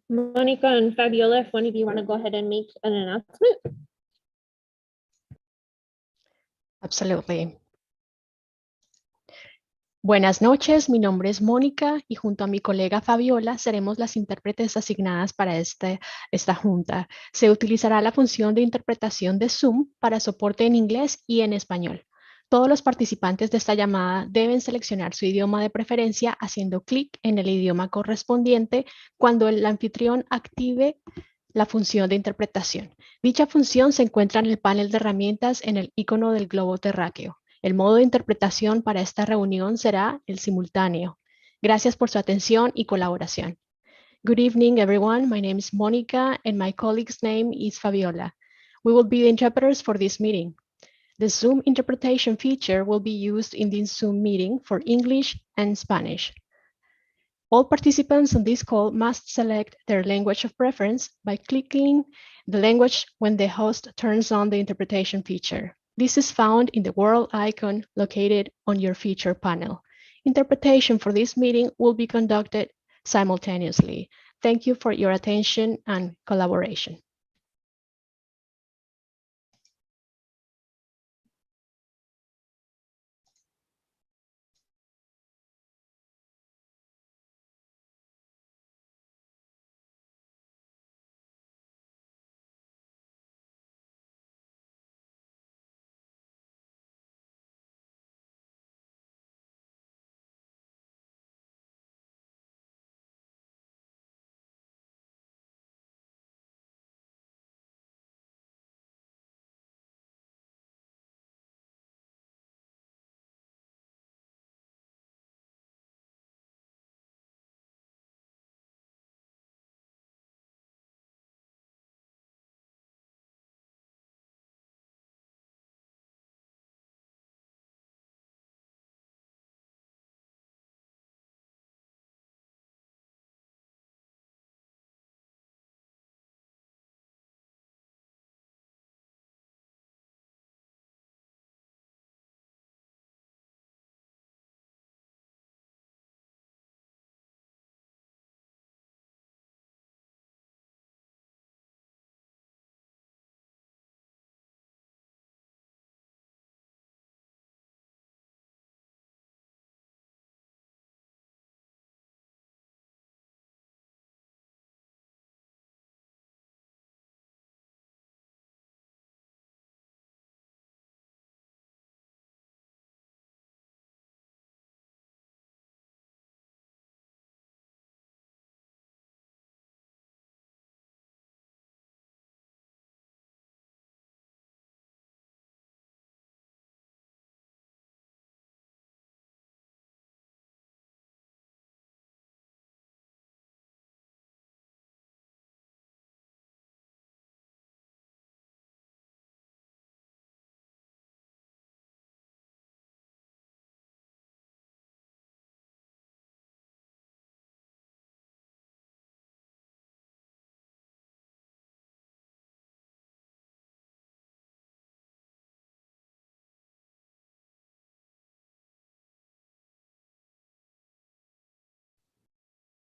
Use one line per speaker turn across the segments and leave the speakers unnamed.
Monica and Fabiola, if one of you want to go ahead and make an announcement.
Absolutely. Buenas noches, mi nombre es Mónica y junto a mi colega Fabiola seremos las intérpretes asignadas para esta junta. Se utilizará la función de interpretación de Zoom para soporte en inglés y en español. Todos los participantes de esta llamada deben seleccionar su idioma de preferencia haciendo clic en el idioma correspondiente cuando el anfitrión active la función de interpretación. Dicha función se encuentra en el panel de herramientas en el icono del globo terráqueo. El modo de interpretación para esta reunión será el simultáneo. Gracias por su atención y colaboración. Good evening, everyone. My name is Monica and my colleague's name is Fabiola. We will be the interpreters for this meeting. The Zoom interpretation feature will be used in this Zoom meeting for English and Spanish. All participants on this call must select their language of preference by clicking the language when the host turns on the interpretation feature. This is found in the world icon located on your feature panel. Interpretation for this meeting will be conducted simultaneously. Thank you for your attention and collaboration.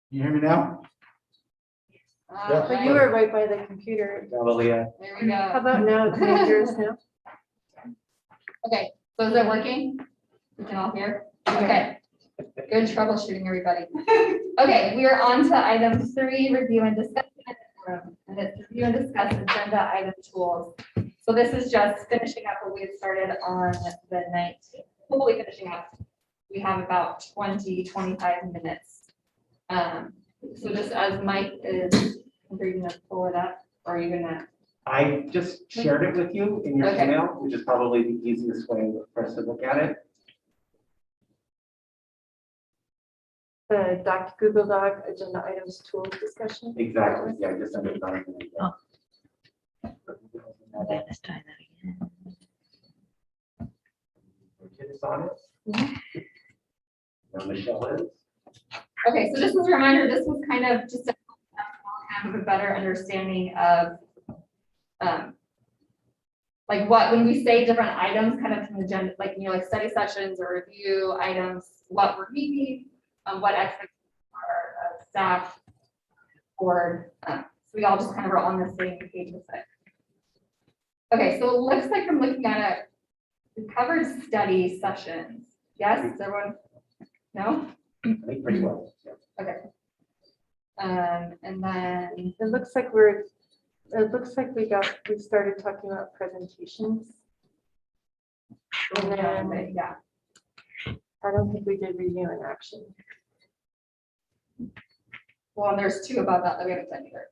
You hear me now?
But you were right by the computer.
Probably, yeah.
There we go.
How about now? Can you hear us now?
Okay, so is it working? We can all hear? Okay. Good troubleshooting, everybody. Okay, we are on to item 3, review and discuss. And it's review and discuss agenda item tools. So this is just finishing up what we had started on the 19th. Hopefully finishing up. We have about 20-25 minutes. So just as Mike is, are you gonna pull it up or are you gonna?
I just shared it with you in your
Okay.
email, which is probably the easiest way for us to look at it.
The Google Doc agenda items tools discussion.
Exactly, yeah, just under the.
Oh. Okay, let's try that again.
It's on it. Now Michelle is.
Okay, so just as a reminder, this was kind of just to have a better understanding of like what, when we say different items kind of from the agenda, like, you know, like study sessions or review items, what we're meeting, what expectations are of staff, board. So we all just kind of are on the same page with it. Okay, so it looks like I'm looking at it. We covered study sessions. Yes, is everyone? No?
I think pretty well. Yeah.
Okay. And then,
It looks like we started talking about presentations. And then
yeah.
I don't think we did review in action.
Well, and there's two about that we haven't done either.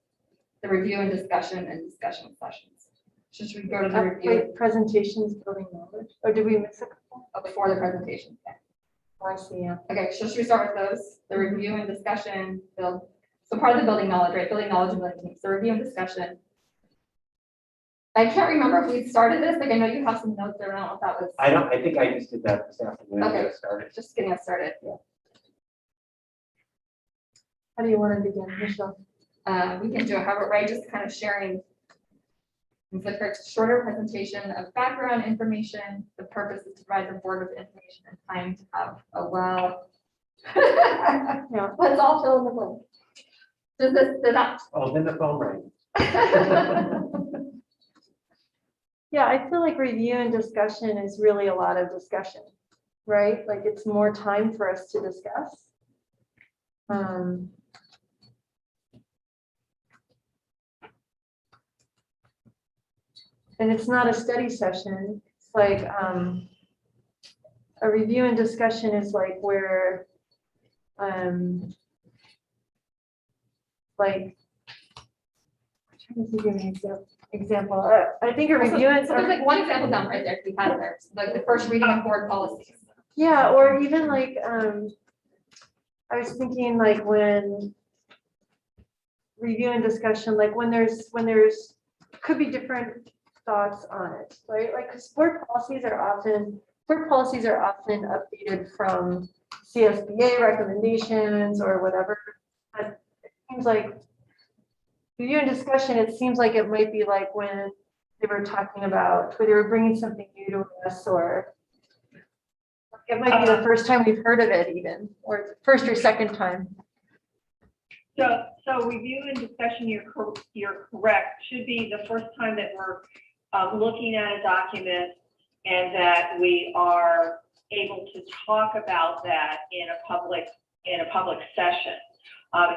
The review and discussion sessions. Should we go to the review
Wait, presentations, building knowledge, or did we miss a couple?
before the presentation? Okay.
Oh, I see, yeah.
Okay, so should we start with those? The review and discussion, build. So part of the building knowledge, right? Building knowledge and building teams. So review and discussion. I can't remember if we started this. Like I know you have some notes there. I don't know if that was.
I think I just did that this afternoon.
Okay.
To get us started.
Just getting us started.
How do you want to begin, Michelle?
We can do it, however, right? Just kind of sharing. It's a shorter presentation of background information. The purpose is to provide the board with information and time to have a well.
Yeah.
Let's all fill in the blank. Does that?
Oh, then the phone rang.
Yeah, I feel like review and discussion is really a lot of discussion, right? Like it's more time for us to discuss. And it's not a study session. It's like a review and discussion is like where like I'm trying to think of an example. I think a review and
So there's like one example down right there. We had it there. Like the first reading of board policies.
yeah, or even like I was thinking like when review and discussion, like when there's could be different thoughts on it, right? Like because board policies are often updated from CSBA recommendations or whatever. But it seems like review and discussion, it seems like it might be like when they were talking about, where they were bringing something new to us, or it might be the first time we've heard of it even, or first or second time.
So review and discussion, you're correct, should be the first time that we're looking at a document and that we are able to talk about that in a public session.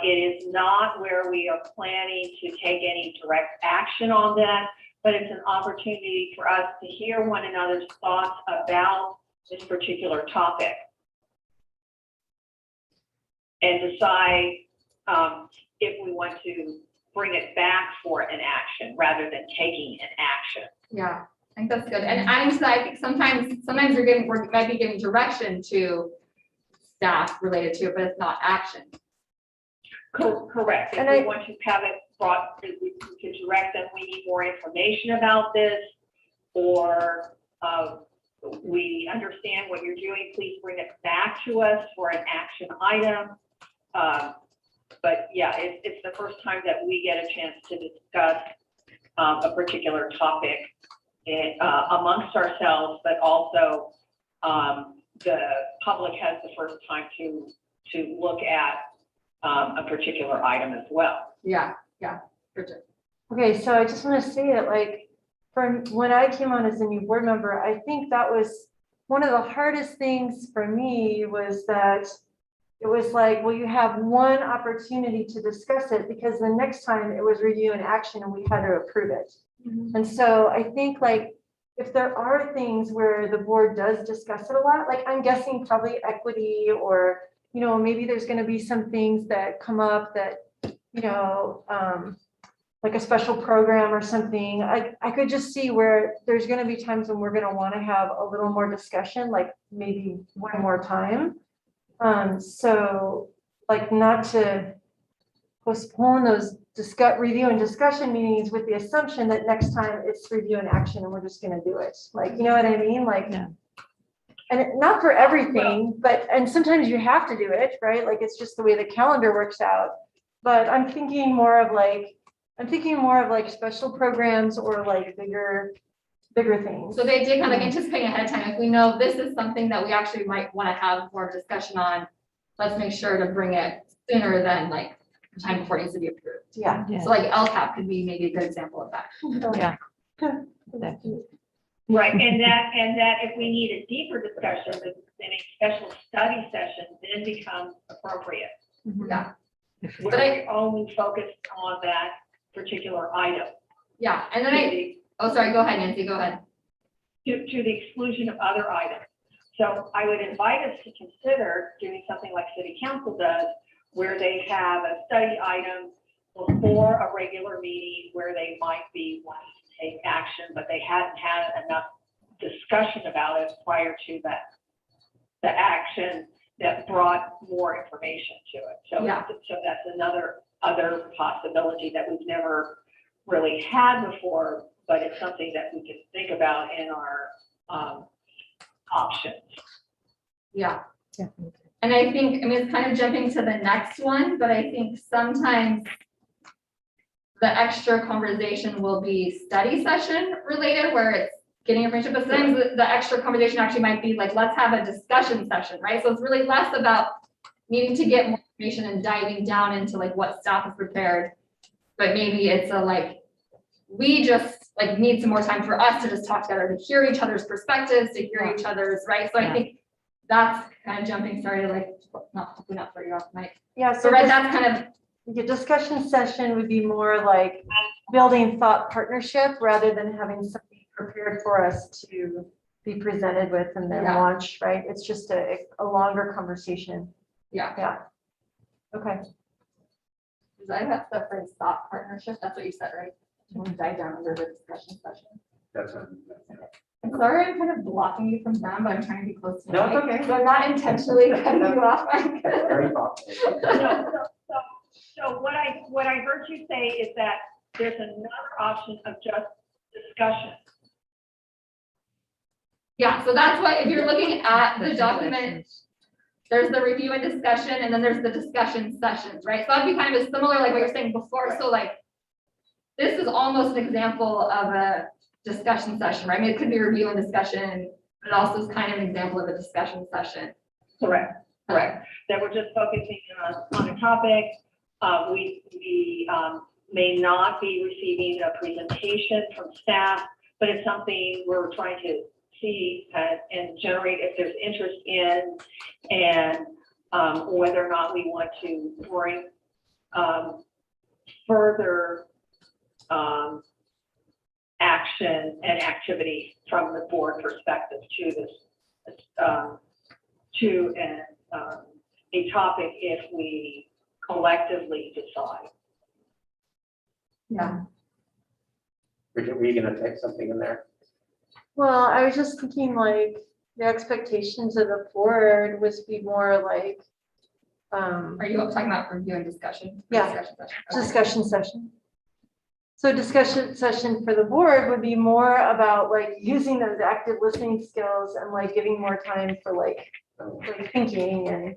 It is not where we are planning to take any direct action on that, but it's an opportunity for us to hear one another's thoughts about this particular topic and decide if we want to bring it back for an action rather than taking an action.
Yeah, I think that's good. And adding to that, I think sometimes we might be giving direction to staff related to it, but it's not action.
Correct. If
And
we want to have it brought, we can direct them, we need more information about this, or we understand what you're doing, please bring it back to us for an action item. But yeah, it's the first time that we get a chance to discuss a particular topic amongst ourselves, but also the public has the first time to look at a particular item as well.
Yeah, Bridget.
Okay, so I just want to say it, like, from when I came on as a new board member, I think that was one of the hardest things for me, was that it was like, well, you have one opportunity to discuss it, because the next time it was review and action and we had to approve it. And so I think like if there are things where the board does discuss it a lot, like I'm guessing probably equity, or, you know, maybe there's going to be some things that come up that, you know, like a special program or something. I could just see where there's going to be times when we're going to want to have a little more discussion, like maybe one more time. So like not to postpone those review and discussion meetings with the assumption that next time it's review and action and we're just going to do it. Like, you know what I mean? Like,
Yeah.
And not for everything, and sometimes you have to do it, right? Like it's just the way the calendar works out. But I'm thinking more of like special programs or like bigger things.
So they did kind of like anticipating ahead of time. If we know this is something that we actually might want to have more discussion on, let's make sure to bring it sooner than like the time before it needs to be approved.
Yeah.
So like LCAP could be maybe a good example of that.
Yeah.
Right, and that if we need a deeper discussion, then a special study session then becomes appropriate.
Yeah,
Where we only focus on that particular item.
yeah, and then oh, sorry, go ahead, Nancy, go ahead.
To the exclusion of other items. So I would invite us to consider doing something like City Council does, where they have a study item before a regular meeting where they might be wanting to take action, but they hadn't had enough discussion about it prior to the action that brought more information to it. So,
Yeah.
so that's other possibility that we've never really had before, but it's something that we can think about in our options.
Yeah. And I think, I mean, it's kind of jumping to the next one, but I think sometimes the extra conversation will be study session related, where it's getting information, but sometimes the extra conversation actually might be like, let's have a discussion session, right? So it's really less about needing to get more information and diving down into like what staff has prepared, but maybe it's a like, we just like need some more time for us to just talk together, to hear each other's perspectives, to hear each other's, right? So I think that's kind of jumping, sorry to like, not for you off mic.
Yeah,
So
so
right, that's kind of,
your discussion session would be more like building thought partnership rather than having something prepared for us to be presented with and then
Yeah.
launch, right? It's just a longer conversation.
yeah.
Yeah. Okay.
Because I got the phrase thought partnership, that's what you said, right? Dive down under the discussion session.
That's what.
I'm sorry, I'm kind of blocking you from them, but I'm trying to be close to you.
No, it's okay.
So I'm not intentionally cutting you off.
Very thoughtful.
So what I heard you say is that there's another option of just discussion.
Yeah, so that's what, if you're looking at the document, there's the review and discussion, and then there's the discussion sessions, right? So that'd be kind of similar like what you're saying before. So like, this is almost an example of a discussion session, right? I mean, it could be review and discussion, but it also is kind of an example of a discussion session.
Correct. That we're just focusing on a topic. We may not be receiving a presentation from staff, but it's something we're trying to see and generate if there's interest in, and whether or not we want to bring further action and activity from the board perspective to this, to a topic if we collectively decide.
Yeah.
Bridget, were you gonna type something in there?
Well, I was just thinking like the expectations of the board was be more like
Are you talking about review and discussion?
Yeah.
Discussion session. Okay.
discussion session. So discussion session for the board would be more about like using those active listening skills and like giving more time for like thinking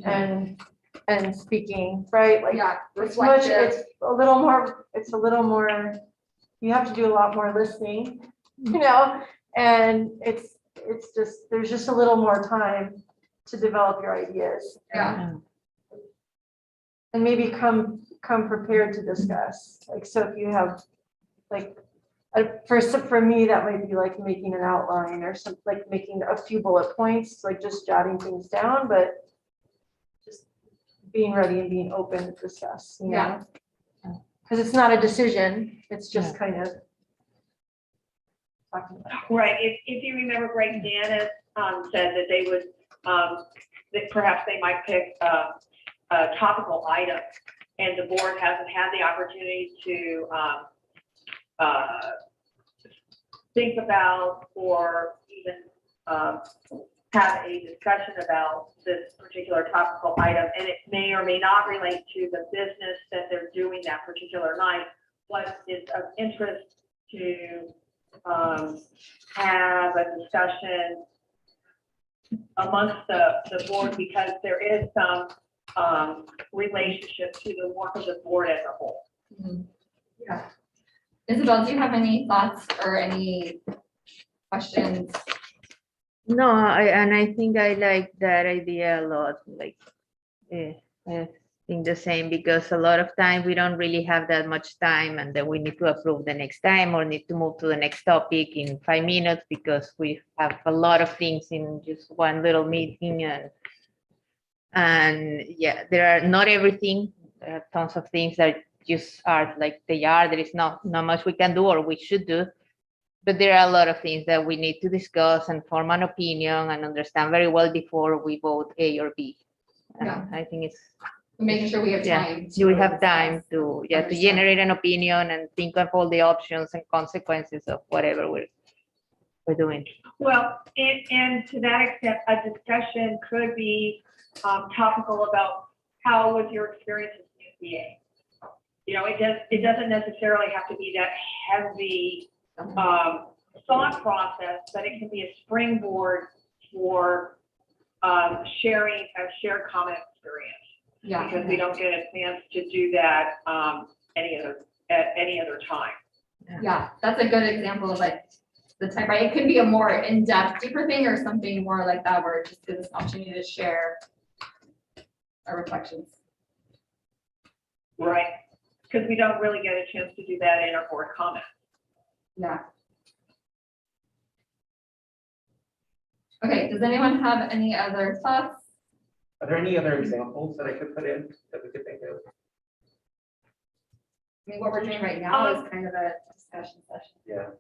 and speaking, right? Like
Yeah,
it's much,
reflective.
it's a little more, you have to do a lot more listening, you know, and it's just, there's just a little more time to develop your ideas.
Yeah.
And maybe come prepared to discuss. Like, so if you have like, for me, that might be like making an outline or something, like making a few bullet points, like just jotting things down, but just being ready and being open to discuss, you know? Because it's not a decision, it's just kind of talking about it.
Right, if you remember, Greg Dennis said that they would, that perhaps they might pick a topical item, and the board hasn't had the opportunity to think about or even have a discussion about this particular topical item, and it may or may not relate to the business that they're doing that particular night. What is of interest to have a discussion amongst the board, because there is some relationship to the work of the board as a whole.
Yeah. Isabel, do you have any thoughts or any questions?
No, I think I like that idea a lot. Like, think the same, because a lot of times we don't really have that much time, and then we need to approve the next time or need to move to the next topic in 5 minutes because we have a lot of things in just one little meeting. And yeah, there are not everything, there are tons of things that just are like they are. There is not much we can do or we should do. But there are a lot of things that we need to discuss and form an opinion and understand very well before we vote A or B.
Yeah.
I think it's
Making sure we have
yeah,
time.
you will have
discuss.
time to
understand.
generate an opinion and think of all the options and consequences of whatever we're doing.
Well, and to that extent, a discussion could be topical about how was your experience as an MBA? You know, it doesn't necessarily have to be that heavy thought process, but it can be a springboard for sharing a shared common experience.
Yeah.
Because we don't get a chance to do that at any other time.
Yeah, that's a good example of like the type, right? It could be a more in-depth, deeper thing or something more like that where it just gives us an opportunity to share our reflections.
Right, because we don't really get a chance to do that in our board comment.
Yeah. Okay, does anyone have any other thoughts?
Are there any other examples that I could put in that we could think of?
I mean, what we're doing right now is kind of a discussion session.
Yeah.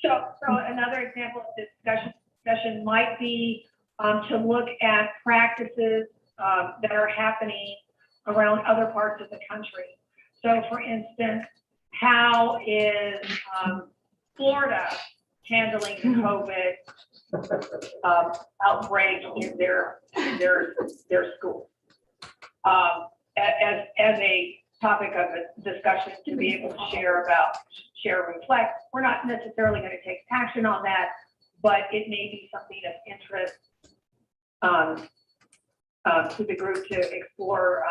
So another example of discussion might be to look at practices that are happening around other parts of the country. So for instance, how is Florida handling the COVID outbreak in their school? As a topic of a discussion to be able to share and reflect. We're not necessarily going to take action on that, but it may be something of interest to the group to explore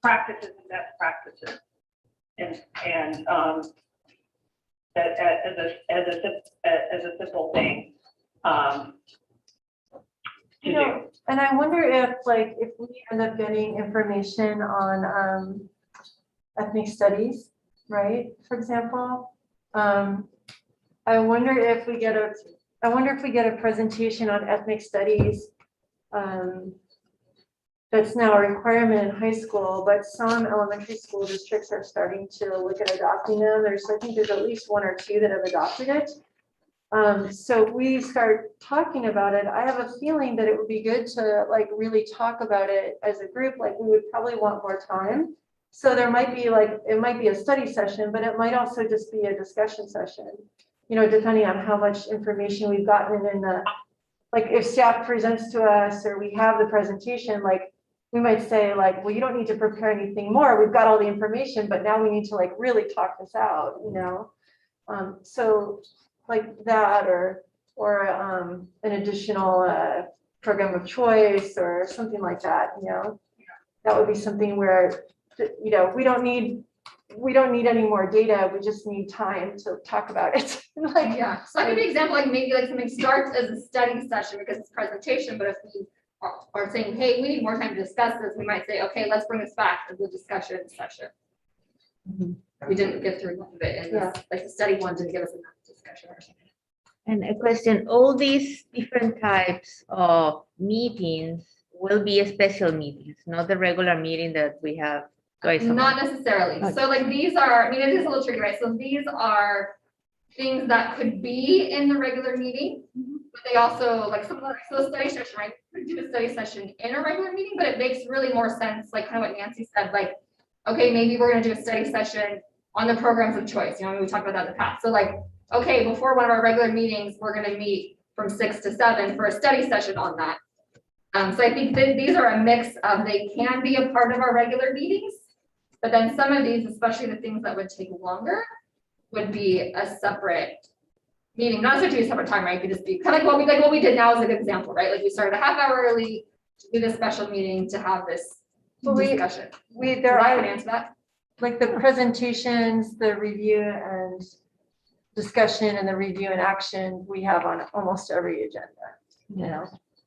practices and best practices, and as a simple thing.
You know, and I wonder if we end up getting information on ethnic studies, right? For example, I wonder if we get a presentation on ethnic studies that's now a requirement in high school, but some elementary school districts are starting to look at adopting them. I think there's at least 1 or 2 that have adopted it. So we start talking about it. I have a feeling that it would be good to really talk about it as a group. We would probably want more time. So there might be it might be a study session, but it might also just be a discussion session, you know, depending on how much information we've gotten in the, if staff presents to us or we have the presentation, we might say well, you don't need to prepare anything more. We've got all the information, but now we need to really talk this out, you know? So that or an additional program of choice or something like that, you know, that would be something where, you know, we don't need any more data. We just need time to talk about it.
Yeah, so I give you an example, maybe something starts as a study session because it's presentation, but if we are saying, hey, we need more time to discuss this, we might say, okay, let's bring this back as a discussion session. We didn't get through enough of it, and the study one didn't give us enough discussion or something.
And a question, all these different types of meetings will be a special meetings, not the regular meeting that we have twice a month.
Not necessarily.
Okay.
So these are, I mean, it is a little tricky, right? So these are things that could be in the regular meeting, but they also some of the study session, right? We do a study session in a regular meeting, but it makes really more sense, kind of what Nancy said, okay, maybe we're going to do a study session on the programs of choice. You know, we talked about that in the past. So okay, before one of our regular meetings, we're going to meet from 6 to 7 for a study session on that. So I think that these are a mix of, they can be a part of our regular meetings, but then some of these, especially the things that would take longer, would be a separate meeting, not necessarily a separate time, right? Could just be kind of what we did now is a good example, right? We started a half hour early to do this special meeting to have this discussion.
There
I
are
would answer that.
the presentations, the review and discussion, and the review and action we have on almost every agenda, you know.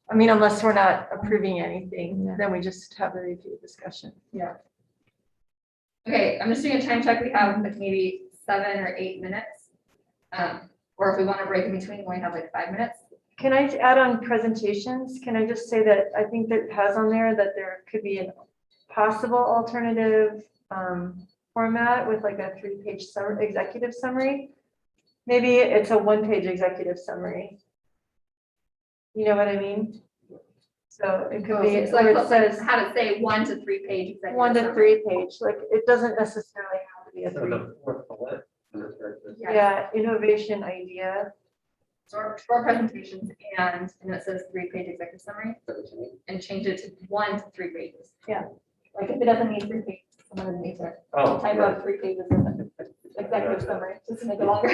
I mean, unless we're not approving anything,
Yeah.
then we just have the review discussion.
Okay, I'm just doing a time check. We have like maybe 7 or 8 minutes. Or if we want to break in between, we have like 5 minutes.
Can I add on presentations? Can I just say that I think that it has on there that there could be a possible alternative format with like a 3-page executive summary. Maybe it's a 1-page executive summary. You know what I mean? So it could be,
It's like,
where it says
how to say 1 to 3 page. executive
1 to
summary.
3 page, like it doesn't necessarily have to be a
So
3.
the fourth bullet.
Yes.
Yeah, innovation idea.
Short presentations and it says 3-page executive summary and change it to 1 to 3 pages.
Yeah.
Like if it doesn't need 3 pages, someone needs to
Oh,
type
yeah.
out 3 pages in the executive summary, just to make it longer.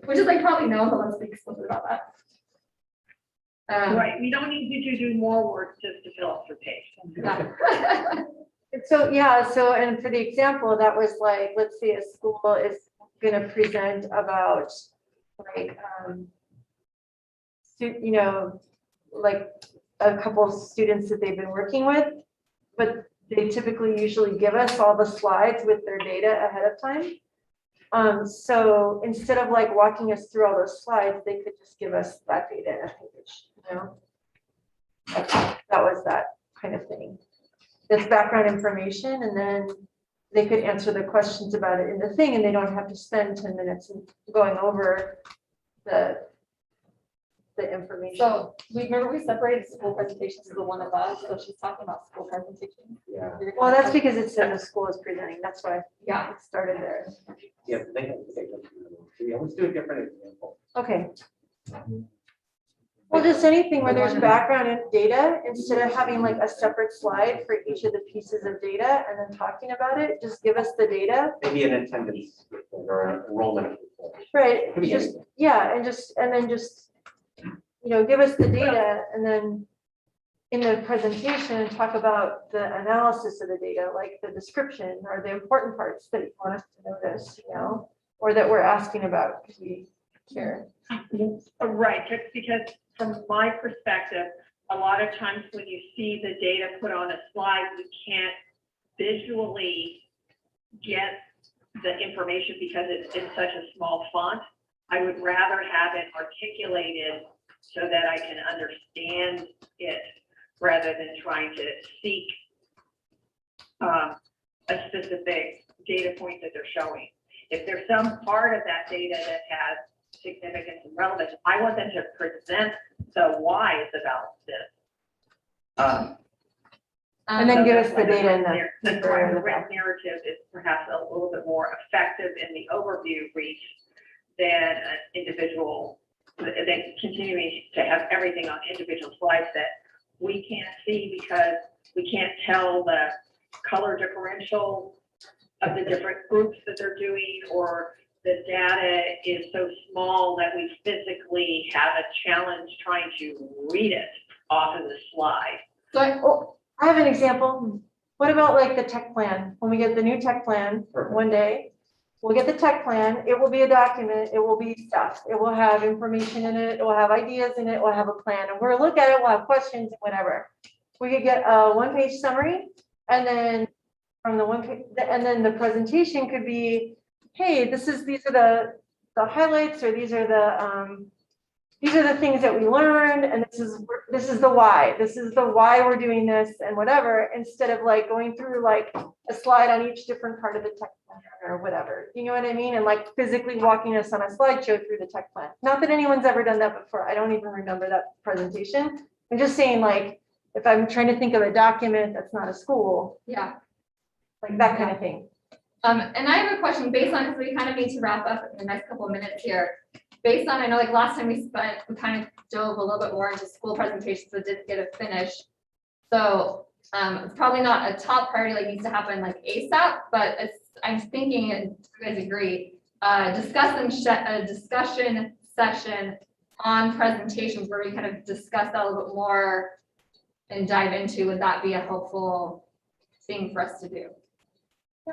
Which is like probably no, but let's be explicit about that.
Right, we don't need you to do more work just to fill up your page.
Yeah.
So, yeah, so, and for the example, that was like, let's say a school is gonna present about like, you know, like a couple of students that they've been working with, but they typically usually give us all the slides with their data ahead of time. So instead of like walking us through all those slides, they could just give us that data in a page, you know? That was that kind of thing. That's background information, and then they could answer the questions about it in the thing, and they don't have to spend 10 minutes going over the information.
So we remember we separated school presentations to the one above, so she's talking about school presentations.
Yeah.
Well, that's because it said the school is presenting. That's why
Yeah.
it started there.
Yeah, they have to take them through. Yeah, let's do a different example.
Okay. Well, just anything where there's background and data, instead of having like a separate slide for each of the pieces of data and then talking about it, just give us the data.
Maybe an attendance report or an enrollment report.
Right,
Could be
just,
anything.
yeah, and then just, you know, give us the data, and then in the presentation, talk about the analysis of the data, like the description or the important parts that you want us to notice, you know, or that we're asking about because we care.
Right, just because from my perspective, a lot of times when you see the data put on a slide, you can't visually get the information because it's in such a small font. I would rather have it articulated so that I can understand it rather than trying to seek a specific data point that they're showing. If there's some part of that data that has significance and relevance, I want them to present the whys about this.
And then give us the
Like a
data in
written
the.
the written narrative is perhaps a little bit more effective in the overview reach than an individual, than continuing to have everything on individual slides that we can't see because we can't tell the color differential of the different groups that they're doing, or the data is so small that we physically have a challenge trying to read it off of the slide.
So I have an example. What about like the tech plan? When we get the new tech plan
Perfect.
one day, we'll get the tech plan. It will be a document. It will be stuff. It will have information in it. It will have ideas in it. It will have a plan. And we'll look at it. We'll have questions, whatever. We could get a 1-page summary, and then from the 1 page, and then the presentation could be, hey, these are the highlights, or these are the things that we learned, and this is the why. This is the why we're doing this and whatever, instead of like going through like a slide on each different part of the tech plan or whatever. You know what I mean? And like physically walking us on a slideshow through the tech plan. Not that anyone's ever done that before. I don't even remember that presentation. I'm just saying, like, if I'm trying to think of a document that's not a school,
Yeah.
like that kind of thing.
And I have a question based on, because we kind of need to wrap up in the next couple of minutes here. Based on, I know like last time we kind of dove a little bit more into school presentations that didn't get a finish. So it's probably not a top priority, like needs to happen like ASAP, but I'm thinking, and you guys agree, a discussion session on presentations where we kind of discuss that a little bit more and dive into, would that be a helpful thing for us to do?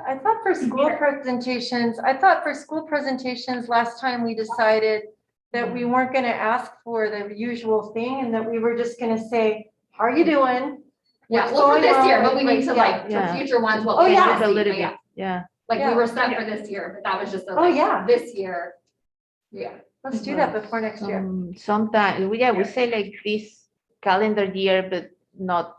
I thought for school presentations, last time we decided that we weren't gonna ask for the usual thing and that we were just gonna say, how are you doing?
Yeah,
What's
well, for
going
this year,
on?
but we need to like, for
Yeah.
future ones, what
Oh,
we
yeah.
want
A
to
little
see,
bit,
yeah.
yeah.
Like we
Yeah.
were set for this year, but that was just a,
Oh,
like,
yeah.
this year. Yeah.
Let's do that before next year.
Sometimes, we say like this calendar year, but not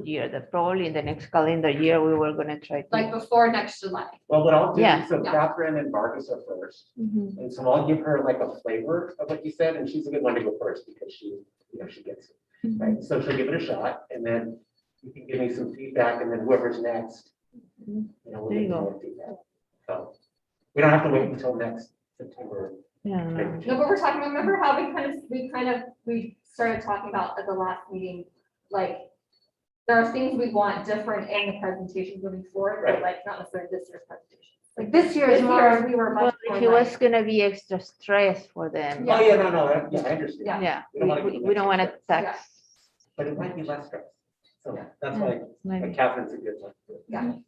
year, that probably in the next calendar year, we were gonna try to.
Like before next July.
Well, what I'll do,
Yeah.
so
Yeah.
Catherine and Marcus are first.
Mhm.
And so I'll give her like a flavor of what you said, and she's a good one to go first because she, she gets it. Right, so she'll give it a shot, and then you can give me some feedback, and then whoever's next, we'll
There you
get
go.
more feedback. So we don't have to wait until next September.
Yeah, no.
No, but we're talking, remember how we started talking about at the last meeting, like, there are things we want different in the presentations moving forward, but
Right.
like not necessarily this year's presentation.
Like this year
This
is
year,
more,
we were
Well,
much
if
more
it was
like,
gonna be extra stress for them.
Yeah.
Oh, yeah, no, I understand.
Yeah.
Yeah,
We don't wanna give them
we don't wanna
extra
tax.
But it might be less stress. So
Yeah.
that's
Yeah.
why,
Maybe.
like Catherine's a good one.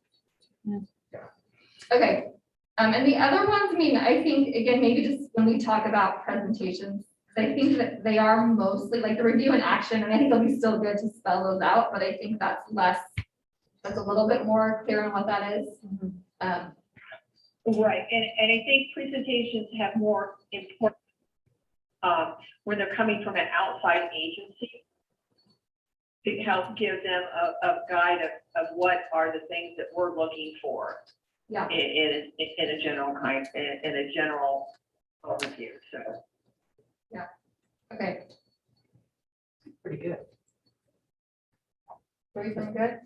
okay. And the other ones, I mean, I think, again, maybe just when we talk about presentations, I think that they are mostly like the review and action, and I think it'll be still good to spell those out, but I think that's a little bit more clear on what that is.
Right, and I think presentations have more important, when they're coming from an outside agency, to help give them a guide of what are the things that we're looking for
Yeah.
in a general in a general overview, so.
Okay,
Pretty good.
everything good?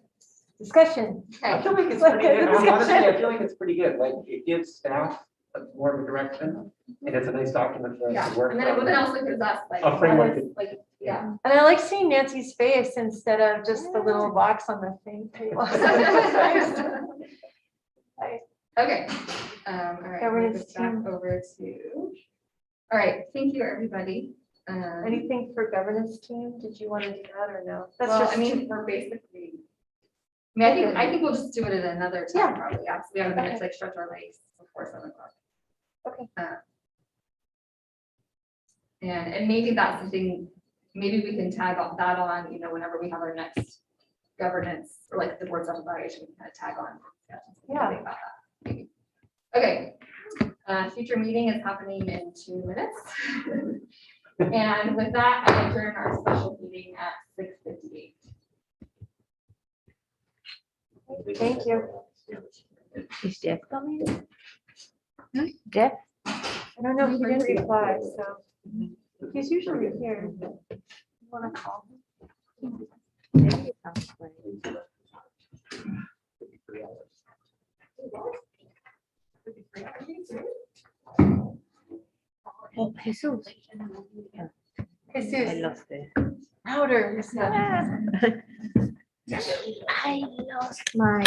discussion.
I
Okay,
feel like it's
Let's
pretty
get
good.
the
Honestly, I
discussion.
feel like it's pretty good. Like it gives staff more of a direction, and it's a nice document for us
yeah,
to work
and then
from.
it also gives us like.
A framework.
what is, like, yeah.
And I like seeing Nancy's face instead of just the little box on the thing.
Okay, all right,
Governance
move this back
team.
over to, all right, thank you, everybody.
Anything for governance team? Did you want to do that or no? That's
Well,
just,
I mean, we're basically, I think we'll just do it at another
Yeah.
time, probably, yeah, so we have a minute
Okay.
to like stretch our legs before 7:00.
Okay.
And maybe that's the thing, maybe we can tag on that on, whenever we have our next governance, or like the board's evaluation, we can kind of tag on.
Yeah.
Think about that, maybe. Okay, future meeting is happening in 2 minutes. And with that, I adjourn our special meeting at 6:58.
thank you.
Is Jeff coming? Jeff?
I don't know if he didn't reply, so he's usually here. You want to call him?
Oh, Jesus. I
Jesus,
lost it.
louder.
I lost my.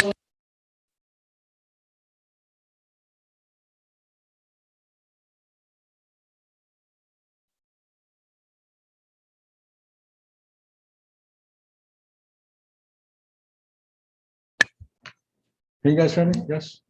Can you guys hear me? Yes?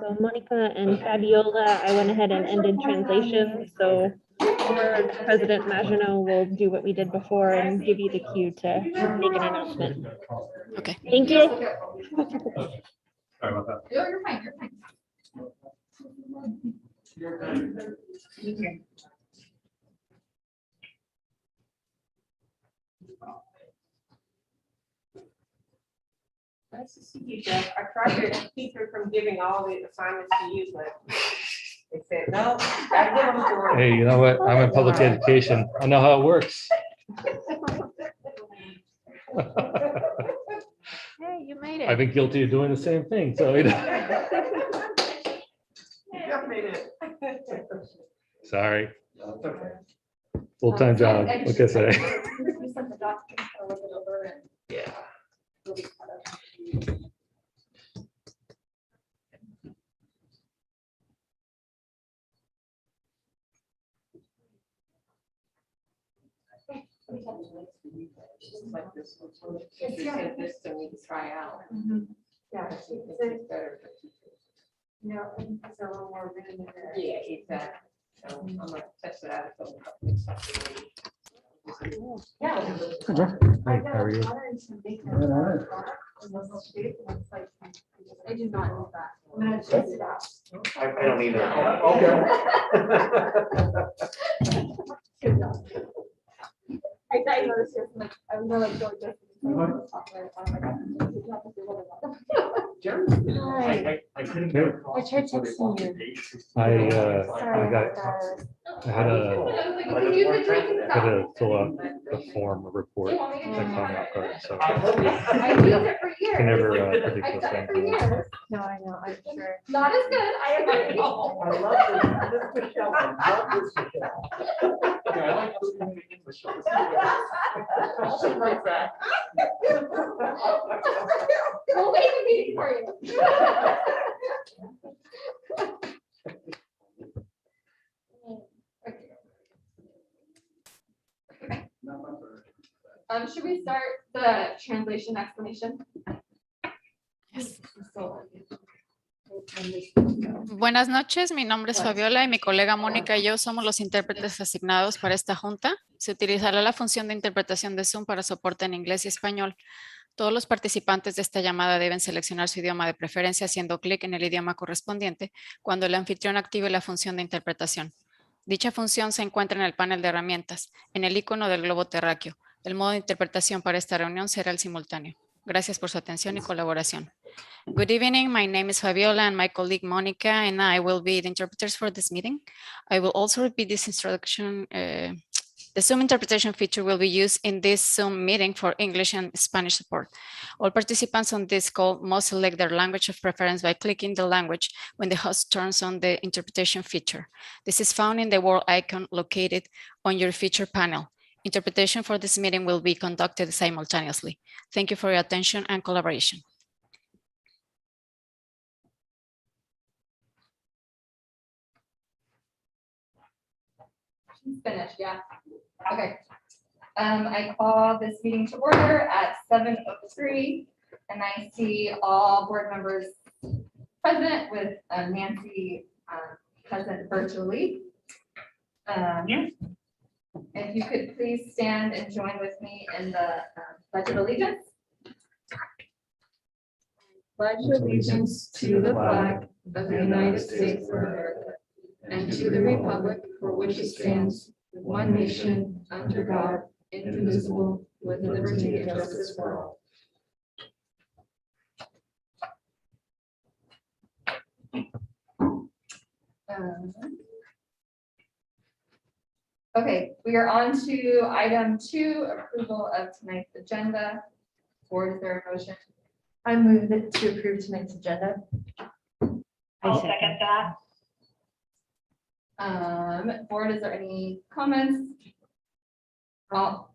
So Monica and Fabiola, I went ahead and ended translation, so Board President Maginot will do what we did before and give you the cue to make an announcement.
Okay.
Thank you.
Sorry about that.
You're fine, you're fine.
Nice to see you, Jeff. I tried to keep her from giving all the assignments to you, but they said, no, gotta give them to her.
Hey, you know what? I'm in public education. I know how it works.
Hey, you made
I've
it.
been guilty of doing the same thing, so.
Jeff made it.
Sorry,
That's okay.
full-time job,
And
what can I say?
We sent the document, I'll look it over and.
Yeah.
we'll be caught up.
Like this one. She said this so we can try out.
Yeah,
I think
so,
it's better for teachers.
you know, I think it's a little more room in there.
Yeah, exactly. So I'm gonna test it out. a couple of times.
Yeah.
Hey, how are you?
I do not know that. I'm gonna test it out.
I don't either.
Good job. I noticed it, like, I was like, going just.
I couldn't get across
I tried
before they
texting
walked
you.
the gate.
I
Sorry
got,
about that.
I had
I
a,
was like, we can use the drinking
had
cup.
to fill out the form, a report,
Do you want me to
that
drink
caught me
it?
off guard, so.
I used it for years.
Can never predict
I've
those
done it for
things.
years.
No, I know, I'm sure.
Not as good, I agree.
I love this Michelle. I love this Michelle. Yeah, I like this English. She's like that.
We'll wait the meeting for you. Should we start the translation explanation?
Buenas noches, mi nombre es Fabiola y mi colega Mónica y yo somos los intérpretes asignados para esta junta. Se utilizará la función de interpretación de Zoom para soporte en inglés y español. Todos los participantes de esta llamada deben seleccionar su idioma de preferencia haciendo clic en el idioma correspondiente cuando el anfitrión active la función de interpretación. Dicha función se encuentra en el panel de herramientas, en el icono del globo terráqueo. El modo de interpretación para esta reunión será el simultáneo. Gracias por su atención y colaboración. Good evening, my name is Fabiola and my colleague Monica and I will be the interpreters for this meeting. I will also repeat this instruction. The Zoom interpretation feature will be used in this Zoom meeting for English and Spanish support. All participants on this call must select their language of preference by clicking the language when the host turns on the interpretation feature. This is found in the world icon located on your feature panel. Interpretation for this meeting will be conducted simultaneously. Thank you for your attention and collaboration.
Finished, yeah. Okay. I call this meeting to order at 7:03, and I see all board members present with Nancy present virtually. If you could please stand and join with me in the Pledge of Allegiance. Pledge allegiance to the flag of the United States of America and to the republic for which it stands, one nation, under God, indivisible, with liberty and justice for all. Okay, we are on to item 2, approval of tonight's agenda. Board, is there a motion?
I move it to approve tonight's agenda.
I'll second that.
Board, is there any comments? All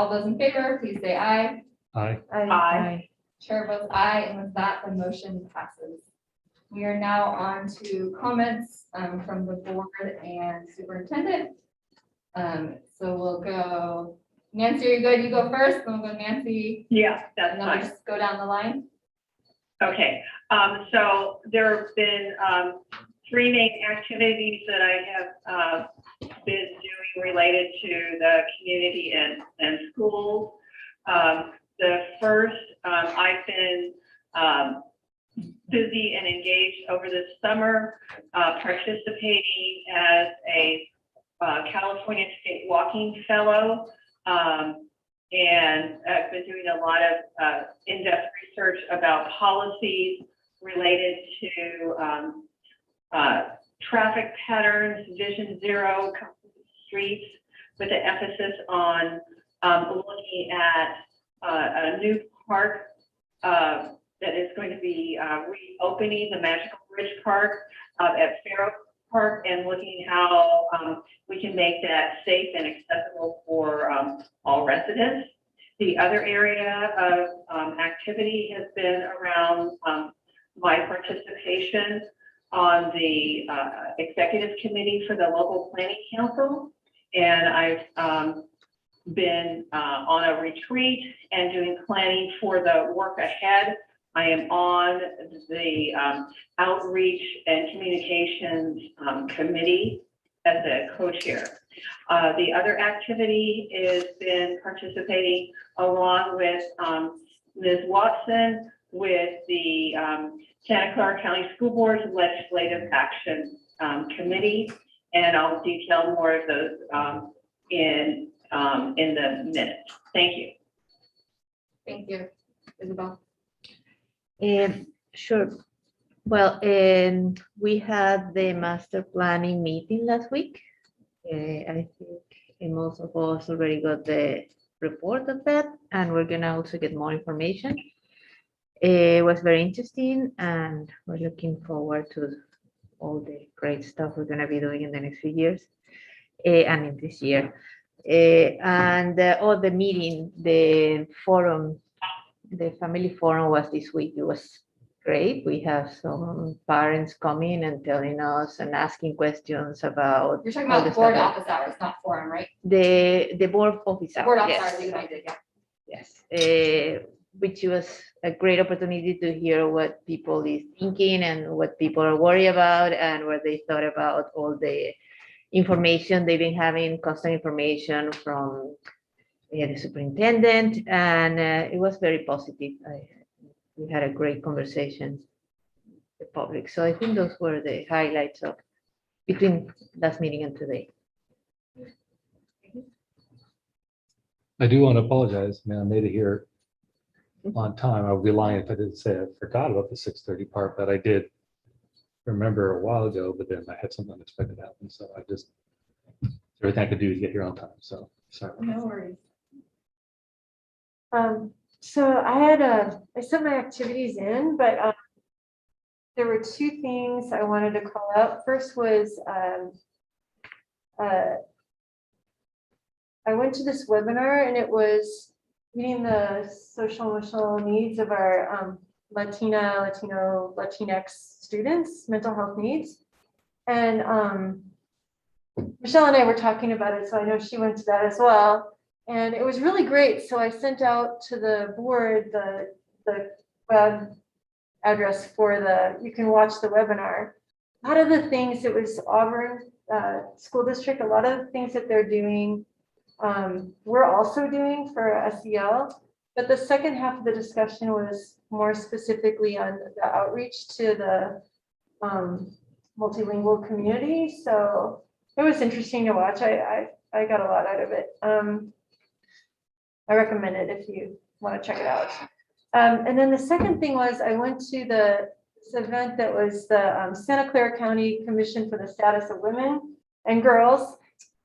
those in favor, please say aye.
Aye.
Aye.
Chair votes aye, and with that, the motion passes. We are now on to comments from the board and superintendent. So we'll go, Nancy, are you good? You go first, then we'll go Nancy,
Yeah, that's
and then we'll
fine.
just go down the line.
Okay, so there have been 3 main activities that I have been doing related to the community and schools. The first, I've been busy and engaged over this summer, participating as a California State Walking Fellow. And I've been doing a lot of in-depth research about policies related to traffic patterns, Vision Zero, streets, with an emphasis on looking at a new park that is going to be reopening, the Magical Bridge Park at Fair Park, and looking how we can make that safe and accessible for all residents. The other area of activity has been around my participation on the executive committee for the local planning council. And I've been on a retreat and doing planning for the work ahead. I am on the Outreach and Communications Committee as a co-chair. The other activity is been participating along with Ms. Watson with the Santa Clara County School Board's Legislative Action Committee, and I'll detail more of those in the minutes. Thank you.
Thank you, Isabel.
Sure. Well, we had the master planning meeting last week. I think most of us already got the report of that, and we're gonna also get more information. It was very interesting, and we're looking forward to all the great stuff we're gonna be doing in the next few years, and in this year. The meeting, the forum, the family forum was this week. It was great. We have some parents coming and telling us and asking questions about.
You're talking
all
about
the
board
stuff.
office hours, not forum, right?
The board office
Board
hours,
office
yes.
hours, you and I did, yeah.
Yes, which was a great opportunity to hear what people is thinking and what people are worried about and what they thought about all the information they've been having, constant information from the superintendent, and it was very positive. We had a great conversation with the public. So I think those were the highlights of between last meeting and today.
I do want to apologize, man. I made it here on time. I would be lying if I didn't say I forgot about the 6:30 part, but I did remember a while ago, but then I had something unexpected happen. So I just, everything I could do to get here on time. So sorry.
No worries.
So I sent my activities in, but there were two things I wanted to call out. First was I went to this webinar, and it was meeting the social emotional needs of our Latino, Latinx students, mental health needs. And Michelle and I were talking about it, so I know she went to that as well. And it was really great. So I sent out to the board the web address for you can watch the webinar. A lot of the things, it was Auburn School District, a lot of the things that they're doing, we're also doing for SEL. But the second half of the discussion was more specifically on the outreach to the multilingual community. So it was interesting to watch. I got a lot out of it. I recommend it if you want to check it out. And then the second thing was I went to this event that was the Santa Clara County Commission for the Status of Women and Girls.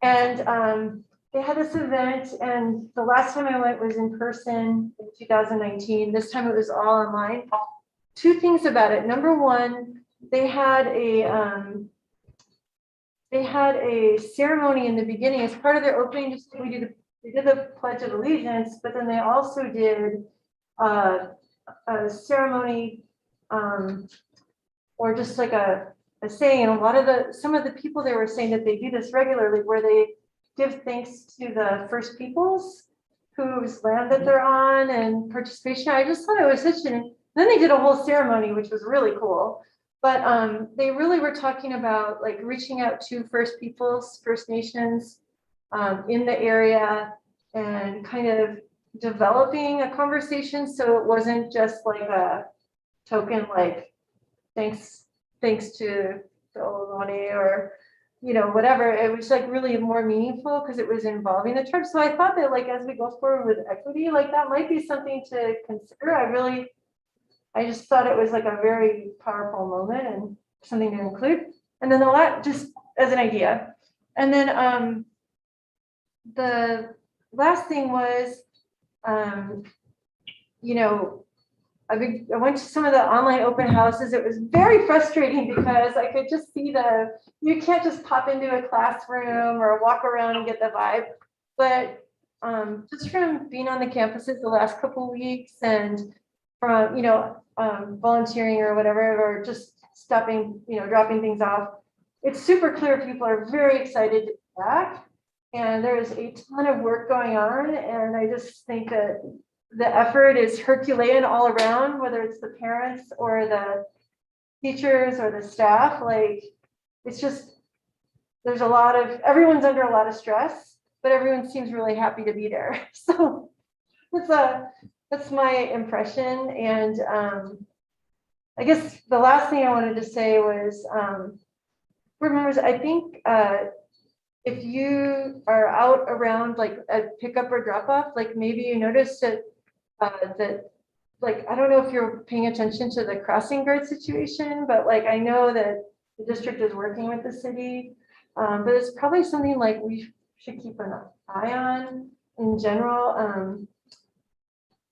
And they had this event, and the last time I went was in person in 2019. This time it was all online. Two things about it. Number one, they had a ceremony in the beginning as part of their opening. Just they did the Pledge of Allegiance, but then they also did a ceremony or just like a saying. And some of the people there were saying that they do this regularly, where they give thanks to the First Peoples whose land that they're on and participation. I just thought it was such an. Then they did a whole ceremony, which was really cool. But they really were talking about like reaching out to First Peoples, First Nations in the area, and kind of developing a conversation, so it wasn't just like a token like thanks to the Oloni or whatever. It was like really more meaningful because it was involving the church. So I thought that like as we go forward with equity, like that might be something to consider. I just thought it was like a very powerful moment and something to include. And then just as an idea. And then the last thing was, I went to some of the online open houses. It was very frustrating because I could just see you can't just pop into a classroom or walk around and get the vibe. But just from being on the campuses the last couple of weeks and from, volunteering or whatever, or just stopping, dropping things off, it's super clear people are very excited to be back. And there's a ton of work going on, and I just think that the effort is Herculean all around, whether it's the parents or the teachers or the staff. Like, it's just, there's a lot of, everyone's under a lot of stress, but everyone seems really happy to be there. So that's my impression. And I guess the last thing I wanted to say was, board members, I think if you are out around like a pickup or drop off, like maybe you notice that like, I don't know if you're paying attention to the crossing guard situation, but like, I know that the district is working with the city, but it's probably something like we should keep an eye on in general.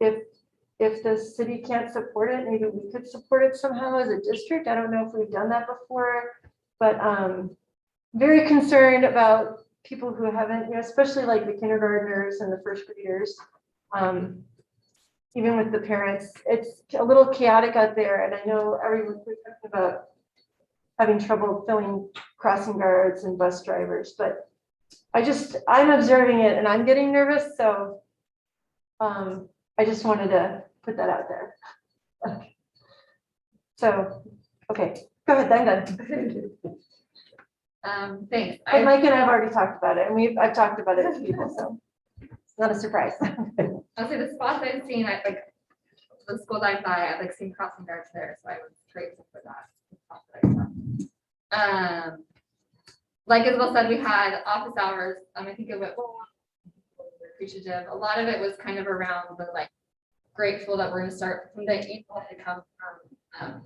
If the city can't support it, maybe we could support it somehow as a district. I don't know if we've done that before, but very concerned about people who haven't, you know, especially like the kindergartners and the first graders. Even with the parents, it's a little chaotic out there. And I know everyone was talking about having trouble filling crossing guards and bus drivers, but I'm observing it and I'm getting nervous. So I just wanted to put that out there. So, okay, go ahead, I'm done.
Thanks.
But Mike and I have already talked about it, and I've talked about it to people, so it's not a surprise.
I'll say the spots I've seen, I like the schools I've I've like seen crossing guards there, so I was grateful for that. Like Isabel said, we had office hours. I think it went well. Appreciative. A lot of it was kind of around the like grateful that we're going to start from the April to come from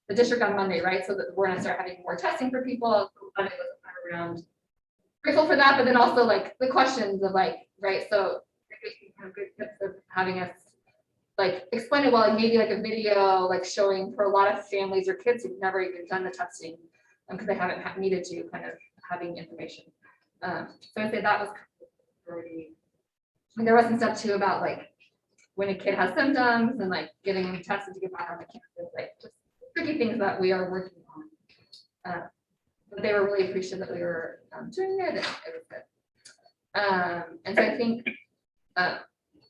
the district on Monday, right? So that we're going to start having more testing for people. Monday was kind of around grateful for that, but then also like the questions of like, right? So kind of good tips of having us like explain it well, like maybe like a video like showing for a lot of families or kids who've never even done the testing because they haven't needed to, kind of having information. So I'd say that was already. And there was some stuff too about like when a kid has symptoms and like getting them tested to get back on the campus, like just tricky things that we are working on. But they were really appreciative that we were doing it. It was good. And so I think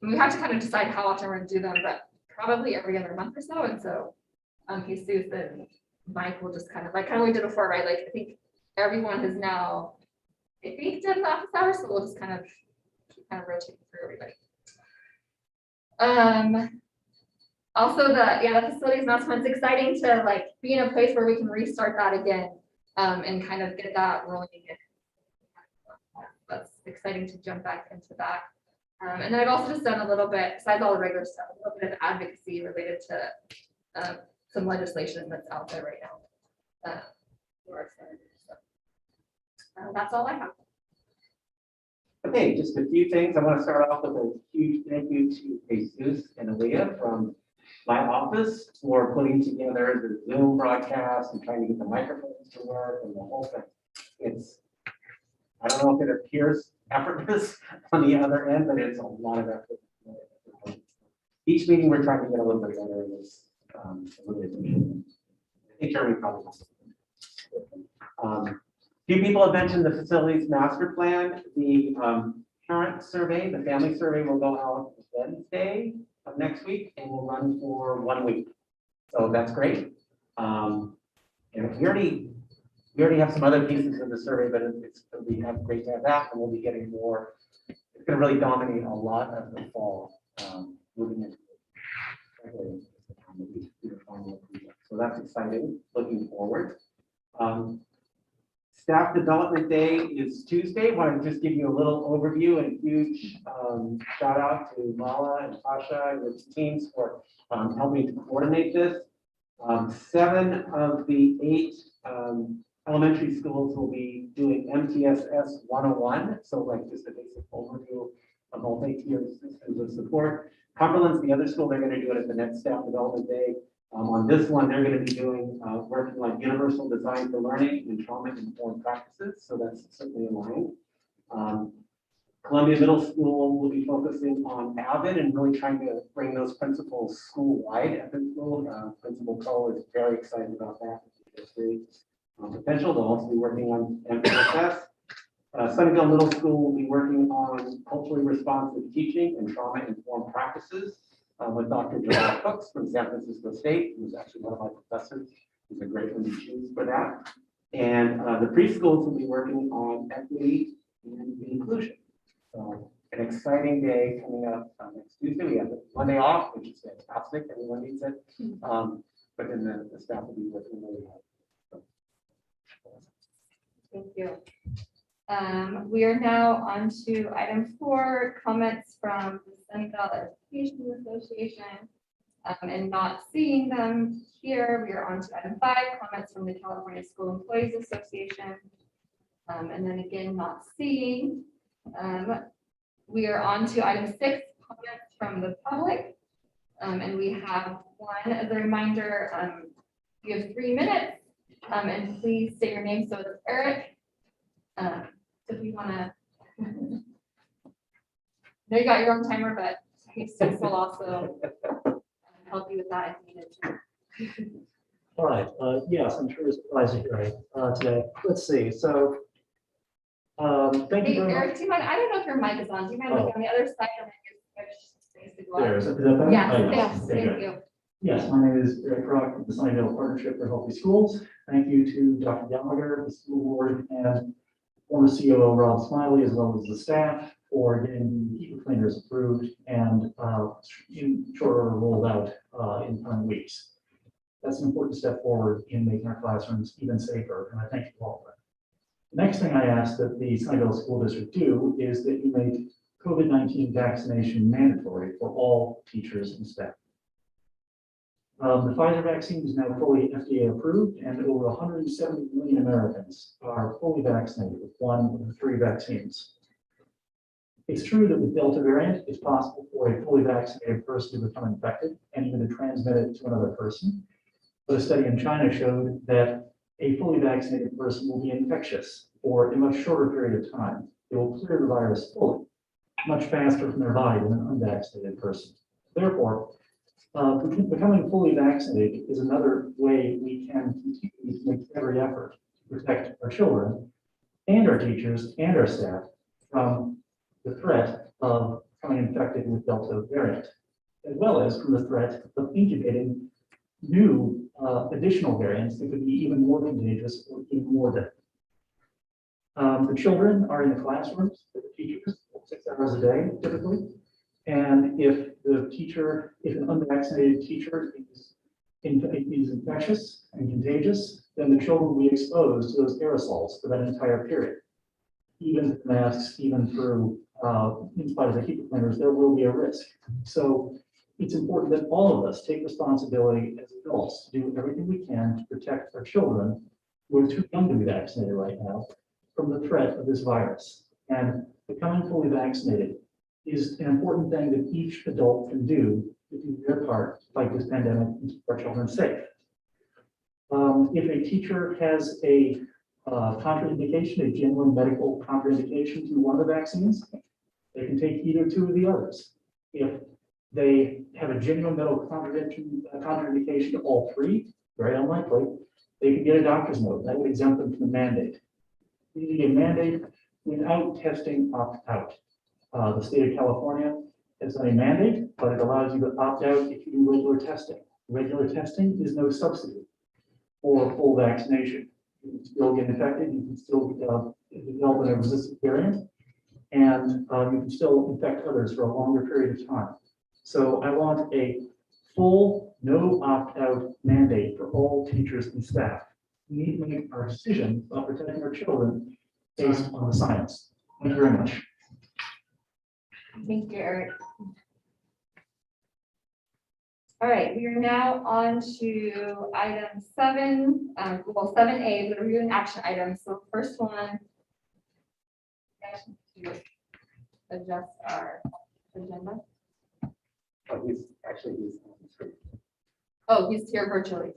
we have to kind of decide how often we're going to do them, but probably every other month or so. And so Jesus and Mike will just kind of like we did before, right? Like I think everyone has now, I think, done the office hours, so we'll just kind of keep rotating through everybody. Also the facilities announcement, it's exciting to like be in a place where we can restart that again and kind of get that rolling again. That's exciting to jump back into that. And then I've also just done a little bit, besides all the regular stuff, a little bit of advocacy related to some legislation that's out there right now. That's all I have.
Okay, just a few things. I want to start off with a huge thank you to Jesus and Aaliyah from my office for putting together the Zoom broadcast and trying to get the microphones to work and the whole thing. I don't know if it appears effortless on the other end, but it's a lot of effort. Each meeting we're trying to get a little bit better in this. Really appreciate it. I think Jeremy probably wants to. Few people have mentioned the facilities master plan. The parent survey, the family survey will go out Wednesday of next week and will run for 1 week. So that's great. And we already have some other pieces of the survey, but it's going to be great to have that, and we'll be getting more. It's going to really dominate a lot of the fall moving into it. So that's exciting. Looking forward. Staff Development Day is Tuesday. I want to just give you a little overview and huge shout out to Mala and Tasha and the teams for helping to coordinate this. 7 of the 8 elementary schools will be doing MTSS 101. So like just a basic overview of multi-tiered systems of support. Cumberland's the other school, they're going to do it at the next Staff Development Day. On this one, they're going to be doing working like universal design for learning and trauma-informed practices. So that's certainly aligned. Columbia Middle School will be focusing on AVID and really trying to bring those principles school-wide at the school. Principal Cole is very excited about that. Potential. They'll also be working on MTSS. Sunnyvale Middle School will be working on culturally responsive teaching and trauma-informed practices with Dr. Joel Cooks from San Francisco State, who's actually one of my professors. He's a great one to choose for that. And the preschools will be working on equity and inclusion. So an exciting day coming up next Tuesday. We have Monday off, which is fantastic. Everyone needs it. But then the staff will be working really hard.
Thank you. We are now on to item 4, comments from the Sunnyvale Education Association. And not seeing them here, we are on to item 5, comments from the California School Employees Association. And then again, not seeing. We are on to item 6, comments from the public. And we have one as a reminder, you have 3 minutes. And please state your name. So it's Eric. If you want to, know you got your own timer, but Jesus will also help you with that if needed to.
All right, yes, I'm sure it's surprising hearing today. Let's see, so thank
Hey,
you very much.
Eric, do you mind? I don't know if your mic is on. Do you mind looking on the other side and then your space to go
There,
up?
is that better?
Yes,
Oh,
yes,
Okay,
thank
good.
you.
Yes, my name is Eric Rock with the Sunnyvale Partnership for Healthy Schools. Thank you to Dr. Gallagher, the school board, and former COO Rob Smiley, as well as the staff, for getting the heat cleaners approved and in short order rolled out in coming weeks. That's an important step forward in making our classrooms even safer, and I thank you all for that. The next thing I ask that the Sunnyvale School District do is that you make COVID-19 vaccination mandatory for all teachers and staff. The Pfizer vaccine is now fully FDA approved, and over 170 million Americans are fully vaccinated with one of the 3 vaccines. It's true that with Delta variant, it's possible for a fully vaccinated person to become infected and even to transmit it to another person. But a study in China showed that a fully vaccinated person will be infectious for a much shorter period of time. They will clear the virus fully, much faster from their body than an unvaccinated person. Therefore, becoming fully vaccinated is another way we can continue to make every effort to protect our children and our teachers and our staff from the threat of becoming infected with Delta variant, as well as from the threat of incubating new additional variants that could be even more contagious or even more deadly. The children are in the classrooms with the teachers 6 hours a day, typically. And if an unvaccinated teacher is infectious and contagious, then the children will be exposed to those aerosols for that entire period. Even through masks, even through, in spite of the HEPA cleaners, there will be a risk. So it's important that all of us take responsibility as adults to do everything we can to protect our children who are too young to be vaccinated right now from the threat of this virus. And becoming fully vaccinated is an important thing that each adult can do to do their part to fight this pandemic and keep our children safe. If a teacher has a contraindication, a genuine medical contraindication to one of the vaccines, they can take either 2 of the others. If they have a genuine medical contraindication to all 3, very unlikely, they can get a doctor's note. That would exempt them from the mandate. You need a mandate without testing opt-out. The state of California has done a mandate, but it allows you to opt out if you do regular testing. Regular testing is no substitute for full vaccination. You can still get infected, you can still develop a resistant variant, and you can still infect others for a longer period of time. So I want a full, no opt-out mandate for all teachers and staff. We need to make our decisions about protecting our children based on the science. Thank you very much.
Thank you, Eric. All right, we are now on to item 7, 7A, the review and action items. So first one, to adjust our agenda. Oh, he's here virtually.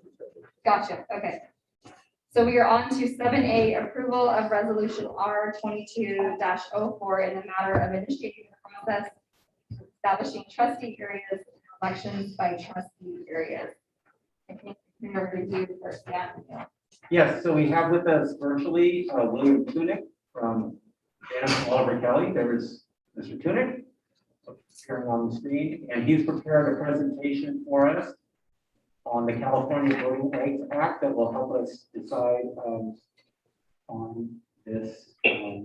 Gotcha, okay. So we are on to 7A, approval of resolution R22-04 in the matter of initiating the process of establishing trustee areas and elections by trustee areas. I think we are reviewed first, yeah.
Yes, so we have with us virtually William Kunick from And Oliver Kelly, there's Mr. Tunick, appearing on the screen, and he's prepared a presentation for us on the California Voting Rights Act that will help us decide on this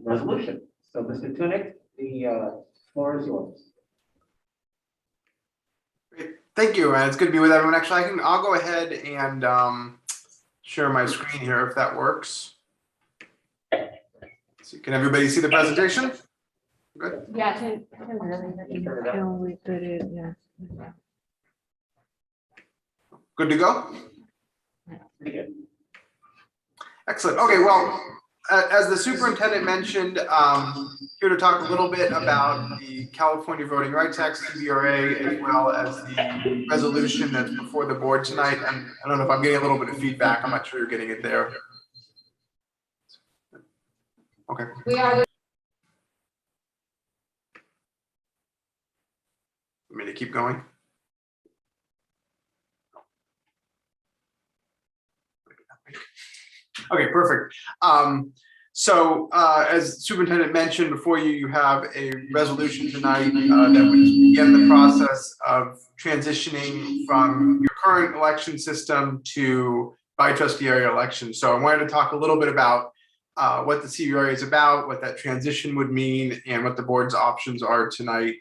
resolution. So Mr. Tunick, the floor is yours.
Great. Thank you. It's good to be with everyone. Actually, I'll go ahead and share my screen here if that works. So can everybody see the presentation? Good.
Yes.
Good to go?
Pretty good.
Excellent. Okay, well, as the superintendent mentioned, here to talk a little bit about the California Voting Rights Act, CVRA, as well as the resolution that's before the board tonight. And I don't know if I'm getting a little bit of feedback. I'm not sure you're getting it there. Okay.
We are.
Want me to keep going? Okay, perfect. So as superintendent mentioned before you, you have a resolution tonight that would begin the process of transitioning from your current election system to by trustee area elections. So I wanted to talk a little bit about what the CVRA is about, what that transition would mean, and what the board's options are tonight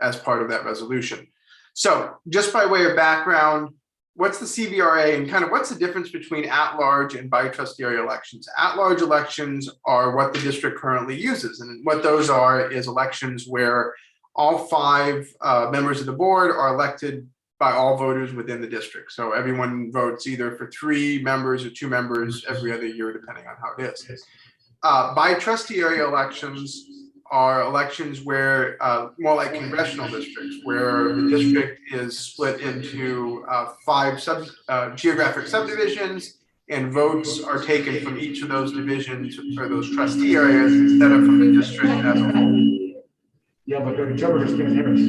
as part of that resolution. So just by way of background, what's the CVRA and kind of what's the difference between at-large and by trustee area elections? At-large elections are what the district currently uses. And what those are is elections where all 5 members of the board are elected by all voters within the district. So everyone votes either for 3 members or 2 members every other year, depending on how it is. By trustee area elections are elections where more like congressional districts, where the district is split into 5 geographic subdivisions, and votes are taken from each of those divisions or those trustee areas instead of from the district as a whole.
Yeah, but the interpreters can't hear us.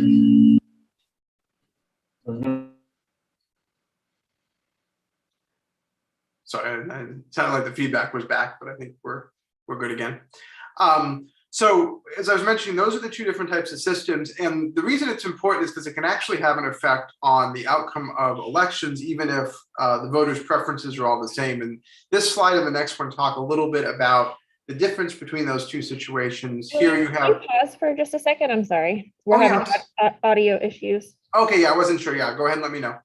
Sorry, it sounded like the feedback was back, but I think we're good again. So as I was mentioning, those are the 2 different types of systems. And the reason it's important is because it can actually have an effect on the outcome of elections, even if the voters' preferences are all the same. And this slide and the next one talk a little bit about the difference between those 2 situations. Here you have.
Can you pause for just a second? I'm sorry. We're having audio issues.
Okay, yeah, I wasn't sure. Yeah, go ahead and let me know.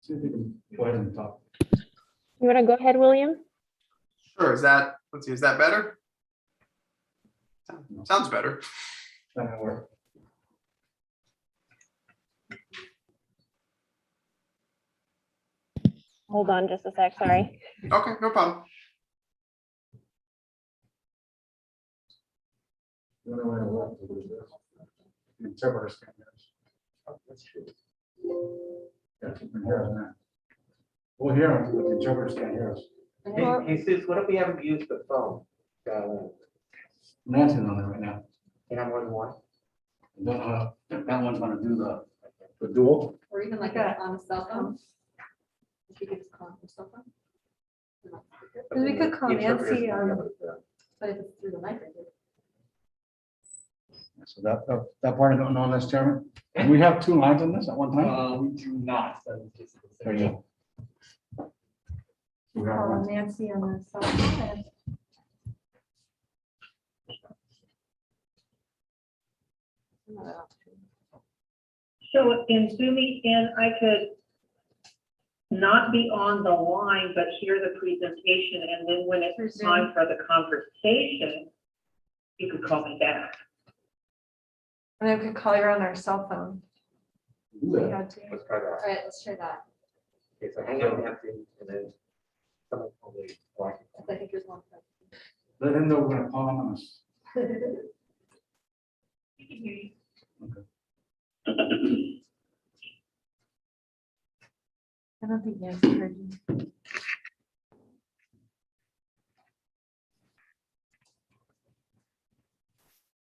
See if we can go ahead and talk.
You want to go ahead, William?
Sure. Is that, let's see, is that better? Sounds better.
Not gonna work.
Hold on just a sec, sorry.
Okay, no problem.
The other way around is this. The interpreters can't hear us. Oh, that's true. Yeah, we can hear us now. We'll hear them, but the interpreters can't hear us.
Hey, Sus, what if we haven't used the phone?
Nancy's on there right now.
Can I more than one?
That one's gonna do The dual?
Or even like on a cell phone. If you could just call on your cell phone.
We could call Nancy,
But if it's through the microphone.
So that part I don't know, Mr. Chairman. Do we have two lines on this at one time?
We do not.
There you go. We have
call
one.
Nancy on the cell phone.
So in zooming in, I could not be on the line, but hear the presentation, and then when it's time for the conversation, you could call me back.
And then we could call you on our cell phone. We had to.
Let's try that.
All right, let's try that.
Okay, so hang on, Nancy, and then someone will leave.
I think there's one.
Let him know we're gonna call him on us.
You can hear you.
I don't think Nancy heard you.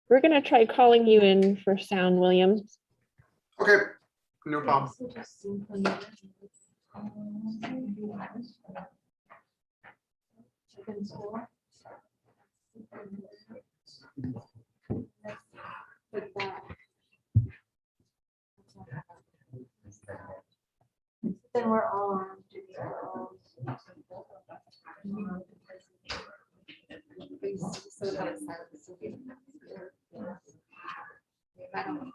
We're gonna try calling you in for sound, Williams.
Okay, no problem.
Then we're all on.
So that it's silent, this will be- I don't know.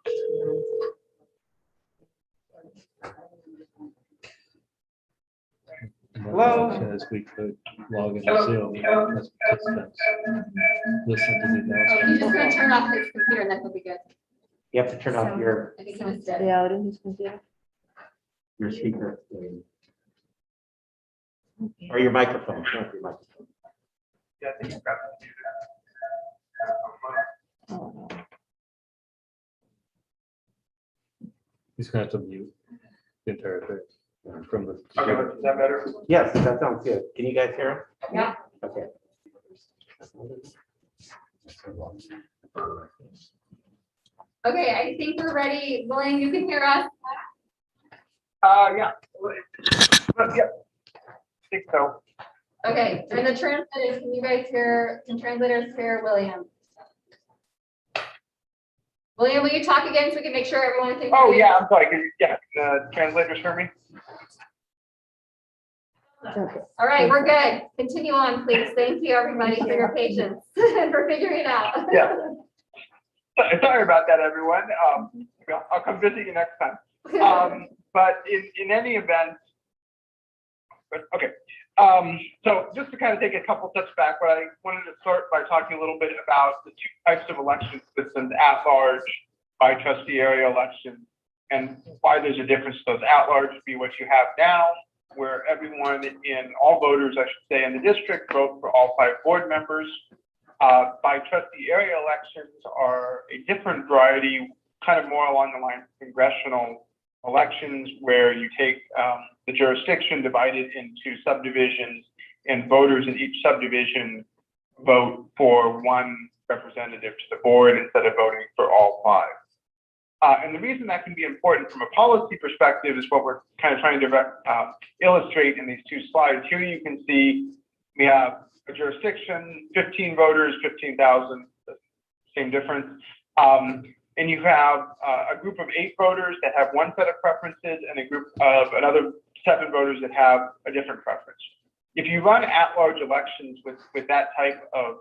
Hello?
Says we could log into Zoom as participants. Listen to the
Oh, you're
announcement.
just gonna turn off his computer and then he'll be good.
You have to turn off your
I think he was dead.
Yeah, I didn't see it.
speaker. Or your microphone, not your microphone.
Yeah, I think you've got to do that.
Oh, no.
He's gonna have to mute the entire thing from the.
Okay, is that better?
Yes, that sounds good. Can you guys hear him?
Yeah.
Okay.
Okay, I think we're ready. William, you can hear us?
Yeah. Yeah. I think so.
Okay, and the translators, can you guys hear, can translators hear William? William, will you talk again so we can make sure everyone can?
Oh,
hear you?
yeah, I'm sorry. Yeah, translators hear me?
All right, we're good. Continue on, please. Thank you, everybody, for your patience, for figuring it out.
Yeah. Sorry about that, everyone. I'll come visit you next time. But in any event, okay. So just to kind of take a couple steps back, what I wanted to start by talking a little bit about the two types of election systems, at large, by trustee area elections, and why there's a difference. Those at large would be what you have now, where everyone all voters, I should say, in the district vote for all 5 board members. By trustee area elections are a different variety, kind of more along the lines of congressional elections, where you take the jurisdiction, divide it into subdivisions, and voters in each subdivision vote for one representative to the board instead of voting for all 5. And the reason that can be important from a policy perspective is what we're kind of trying to illustrate in these 2 slides. Here you can see we have a jurisdiction, 15 voters, 15,000, same difference. And you have a group of 8 voters that have one set of preferences and a group of another 7 voters that have a different preference. If you run at-large elections with that type of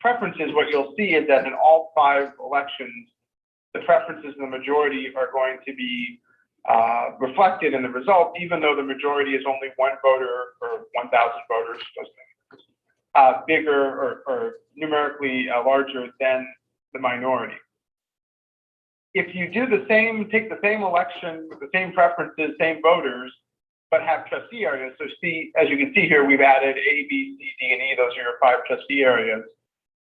preferences, what you'll see is that in all 5 elections, the preferences in the majority are going to be reflected in the result, even though the majority is only 1 voter or 1,000 voters, bigger or numerically larger than the minority. If you do the same, take the same election with the same preferences, same voters, but have trustee areas. So see, as you can see here, we've added A, B, C, D, and E. Those are your 5 trustee areas.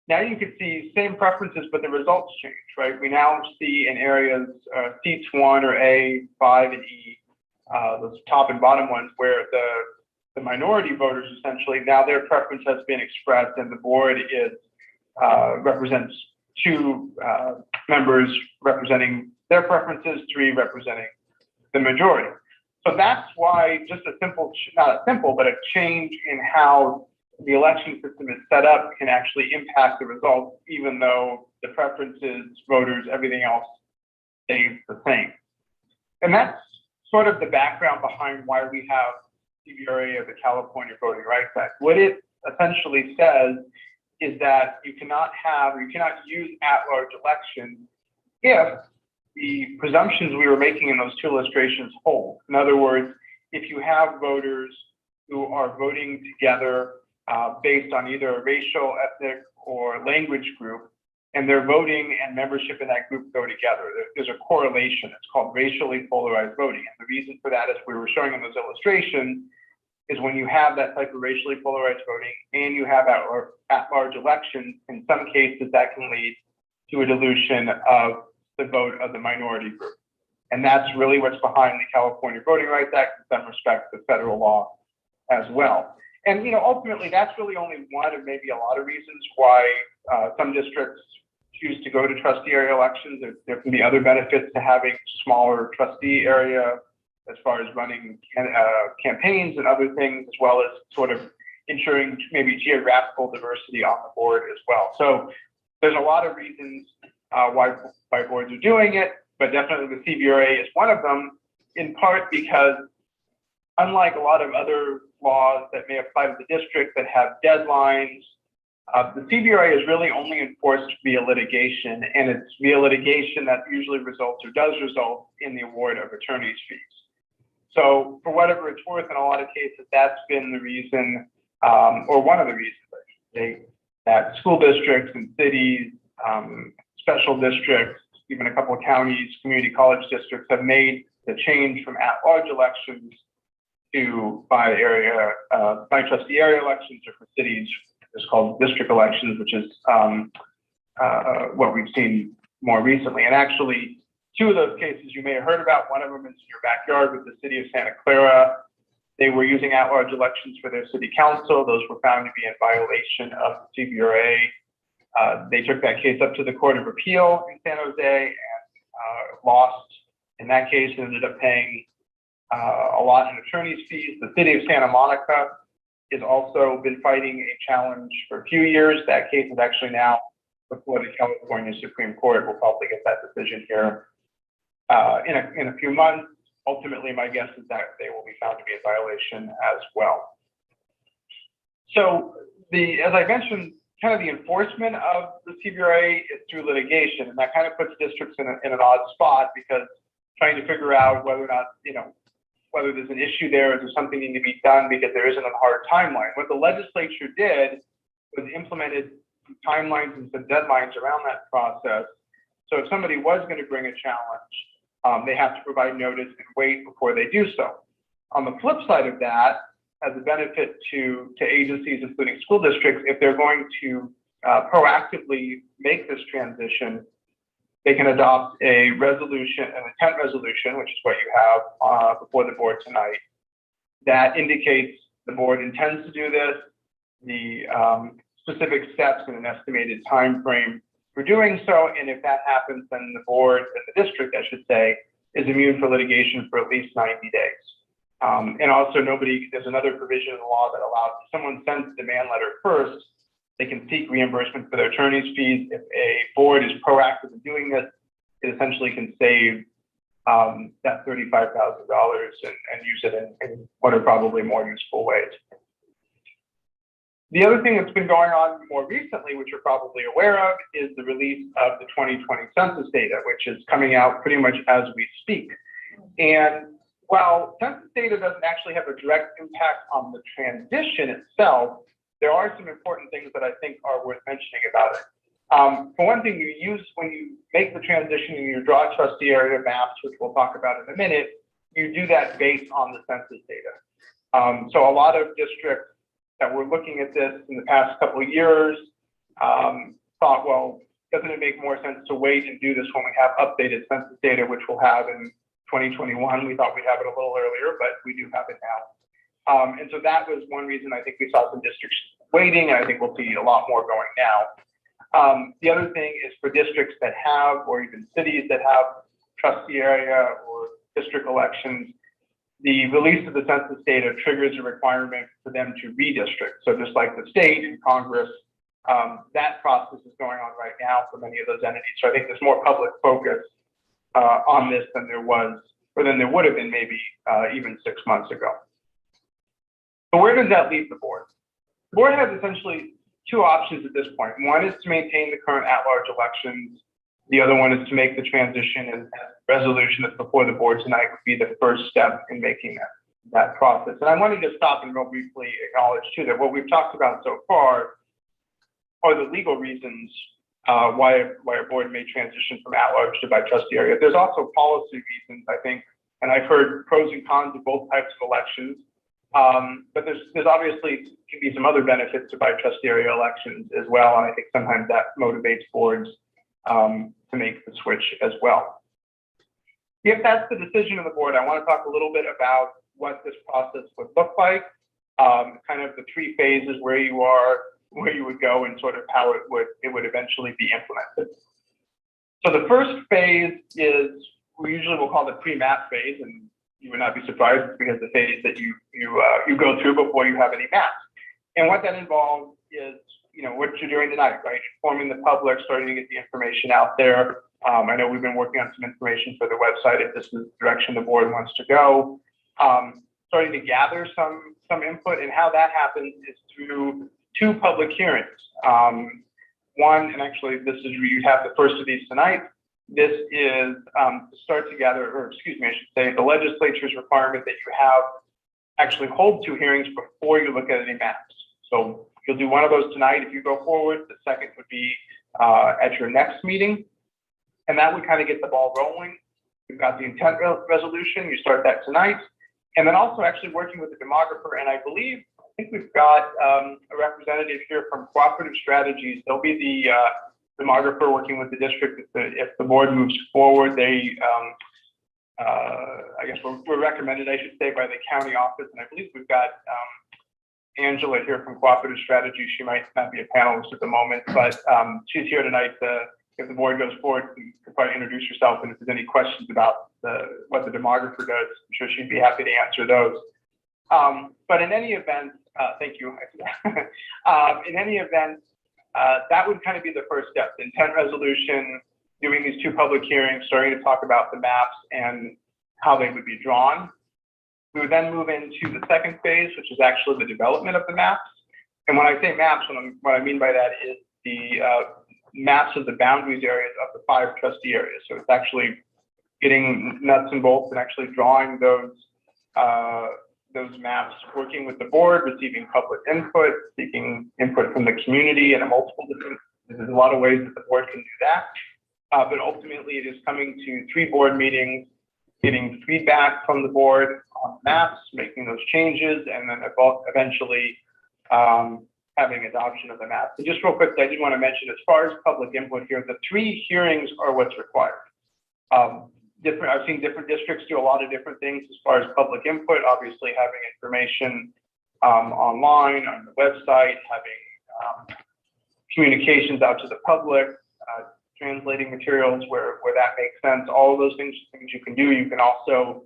Now you can see same preferences, but the results change, right? We now see in areas seats 1 or A, 5, and E, those top and bottom ones, where the minority voters essentially, now their preference has been expressed and the board represents 2 members representing their preferences, 3 representing the majority. So that's why just a simple, not a simple, but a change in how the election system is set up can actually impact the results, even though the preferences, voters, everything else stays the same. And that's sort of the background behind why we have CVRA of the California Voting Rights Act. What it essentially says is that you cannot have, or you cannot use at-large elections if the presumptions we were making in those 2 illustrations hold. In other words, if you have voters who are voting together based on either a racial, ethnic, or language group, and their voting and membership in that group go together, there's a correlation. It's called racially polarized voting. And the reason for that, as we were showing in those illustrations, is when you have that type of racially polarized voting and you have at-large elections, in some cases that can lead to a dilution of the vote of the minority group. And that's really what's behind the California Voting Rights Act, in some respects, the federal law as well. And ultimately, that's really only one of maybe a lot of reasons why some districts choose to go to trustee area elections. There can be other benefits to having smaller trustee area as far as running campaigns and other things, as well as sort of ensuring maybe geographical diversity on the board as well. So there's a lot of reasons why boards are doing it, but definitely the CVRA is one of them, in part because unlike a lot of other laws that may apply to the district that have deadlines, the CVRA is really only enforced via litigation, and it's via litigation that usually results or does result in the award of attorney's fees. So for whatever it's worth, in a lot of cases, that's been the reason, or one of the reasons, I should say, that school districts and cities, special districts, even a couple of counties, community college districts have made the change from at-large elections to by trustee area elections, or for cities, it's called district elections, which is what we've seen more recently. And actually, 2 of those cases you may have heard about. One of them is in your backyard with the city of Santa Clara. They were using at-large elections for their city council. Those were found to be in violation of the CVRA. They took that case up to the Court of Appeal in San Jose and lost in that case, and ended up paying a lot in attorney's fees. The city of Santa Monica has also been fighting a challenge for a few years. That case is actually now before the California Supreme Court. We'll probably get that decision here in a few months. Ultimately, my guess is that they will be found to be in violation as well. So as I mentioned, kind of the enforcement of the CVRA is through litigation, and that kind of puts districts in an odd spot, because trying to figure out whether or not, whether there's an issue there, is there something needing to be done, because there isn't a hard timeline. What the legislature did was implemented some timelines and some deadlines around that process. So if somebody was going to bring a challenge, they have to provide notice and wait before they do so. On the flip side of that, as a benefit to agencies, including school districts, if they're going to proactively make this transition, they can adopt a resolution, an intent resolution, which is what you have before the board tonight, that indicates the board intends to do this, the specific steps and an estimated time frame for doing so. And if that happens, then the board, and the district, I should say, is immune for litigation for at least 90 days. And also there's another provision in the law that allows, if someone sends a demand letter first, they can seek reimbursement for their attorney's fees. If a board is proactive in doing this, it essentially can save that $35,000 and use it in what are probably more useful ways. The other thing that's been going on more recently, which you're probably aware of, is the release of the 2020 census data, which is coming out pretty much as we speak. And while census data doesn't actually have a direct impact on the transition itself, there are some important things that I think are worth mentioning about it. For one thing, when you make the transition and you draw trustee area maps, which we'll talk about in a minute, you do that based on the census data. So a lot of districts that were looking at this in the past couple of years thought, well, doesn't it make more sense to wait and do this when we have updated census data, which we'll have in 2021. We thought we'd have it a little earlier, but we do have it now. And so that was one reason I think we saw some districts waiting, and I think we'll see a lot more going
The other thing is for districts that have, or even cities that have trustee area or district elections, the release of the census data triggers a requirement for them to redistrict. So just like the state and Congress, that process is going on right now for many of those entities. So I think there's more public focus on this than there was, or than there would have been maybe even 6 months ago. So where does that leave the board? The board has essentially two options at this point. One is to maintain the current at-large elections. The other one is to make the transition, and resolution that's before the board tonight would be the first step in making that process. And I wanted to stop and real briefly acknowledge too that what we've talked about so far are the legal reasons why a board may transition from at-large to by trustee area. There's also policy reasons, I think, and I've heard pros and cons of both types of elections. But there's obviously can be some other benefits to by trustee area elections as well, and I think sometimes that motivates boards to make the switch as well. If that's the decision of the board, I want to talk a little bit about what this process would look like, kind of the three phases where you are, where you would go, and sort of how it would eventually be implemented. So the first phase is, we usually will call the pre-map phase, and you would not be surprised because the phase that you go through before you have any maps. And what that involves is, what you're doing tonight, right? Informing the public, starting to get the information out there. I know we've been working on some information for the website if this is the direction the board wants to go. Starting to gather some input, and how that happens is through two public hearings. One, and actually this is, you have the first of these tonight. This is to start to gather, or excuse me, I should say, the legislature's requirement that you have actually hold two hearings before you look at any maps. So you'll do one of those tonight if you go forward. The second would be at your next meeting. And that would kind of get the ball rolling. We've got the intent resolution. You start that tonight. And then also actually working with the demographer. And I think we've got a representative here from Cooperative Strategies. They'll be the demographer working with the district. If the board moves forward, they, I guess we're recommended, I should say, by the county office. And I believe we've got Angela here from Cooperative Strategies. She might not be a panelist at the moment, but she's here tonight. If the board goes forward, you can probably introduce yourself, and if there's any questions about what the demographer does, I'm sure she'd be happy to answer those. But in any event, thank you. In any event, that would kind of be the first step: the intent resolution, doing these two public hearings, starting to talk about the maps and how they would be drawn. We would then move into the second phase, which is actually the development of the maps. And when I say maps, what I mean by that is the maps of the boundaries areas of the 5 trustee areas. So it's actually getting nuts and bolts and actually drawing those maps, working with the board, receiving public input, seeking input from the community, and there's a lot of ways that the board can do that. But ultimately, it is coming to 3 board meetings, getting feedback from the board on maps, making those changes, and then eventually having adoption of the map. So just real quick, I did want to mention, as far as public input here, the 3 hearings are what's required. I've seen different districts do a lot of different things as far as public input, obviously having information online, on the website, having communications out to the public, translating materials where that makes sense. All of those things you can do. You can also,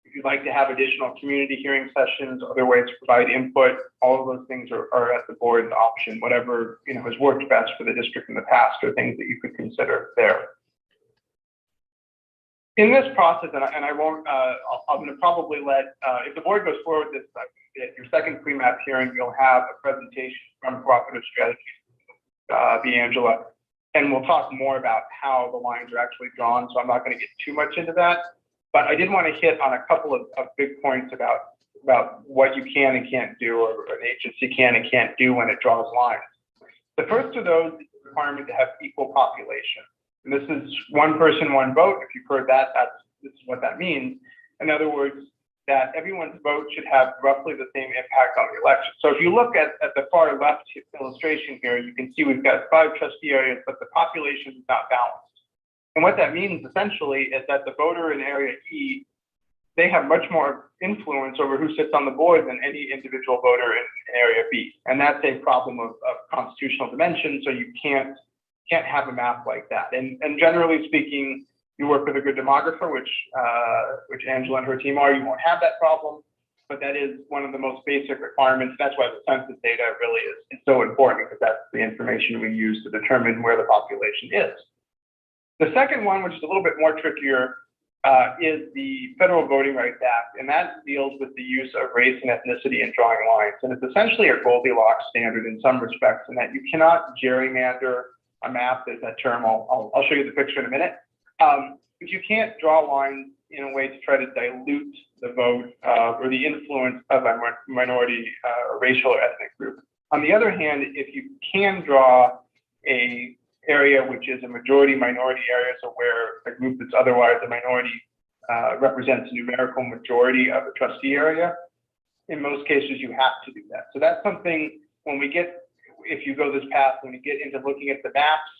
if you'd like to have additional community hearing sessions, other ways to provide input, all of those things are at the board's option. Whatever has worked best for the district in the past are things that you could consider there. In this process, and I won't, I'm going to probably let, if the board goes forward with this, at your second pre-map hearing, you'll have a presentation from Cooperative Strategies, be Angela, and we'll talk more about how the lines are actually drawn. So I'm not going to get too much into that, but I did want to hit on a couple of big points about what you can and can't do, or an agency can and can't do when it draws lines. The first of those is the requirement to have equal population. And this is one person, one vote. If you've heard that, this is what that means. In other words, that everyone's vote should have roughly the same impact on the election. So if you look at the far left illustration here, you can see we've got 5 trustee areas, but the population is not balanced. And what that means essentially is that the voter in area E they have much more influence over who sits on the board than any individual voter in Area B. And that's a problem of constitutional dimension, so you can't have a map like that. And generally speaking, you work with a good demographer, which Angela and her team are, you won't have that problem. But that is one of the most basic requirements. That's why the census data really is so important, because that's the information we use to determine where the population is. The second one, which is a little bit more trickier, is the Federal Voting Rights Act, and that deals with the use of race and ethnicity in drawing lines. And it's essentially a Goldilocks standard in some respects, in that you cannot gerrymander a map. There's that term. I'll show you the picture in a minute. But you can't draw lines in a way to try to dilute the vote or the influence of a minority racial or ethnic group. On the other hand, if you can draw a area which is a majority minority area, so where a group that's otherwise a minority represents a numerical majority of the trustee area, in most cases you have to do that. So that's something, if you go this path, when you get into looking at the maps,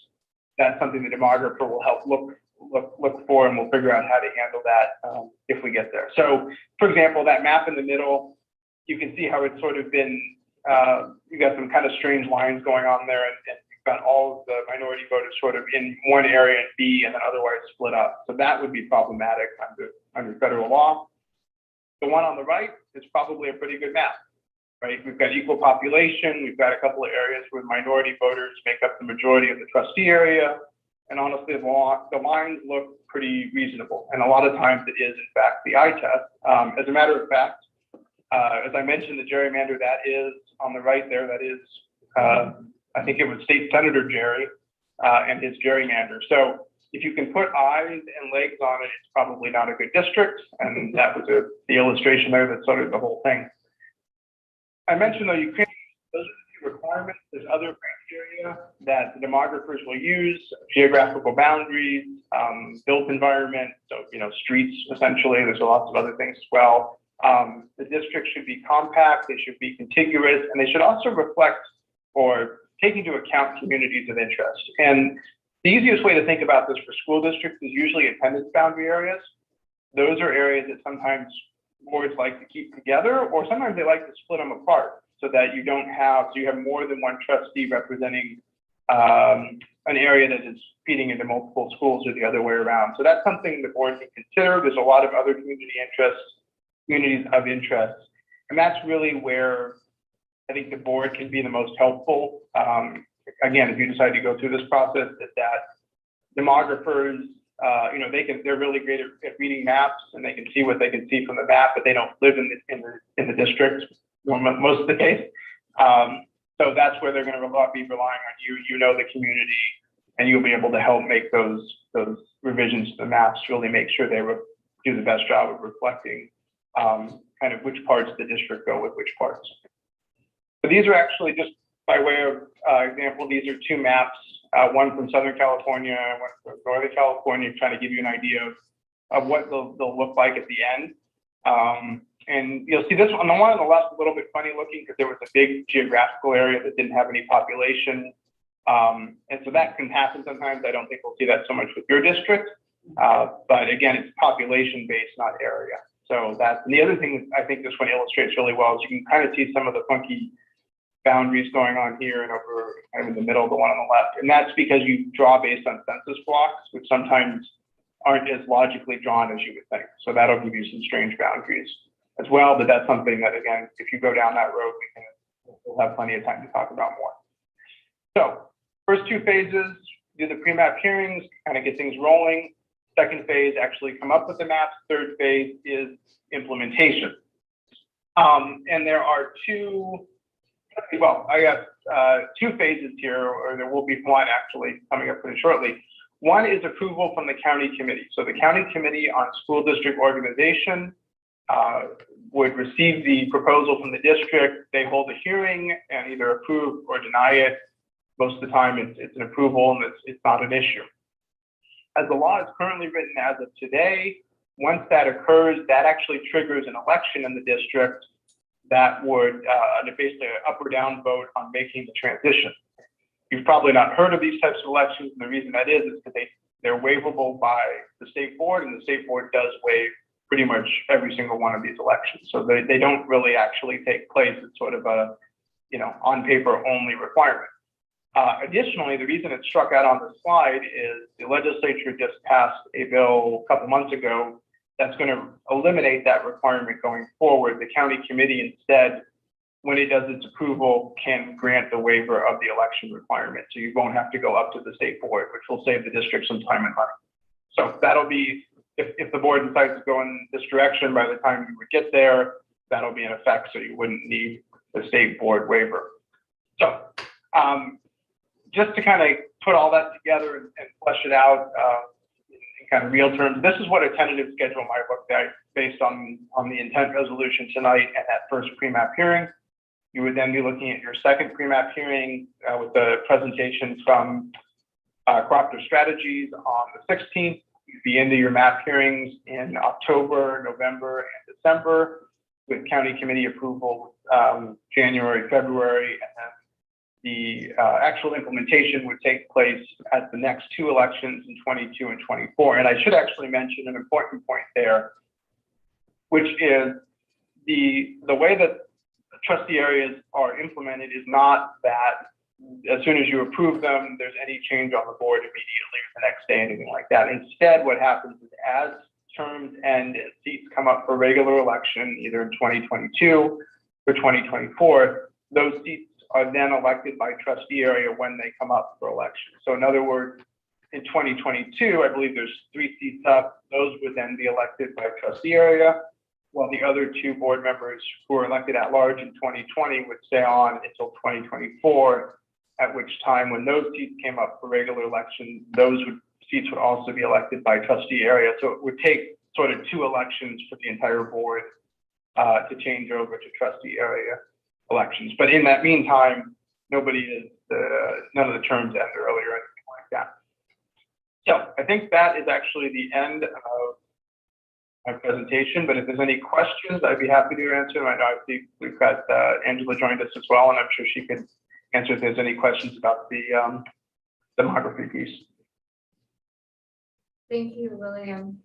that's something the demographer will help look for, and we'll figure out how to handle that if we get there. So, for example, that map in the middle, you can see how it's sort of been, you've got some kind of strange lines going on there, and you've got all of the minority voters sort of in one area in B and then otherwise split up. So that would be problematic under federal law. The one on the right is probably a pretty good map, right? We've got equal population. We've got a couple of areas where minority voters make up the majority of the trustee area. And honestly, the lines look pretty reasonable. And a lot of times it is, in fact, the eye test. As a matter of fact, as I mentioned, the gerrymander that is on the right there, that is, I think it was State Senator Jerry and his gerrymander. So if you can put eyes and legs on it, it's probably not a good district. And that was the illustration there that sort of the whole thing. I mentioned, though, you can't, those are the requirements. There's other criteria that the demographers will use: geographical boundaries, built environment, so streets essentially. There's lots of other things as well. The district should be compact, they should be contiguous, and they should also reflect or take into account communities of interest. And the easiest way to think about this for school districts is usually attendance boundary areas. Those are areas that sometimes boards like to keep together, or sometimes they like to split them apart, so that you have more than one trustee representing an area that is feeding into multiple schools, or the other way around. So that's something the board can consider. There's a lot of other communities of interest, and that's really where I think the board can be the most helpful. Again, if you decide to go through this process, that demographers, they're really great at reading maps, and they can see what they can see from the map, but they don't live in the district most of the case. So that's where they're going to be relying on you. You know the community, and you'll be able to help make those revisions to the maps to really make sure they do the best job of reflecting kind of which parts of the district go with which parts. So these are actually, just by way of example, these are two maps, one from Southern California and one from Northern California, trying to give you an idea of what they'll look like at the end. And you'll see this one, the one on the left, a little bit funny looking because there was a big geographical area that didn't have any population. And so that can happen sometimes. I don't think we'll see that so much with your district. But again, it's population based, not area. So that's, and the other thing I think this one illustrates really well is you can kind of see some of the funky boundaries going on here and over kind of in the middle, the one on the left. And that's because you draw based on census blocks, which sometimes aren't as logically drawn as you would think. So that'll give you some strange boundaries as well. But that's something that, again, if you go down that road, we'll have plenty of time to talk about more. So first two phases, do the pre-map hearings, kind of get things rolling. Second phase, actually come up with the maps. Third phase is implementation. And there are I got two phases here, or there will be one actually coming up pretty shortly. One is approval from the county committee. So the county committee on school district organization would receive the proposal from the district. They hold a hearing and either approve or deny it. Most of the time it's an approval and it's not an issue. As the law is currently written as of today, once that occurs, that actually triggers an election in the district that would basically an up or down vote on making the transition. You've probably not heard of these types of elections, and the reason that is because they're waivable by the state board, and the state board does waive pretty much every single one of these elections. So they don't really actually take place. It's sort of a, on paper only requirement. Additionally, the reason it's struck out on the slide is the legislature just passed a bill a couple months ago that's going to eliminate that requirement going forward. The county committee instead, when it does its approval, can grant the waiver of the election requirement. So you won't have to go up to the state board, which will save the district some time and money. So that'll be, if the board decides to go in this direction, by the time you would get there, that'll be in effect. So you wouldn't need the state board waiver. So just to kind of put all that together and flesh it out in kind of real terms, this is what a tentative schedule might look like based on the intent resolution tonight and that first pre-map hearing. You would then be looking at your second pre-map hearing with the presentation from Cooperative Strategies on the 16th. You'd be into your map hearings in October, November, and December with county committee approval January, February, and then the actual implementation would take place at the next two elections in 22 and 24. And I should actually mention an important point there, which is the way that trustee areas are implemented is not that as soon as you approve them, there's any change on the board immediately or the next day, anything like that. Instead, what happens is as terms end and seats come up for regular election, either in 2022 or 2024, those seats are then elected by trustee area when they come up for election. So in other words, in 2022, I believe there's 3 seats up. Those would then be elected by trustee area, while the other 2 board members who are elected at large in 2020 would stay on until 2024, at which time when those seats came up for regular election, seats would also be elected by trustee area. So it would take sort of 2 elections for the entire board to change over to trustee area elections. But in that meantime, none of the terms end earlier or anything like that. So I think that is actually the end of my presentation, but if there's any questions, I'd be happy to answer them. I know we've got Angela joined us as well, and I'm sure she could answer if there's any questions about the demography piece.
Thank you, William.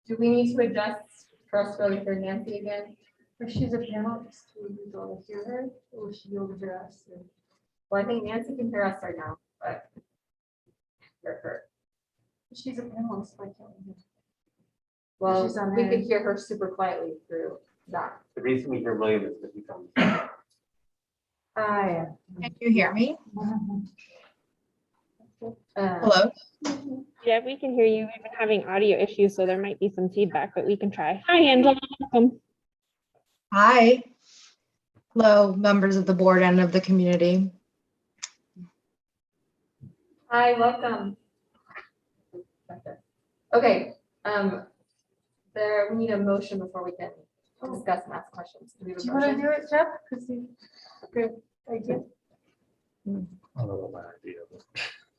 Do we need to adjust trustworthy for Nancy again?
If she's a panelist, we don't hear her, or will she be able to hear us?
Well, I think Nancy can hear us right now, but hear her.
She's a panelist, I can't hear.
Well,
She's on
we
there.
could hear her super quietly through that.
The reason we hear William is because he comes.
Yeah.
Can you hear me?
Uh,
Hello?
Yeah, we can hear you. We've been having audio issues, so there might be some feedback, but we can try. Hi, Angela. Welcome.
Hi. Hello, members of the board and of the community.
Hi, welcome. Okay, we need a motion before we can discuss and ask questions. Do we have a
Do you want to
motion?
do it, Jeff? Because you, good idea.
I don't know what my idea was.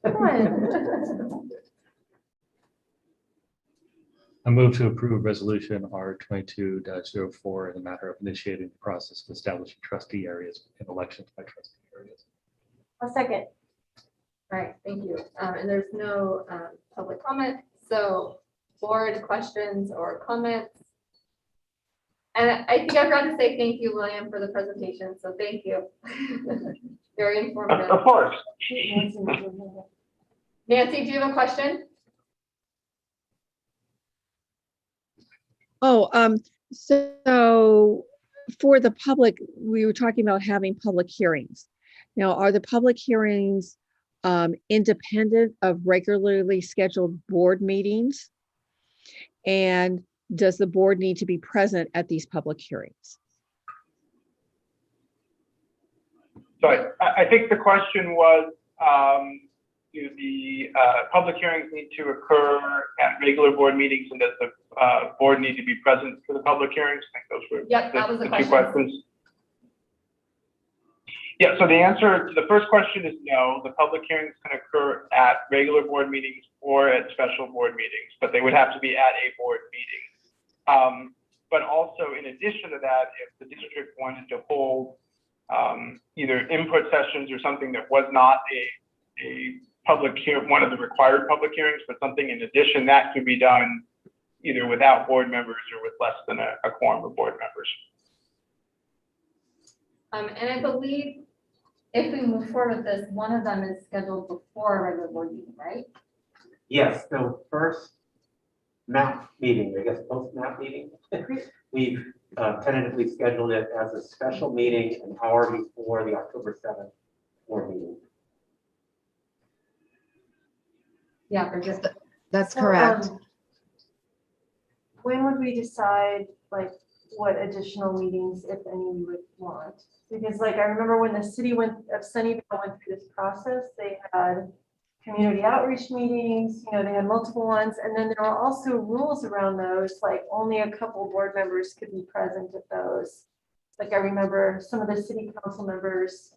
Come on.
I move to approve resolution R22-04 in the matter of initiating the process of establishing trustee areas in elections by trustee areas.
A second.
All right, thank you. And there's no public comment, so board questions or comments. And I think I forgot to say thank you, William, for the presentation, so thank you. Very informative.
Of course.
Nancy, do you have a question?
So for the public, we were talking about having public hearings. Now, are the public hearings independent of regularly scheduled board meetings? And does the board need to be present at these public hearings?
So I think the question was, do the public hearings need to occur at regular board meetings, and does the board need to be present for the public hearings? I think those were
That was the
two
question.
questions. Yeah, so the answer to the first question is no. The public hearings can occur at regular board meetings or at special board meetings, but they would have to be at a board meeting. But also, in addition to that, if the district wanted to hold either input sessions or something that was not a one of the required public hearings, but something in addition that could be done either without board members or with less than a quorum of board members.
And I believe if we move forward with this, one of them is scheduled before a regular board meeting, right?
Yes, the first MAP meeting, I guess post-MAP meeting, we've tentatively scheduled it as a special meeting an hour before the October 7th board meeting.
Yeah, for just
That's
So,
correct.
When would we decide, like, what additional meetings, if any, we would want? Because like, I remember when the city of Sunnyvale went through this process, they had community outreach meetings, you know, they had multiple ones. And then there were also rules around those, like only a couple board members could be present at those. Like I remember some of the city council members,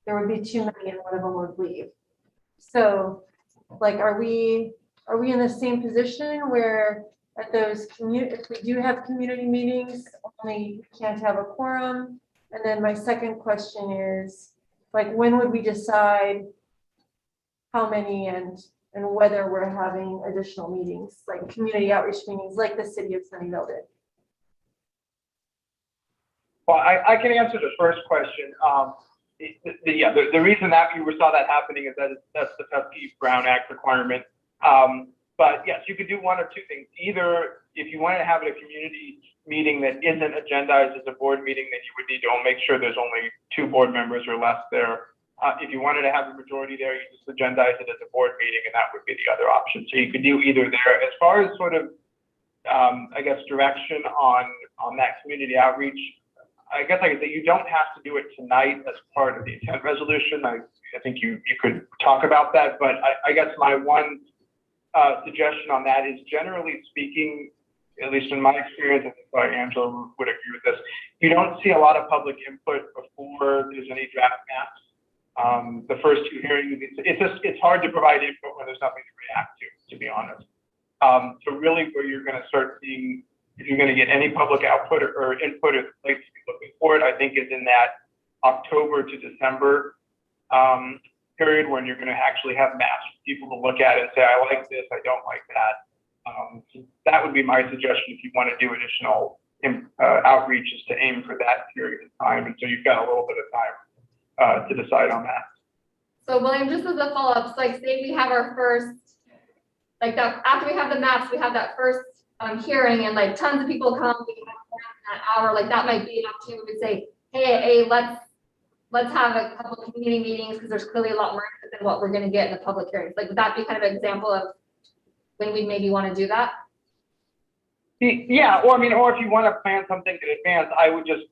there would be too many and one of them would leave. So like, are we in the same position where at those if we do have community meetings, only can't have a quorum? And then my second question is, like, when would we decide how many and whether we're having additional meetings, like community outreach meetings, like the city of Sunnyvale did?
Well, I can answer the first question. The reason that you saw that happening is that that's the Pesky-Brown Act requirement. But yes, you could do one of two things. Either if you wanted to have a community meeting that isn't agendized as a board meeting, then you would need to make sure there's only 2 board members or less there. If you wanted to have a majority there, you just agendize it as a board meeting, and that would be the other option. So you could do either there. As far as sort of, I guess, direction on that community outreach, I guess I could say you don't have to do it tonight as part of the intent resolution. I think you could talk about that, but I guess my one suggestion on that is, generally speaking, at least in my experience, I think probably Angela would agree with this, you don't see a lot of public input before there's any draft maps. The first 2 hearings, it's hard to provide input when there's nothing to react to be honest. So really where you're going to start seeing, if you're going to get any public output or input or the place to be looking for it, I think is in that October to December period when you're going to actually have maps for people to look at and say, I like this, I don't like that. So that would be my suggestion if you want to do additional outreaches, to aim for that period of time. And so you've got a little bit of time to decide on that.
So William, just as a follow-up, so like say we have our first, like that, after we have the maps, we have that first hearing and like tons of people come, we have that hour, like that might be an opportunity to say, hey, let's have a couple of community meetings because there's clearly a lot more than what we're going to get in the public hearings. Like, would that be kind of an example of when we maybe want to do that?
Yeah, or if you want to plan something in advance, I would just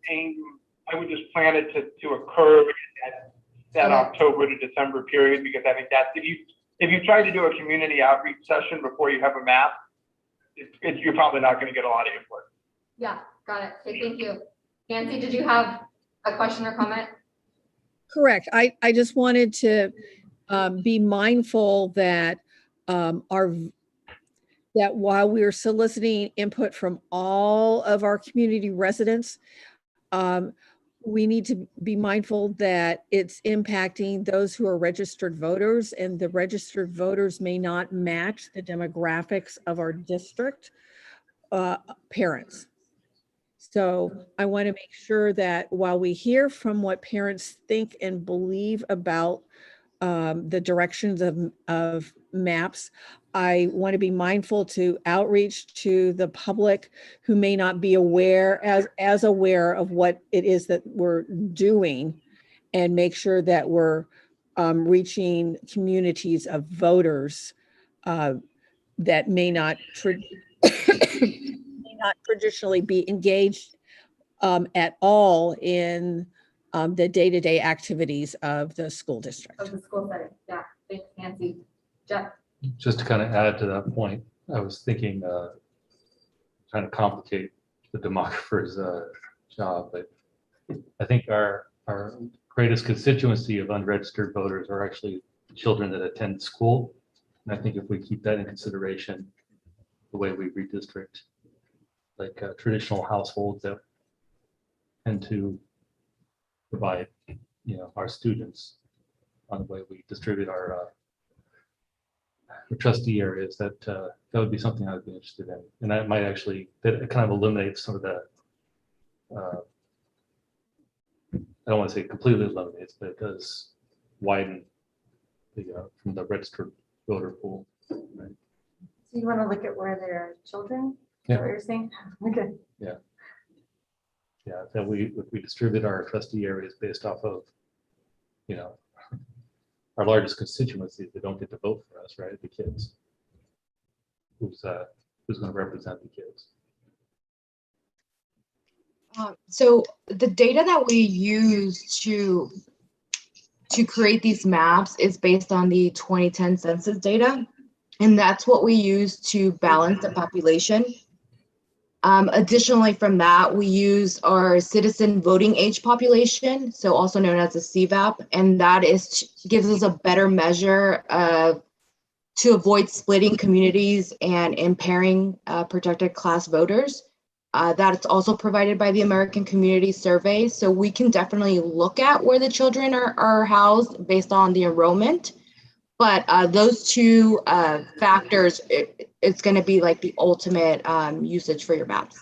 plan it to occur at that October to December period, because I think that's, if you try to do a community outreach session before you have a map, you're probably not going to get a lot of input.
Yeah, got it. Okay, thank you. Nancy, did you have a question or comment?
Correct. I just wanted to be mindful that that while we are soliciting input from all of our community residents, we need to be mindful that it's impacting those who are registered voters, and the registered voters may not match the demographics of our district parents. So I want to make sure that while we hear from what parents think and believe about the directions of maps, I want to be mindful to outreach to the public who may not be aware, as aware of what it is that we're doing, and make sure that we're reaching communities of voters that may not traditionally be engaged at all in the day-to-day activities of the school district.
Of the school setting. Yeah, thanks, Nancy. Jeff?
Just to kind of add to that point, I was thinking, trying to complicate the demographer's job, but I think our greatest constituency of unregistered voters are actually children that attend school. And I think if we keep that in consideration, the way we redistrict, like traditional households that tend to provide, our students, on the way we distribute our for trustee areas, that would be something I'd be interested in. And that might actually, that kind of eliminates some of the, I don't want to say completely eliminates, but it does widen the, from the registered voter pool. Right?
So you want to look at where there are children? Is that what you're saying? Okay.
Yeah, that if we distribute our trustee areas based off of, you know, our largest constituencies that don't get to vote for us, right? The kids. Who's going to represent the kids?
So the data that we use to create these maps is based on the 2010 census data, and that's what we use to balance the population. Additionally, from that, we use our citizen voting age population, so also known as the CVAP, and that gives us a better measure to avoid splitting communities and impairing protected class voters. That's also provided by the American Community Survey, so we can definitely look at where the children are housed based on the enrollment. But those two factors, it's going to be like the ultimate usage for your maps.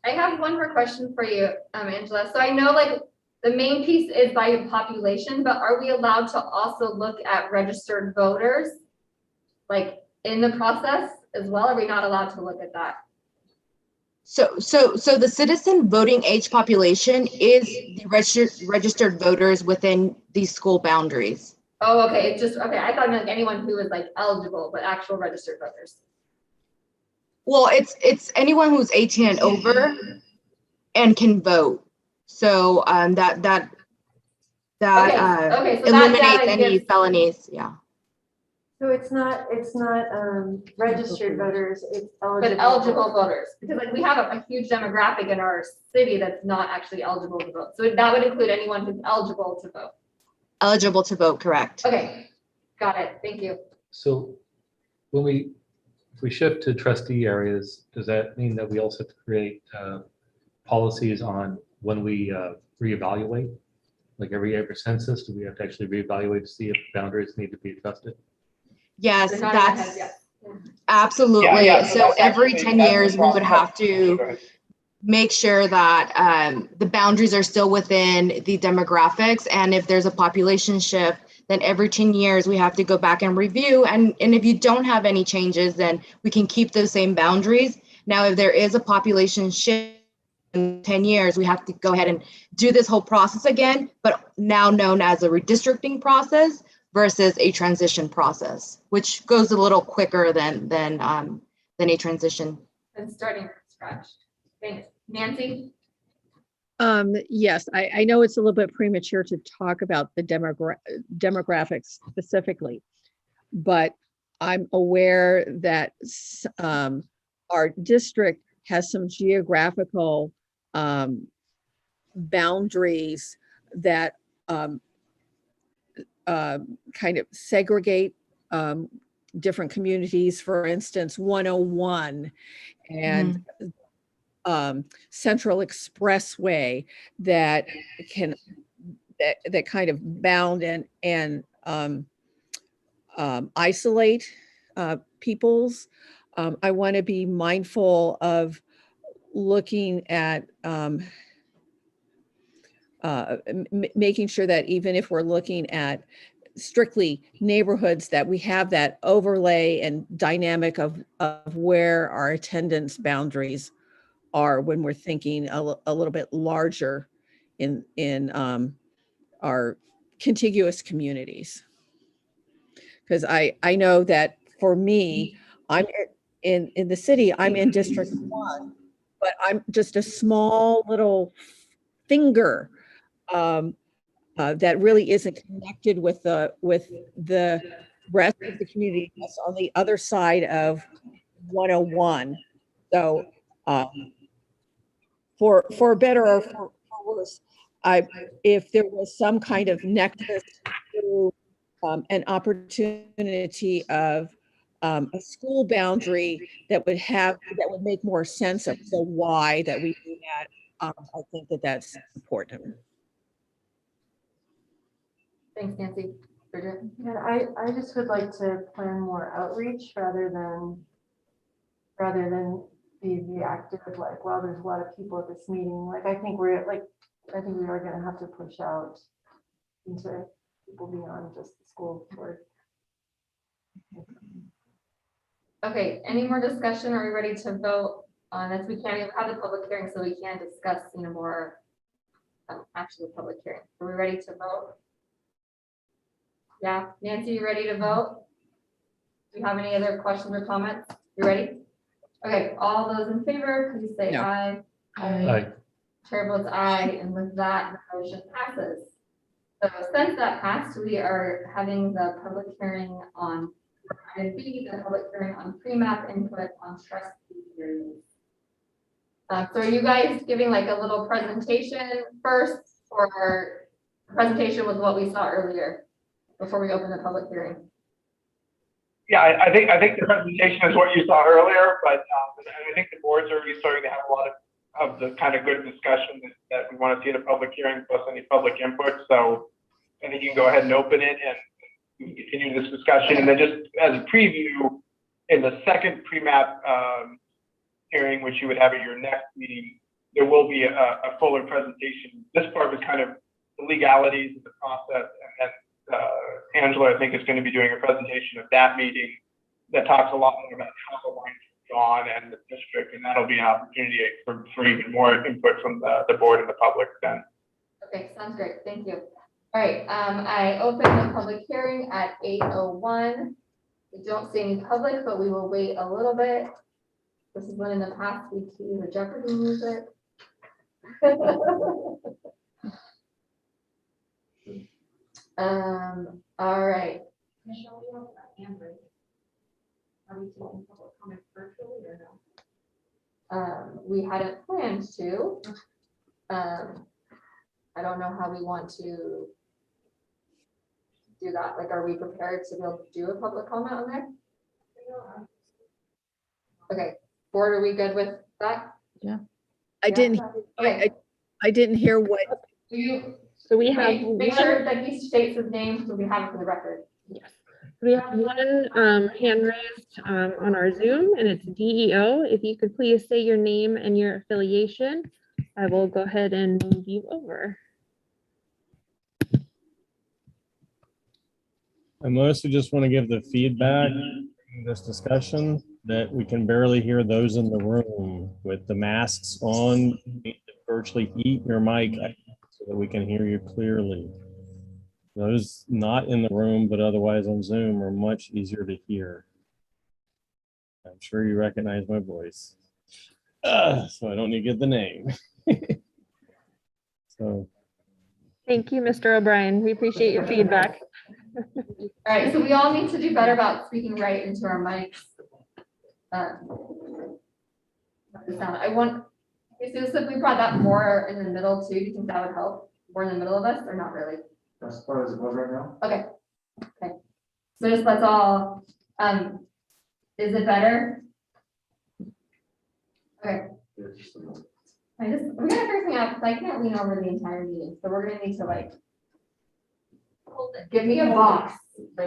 I have one more question for you, Angela. So I know like the main piece is by population, but are we allowed to also look at registered voters like in the process as well? Are we not allowed to look at that?
So the citizen voting age population is the registered voters within these school boundaries.
Oh, okay. It's just, okay. I thought like anyone who was like eligible, but actual registered voters.
Well, it's anyone who's 18 and over and can vote. So that
okay, so
eliminates any felonies. Yeah.
So it's not registered voters, it's eligible.
But eligible voters, because like we have a huge demographic in our city that's not actually eligible to vote. So that would include anyone who's eligible to vote.
Eligible to vote, correct.
Okay, got it. Thank you.
So if we shift to trustee areas, does that mean that we also have to create policies on when we reevaluate? Like every census, do we have to actually reevaluate to see if boundaries need to be adjusted?
Yes, that's absolutely.
Yeah,
so
that's
every
actually,
10 years, we would have to
Go ahead.
make sure that the boundaries are still within the demographics. And if there's a population shift, then every 10 years we have to go back and review. And if you don't have any changes, then we can keep those same boundaries. Now, if there is a population shift in 10 years, we have to go ahead and do this whole process again, but now known as a redistricting process versus a transition process, which goes a little quicker than a transition.
And starting from scratch. Thanks. Nancy?
Yes, I know it's a little bit premature to talk about the demographics specifically, but I'm aware that our district has some geographical boundaries that kind of segregate different communities. For instance, 101 and Central Expressway that kind of bound and isolate peoples. I want to be mindful of looking at making sure that even if we're looking at strictly neighborhoods, that we have that overlay and dynamic of where our attendance boundaries are when we're thinking a little bit larger in our contiguous communities. Because I know that for me, I'm in the city, I'm in District 1, but I'm just a small little finger that really isn't connected with the rest of the community that's on the other side of 101. So for better or for worse, if there was some kind of nexus to an opportunity of a school boundary that would make more sense of the why that we do that, I think that's important.
Thanks, Nancy. Bridget?
Yeah, I just would like to plan more outreach rather than be reactive, like, well, there's a lot of people at this meeting. Like, I think we are gonna have to push out into people beyond just the school board.
Okay, any more discussion? Are we ready to vote on this? We can't even have the public hearing, so we can't discuss, more actual public hearing. Are we ready to vote? Yeah, Nancy, you ready to vote? Do you have any other questions or comments? You ready? Okay, all those in favor, please say aye.
Aye.
Chair votes aye, and with that, the motion passes. So since that passed, we are having the public hearing on item B, the public hearing on pre-map input on trustee hearings. So are you guys giving like a little presentation first, or presentation was what we saw earlier before we open the public hearing?
Yeah, I think the presentation is what you saw earlier, but I think the board's already starting to have a lot of the kind of good discussion that we want to see in a public hearing, plus any public input. So I think you can go ahead and open it and we can continue this discussion. And then just as a preview, in the second pre-map hearing, which you would have at your next meeting, there will be a fuller presentation. This part was kind of the legalities of the process, and Angela, I think, is going to be doing a presentation of that meeting that talks a lot more about how the lines are drawn and the district, and that'll be an opportunity for even more input from the board and the public then.
Okay, sounds great. Thank you. All right, I open the public hearing at 8:01. We don't see any public, but we will wait a little bit. This is when in the past we see the Jeopardy music. All right. Michelle, we have that hand raised. Are we taking public comment virtually or no? We hadn't planned to. I don't know how we want to do that. Like, are we prepared to be able to do a public comment on there? Okay, board, are we good with that?
Yeah. I didn't hear what.
Do you?
So we have
Make sure that he states his name so we have it for the record.
Yes. We have one hand raised on our Zoom, and it's DEO. If you could please say your name and your affiliation, I will go ahead and move you over.
I mostly just want to give the feedback in this discussion that we can barely hear those in the room with the masks on. You need to virtually eat your mic so that we can hear you clearly. Those not in the room, but otherwise on Zoom, are much easier to hear. I'm sure you recognize my voice. So I don't need to get the name. So.
Thank you, Mr. O'Brien. We appreciate your feedback.
All right, so we all need to do better about speaking right into our mics. I want, if we brought that more in the middle too, do you think that would help? More in the middle of us, or not really?
That's as far as it goes right now.
Okay. Okay. So just let's all, is it better? Okay. We gotta figure something out because I can't lean over the entire meeting. So we're gonna need to like, give me a box.
We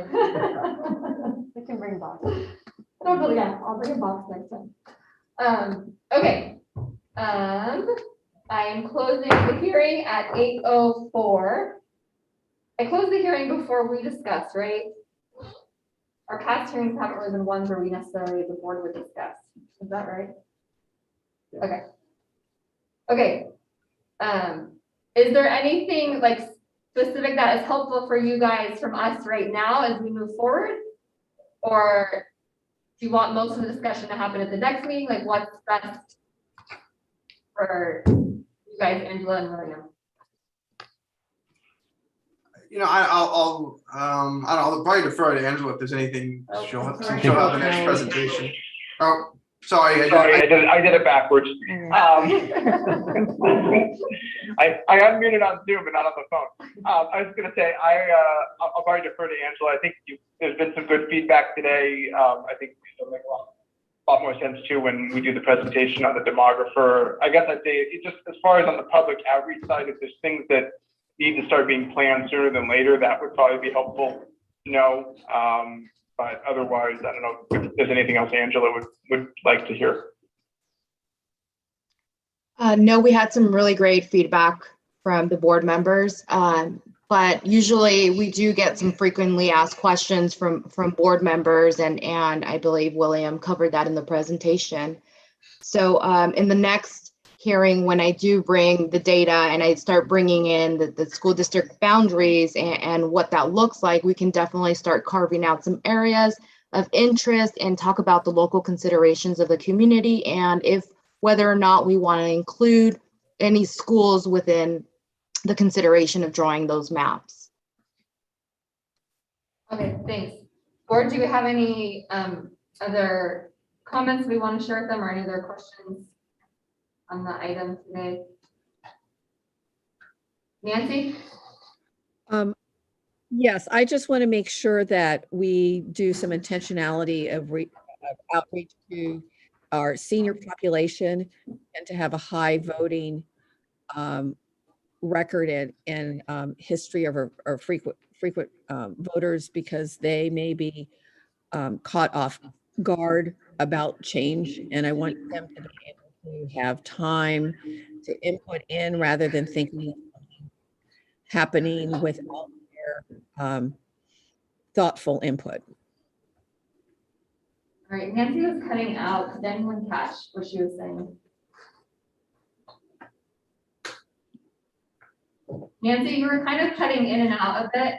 can bring box.
Totally, yeah, I'll bring a box next time. Okay. I am closing the hearing at 8:04. I closed the hearing before we discussed, right? Our past hearings haven't really been ones where we necessarily, the board would discuss. Is that right? Yeah. Okay. Okay. Is there anything like specific that is helpful for you guys from us right now as we move forward? Or do you want most of the discussion to happen at the next meeting? Like what's best for you guys, Angela and William?
You know, I'll probably defer to Angela if there's anything she'll have the next presentation. Oh, sorry.
I did it backwards. I unmuted on Zoom and not on the phone. I was going to say, I'll probably defer to Angela. I think there's been some good feedback today. I think it'll make a lot more sense too when we do the presentation on the demographer. I guess I'd say it just as far as on the public outreach side, if there's things that need to start being planned sooner than later, that would probably be helpful. know. But otherwise, I don't know if there's anything else Angela would like to hear.
No, we had some really great feedback from the board members, but usually we do get some frequently asked questions from board members, and I believe William covered that in the presentation. So in the next hearing, when I do bring the data and I start bringing in the school district boundaries and what that looks like, we can definitely start carving out some areas of interest and talk about the local considerations of the community, and whether or not we want to include any schools within the consideration of drawing those maps.
Okay, thanks. Board, do we have any other comments we want to share with them, or any other questions on the item today? Nancy?
Yes, I just want to make sure that we do some intentionality of outreach to our senior population and to have a high voting record and history of our frequent voters, because they may be caught off guard about change, and I want them to be able to have time to input in rather than thinking happening without their thoughtful input.
All right, Nancy was cutting out. Did anyone catch what she was saying? Nancy, you were kind of cutting in and out a bit.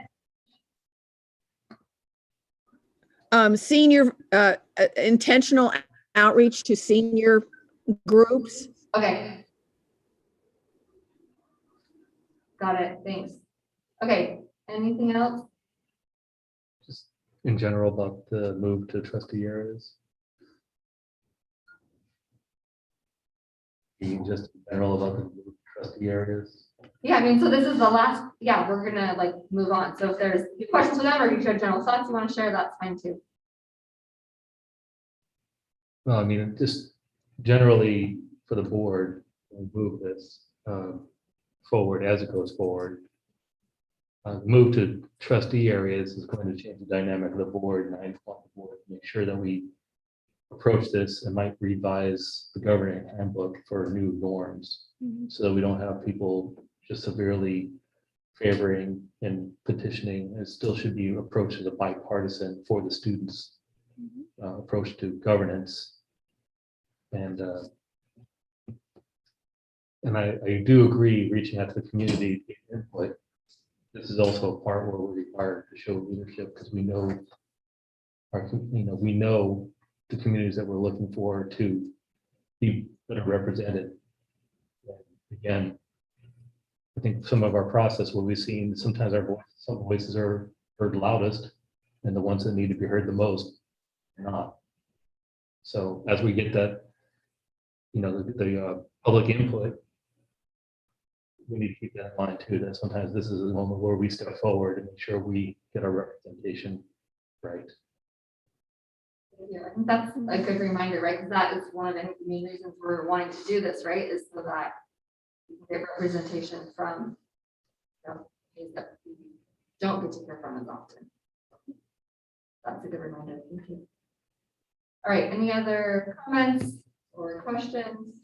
Senior intentional outreach to senior groups.
Okay. Got it, thanks. Okay, anything else?
Just in general about the move to trustee areas. Just in general about the move to trustee areas.
Yeah, I mean, so this is the last, yeah, we're gonna like move on. So if there's questions for them, or you share general thoughts you want to share, that's fine too.
Well, I mean, just generally for the board, we'll move this forward as it goes forward. Move to trustee areas is going to change the dynamic of the board, and I want the board to make sure that we approach this and might revise the governing handbook for new norms, so that we don't have people just severely favoring and petitioning. It still should be approached as a bipartisan for the students approach to governance. And I do agree, reaching out to the community input. This is also a part where we're required to show leadership, because we know we know the communities that we're looking for to be better represented. And again, I think some of our process, what we've seen, sometimes some voices are heard loudest, and the ones that need to be heard the most are not. So as we get that, the public input, we need to keep that in mind too, that sometimes this is a moment where we step forward and make sure we get our representation right.
Yeah, I think that's a good reminder, right? Because that is one of the main reasons we're wanting to do this, right? Is so that we get representation from things that we don't get to hear from as often. That's a good reminder. Thank you. All right, any other comments or questions?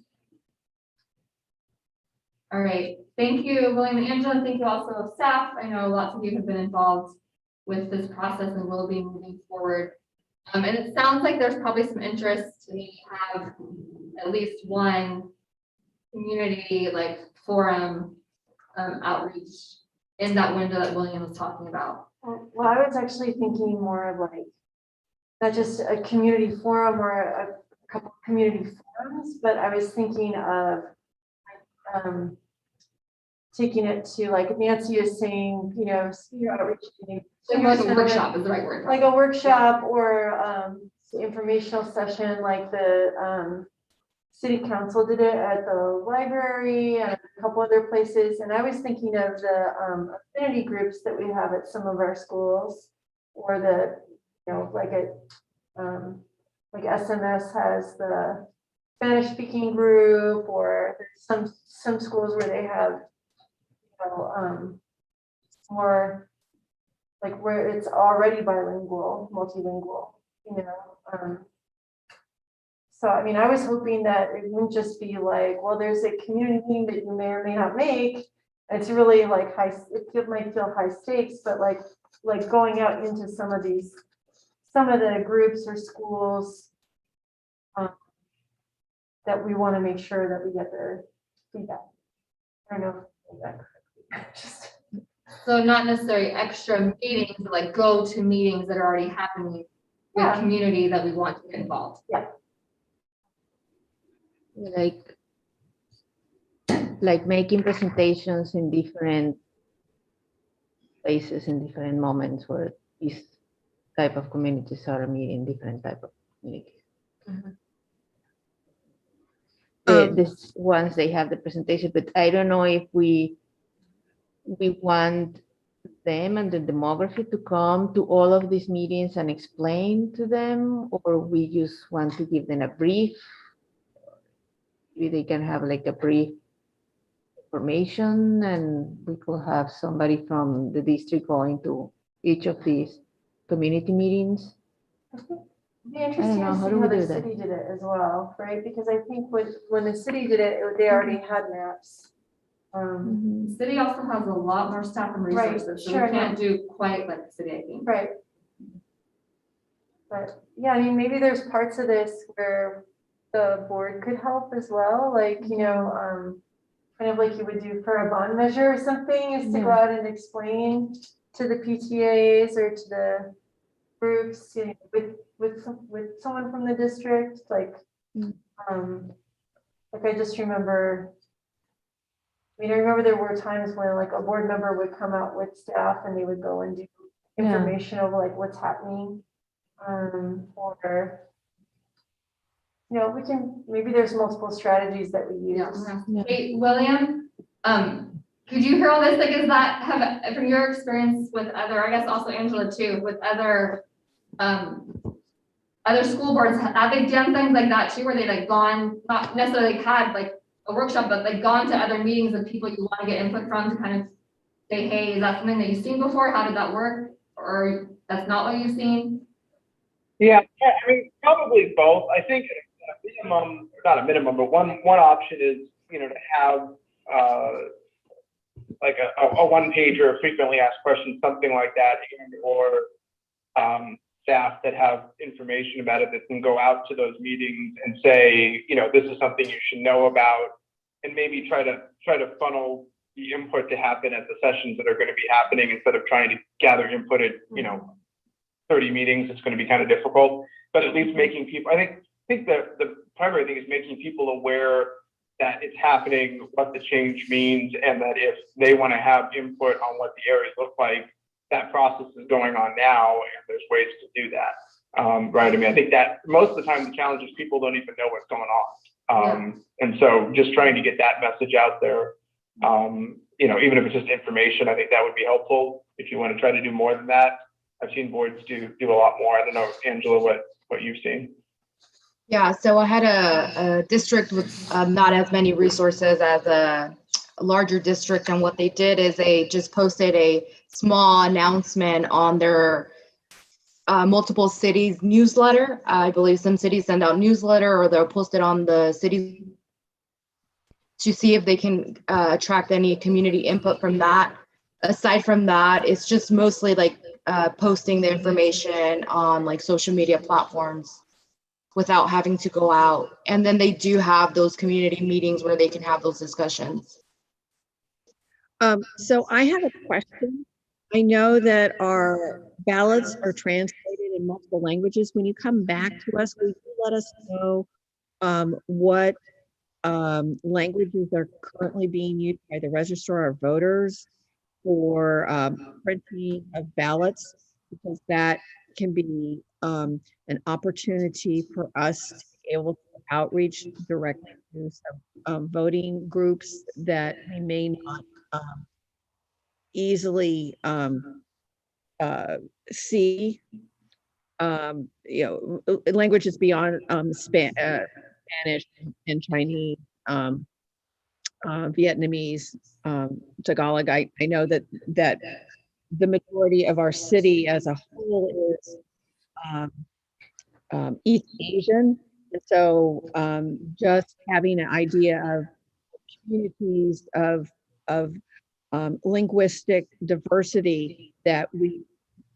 All right, thank you, William and Angela. Thank you also staff. I know lots of you have been involved with this process and will be moving forward. And it sounds like there's probably some interest to have at least one community like forum outreach in that window that William was talking about.
Well, I was actually thinking more of like, not just a community forum or a couple of community forums, but I was thinking of taking it to, like Nancy is saying, senior outreach meeting.
Like a workshop is the right word.
Like a workshop or informational session, like the city council did it at the library and a couple other places. And I was thinking of the affinity groups that we have at some of our schools, or the, like SMS has the Spanish speaking group, or there's some schools where they have more like where it's already bilingual, multilingual, you know? So, I mean, I was hoping that it wouldn't just be like, well, there's a community meeting that you may or may not make. It's really like might feel high stakes, but like going out into some of the groups or schools that we want to make sure that we get their feedback. I don't know if that just.
So not necessarily extra meetings, but like go to meetings that are already happening with community that we want to get involved.
Yeah.
Like making presentations in different places, in different moments where these type of communities are meeting different type of communities. This once they have the presentation, but I don't know if we want them and the demography to come to all of these meetings and explain to them, or we just want to give them a brief. Maybe they can have like a brief information, and we could have somebody from the district going to each of these community meetings.
It'd be interesting to see how the city did it as well, right? Because I think when the city did it, they already had maps.
The city also has a lot more staff and resources, so we can't do quite like the city, I think.
Right. But yeah, I mean, maybe there's parts of this where the board could help as well, like, you know, kind of like you would do for a bond measure or something, is to go out and explain to the PTAs or to the groups, you know, with someone from the district, like I just remember. I mean, I remember there were times when like a board member would come out with staff and they would go and do information of like what's happening. Or, you know, maybe there's multiple strategies that we use.
Hey, William, could you hear all this? Like, is that from your experience with other, I guess also Angela too, with other school boards, have they done things like that too, where they like gone, not necessarily had like a workshop, but like gone to other meetings of people you want to get input from to kind of say, hey, is that something that you've seen before? How did that work? Or that's not what you've seen?
Yeah, I mean, probably both. I think a minimum, not a minimum, but one option is, you know, to have like a one page or frequently asked questions, something like that, or staff that have information about it that can go out to those meetings and say, you know, this is something you should know about, and maybe try to funnel the input to happen at the sessions that are going to be happening instead of trying to gather input at, you know, 30 meetings. It's going to be kind of difficult, but at least making people, I think the primary thing is making people aware that it's happening, what the change means, and that if they want to have input on what the areas look like, that process is going on now, and there's ways to do that. Right. I mean, I think that most of the time the challenge is people don't even know what's going on. And so just trying to get that message out there, you know, even if it's just information, I think that would be helpful if you want to try to do more than that. I've seen boards do a lot more. I don't know, Angela, what you've seen.
Yeah, so I had a district with not as many resources as a larger district, and what they did is they just posted a small announcement on their multiple cities newsletter. I believe some cities send out newsletter, or they'll post it on the city to see if they can attract any community input from that. Aside from that, it's just mostly like posting the information on like social media platforms without having to go out. And then they do have those community meetings where they can have those discussions.
So I have a question. I know that our ballots are translated in multiple languages. When you come back to us, will you let us know what languages are currently being used by the registrar of voters for printing of ballots, because that can be an opportunity for us to be able to outreach directly to some voting groups that we may not easily see. You know, languages beyond Spanish and Chinese, Vietnamese, Tagalog. I know that the majority of our city as a whole is East Asian. And so just having an idea of communities of linguistic diversity that we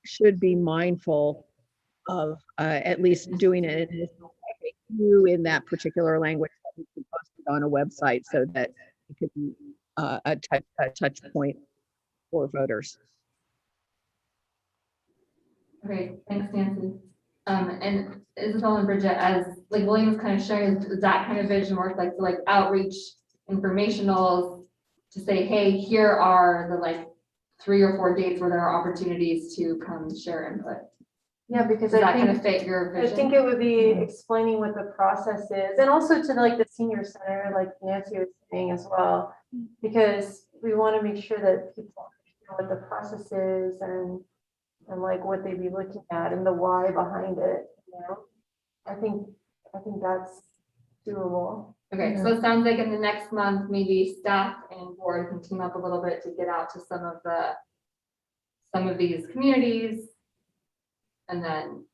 should be mindful of at least doing an initial FAQ in that particular language that we can post it on a website so that it could be a touch point for voters.
Okay, thanks, Nancy. And Isabel and Bridget, as like William was kind of sharing, is that kind of vision work, like to like outreach informationals to say, hey, here are the like 3 or 4 dates where there are opportunities to come share input.
Yeah, because
Does
I
that kind of
think,
fit your
I
vision?
think it would be explaining what the process is, and also to like the senior center, like Nancy was saying as well, because we want to make sure that people know what the process is and like what they'd be looking at and the why behind it, you know? I think that's doable.
Okay, so it sounds like in the next month, maybe staff and board can team up a little bit to get out to some of these communities and then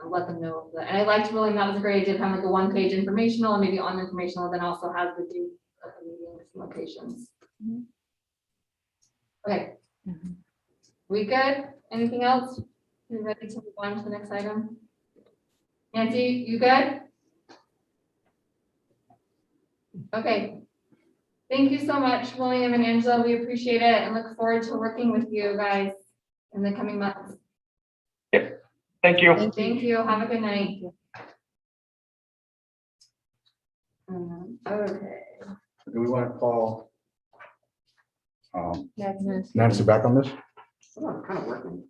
let them know of that. And I liked William, that was a great idea, kind of like a 1-page informational and maybe on informational, then also has the date of the meetings locations. Okay. We good? Anything else? You ready to move on to the next item? Nancy, you good? Okay. Thank you so much, William and Angela. We appreciate it and look forward to working with you guys in the coming months.
Thank you.
Thank you. Have a good night. Okay.
Do we want to call
Nancy.
Nancy back on this?
Oh, kind of working.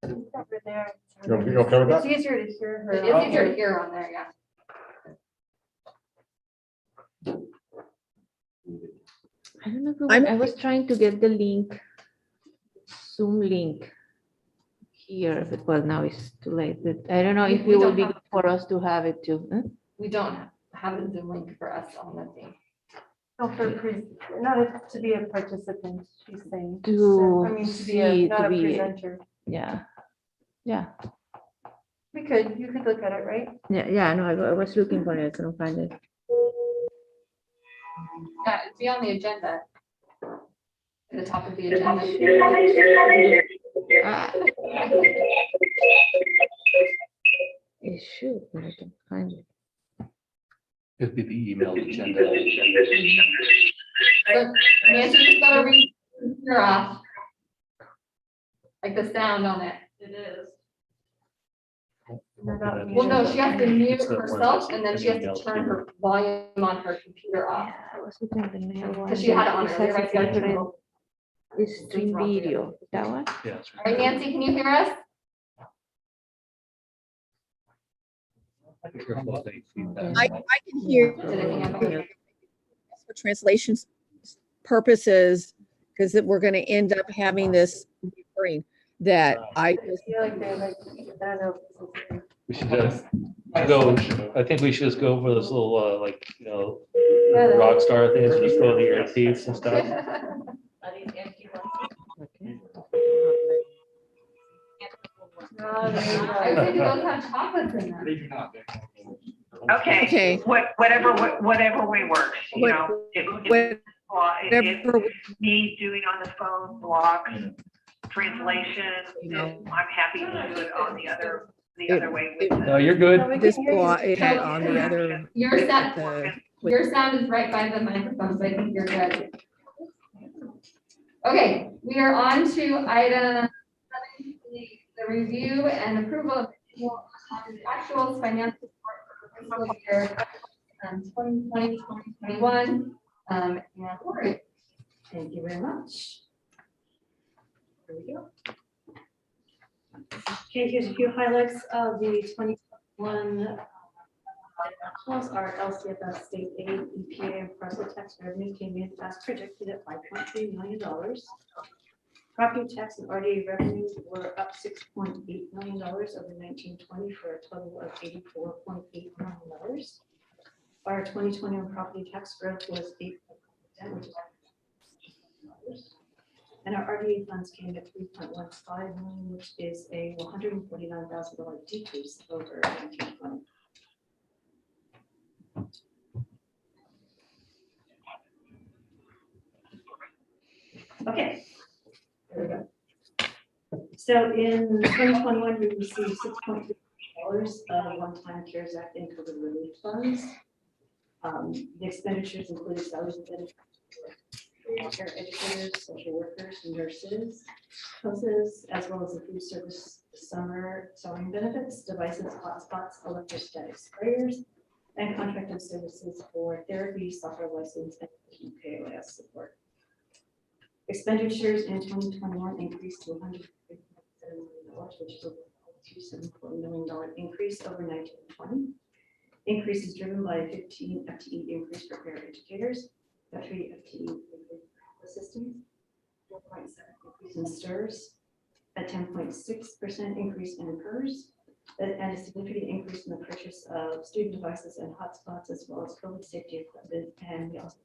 Over there.
You okay with that?
It's easier to hear her.
It is easier to hear on there, yeah.
I don't know. I was trying to get the link, Zoom link here, but well, now it's too late. But I don't know if
We
it would
don't
be
have-
good for us to have it too. Huh?
We don't have a Zoom link for us on the thing.
No, not to be a participant, she's saying.
To
So, I mean, to be a,
see,
not
to
a
be-
presenter.
Yeah, yeah,
You could look at it, right?
yeah. No, I was looking for it. I couldn't find it.
Yeah, it'd be on the agenda. At the top of the agenda.
Ah. It should, but I can't find it.
It'd be the email agenda.
So Nancy just gotta read her off. Like the sound on it. It is. Well, no, she has to mute herself and then she has to turn her volume on her computer off.
I was looking at the mail one.
Because she had it on earlier, right? You gotta turn it off.
It's stream video, that one?
Yeah. that's
All right, Nancy, can you hear us?
I can hear
Did it hang up? Okay.
for translation purposes, because we're going to end up having this recording that I just
feel like they're like, I don't know.
We should just go, I think we should just go for this little, like, rock star things, just go to the earpiece and stuff.
I was thinking those have chocolates in them.
They do not.
Okay,
Okay.
whatever way works, you know. If
whatever.
me doing on the phone blocks translation, I'm happy to do it on the other way with
No, you're good.
This block, it had on the other.
Your sound,
the-
your sound is right by the microphone, so I think you're good. Okay, we are on to item 7, the review and approval of actuals financial report for fiscal year 2020, 2021. And Lori, thank you very much. Here we go.
Okay, here's a few highlights of the 2021 actuals. Our LCFS state aid, EPA, and parcel tax revenue came in as projected at $5.3 million. Property tax and RDA revenues were up $6.8 million over 1920 for a total of $84.8 million. Our 2021 property tax growth was 8%, which is
And our RDA funds came at 3.15 million, which is a $149,000 decrease over 1920. Okay. There we go. So in 2021, we received $6.3 of one-time CARES Act and COVID relief funds. The expenditures included salaries and benefits for care educators, social workers, nurses, coaches, as well as the food service summer sewing benefits, devices, hotspots, electrostatic sprayers, and contracted services for therapy, software license, and KOS support. Expenditures in 2021 increased to $103.7 million, which is a $274 million increase over 1920. Increase is driven by a 15 FTE increase for paraeducators, a 3 FTE assistants, 4.7 increase in STIRS, a 10.6% increase in PERS, and a significant increase in the purchase of student devices and hotspots, as well as COVID safety equipment, and we also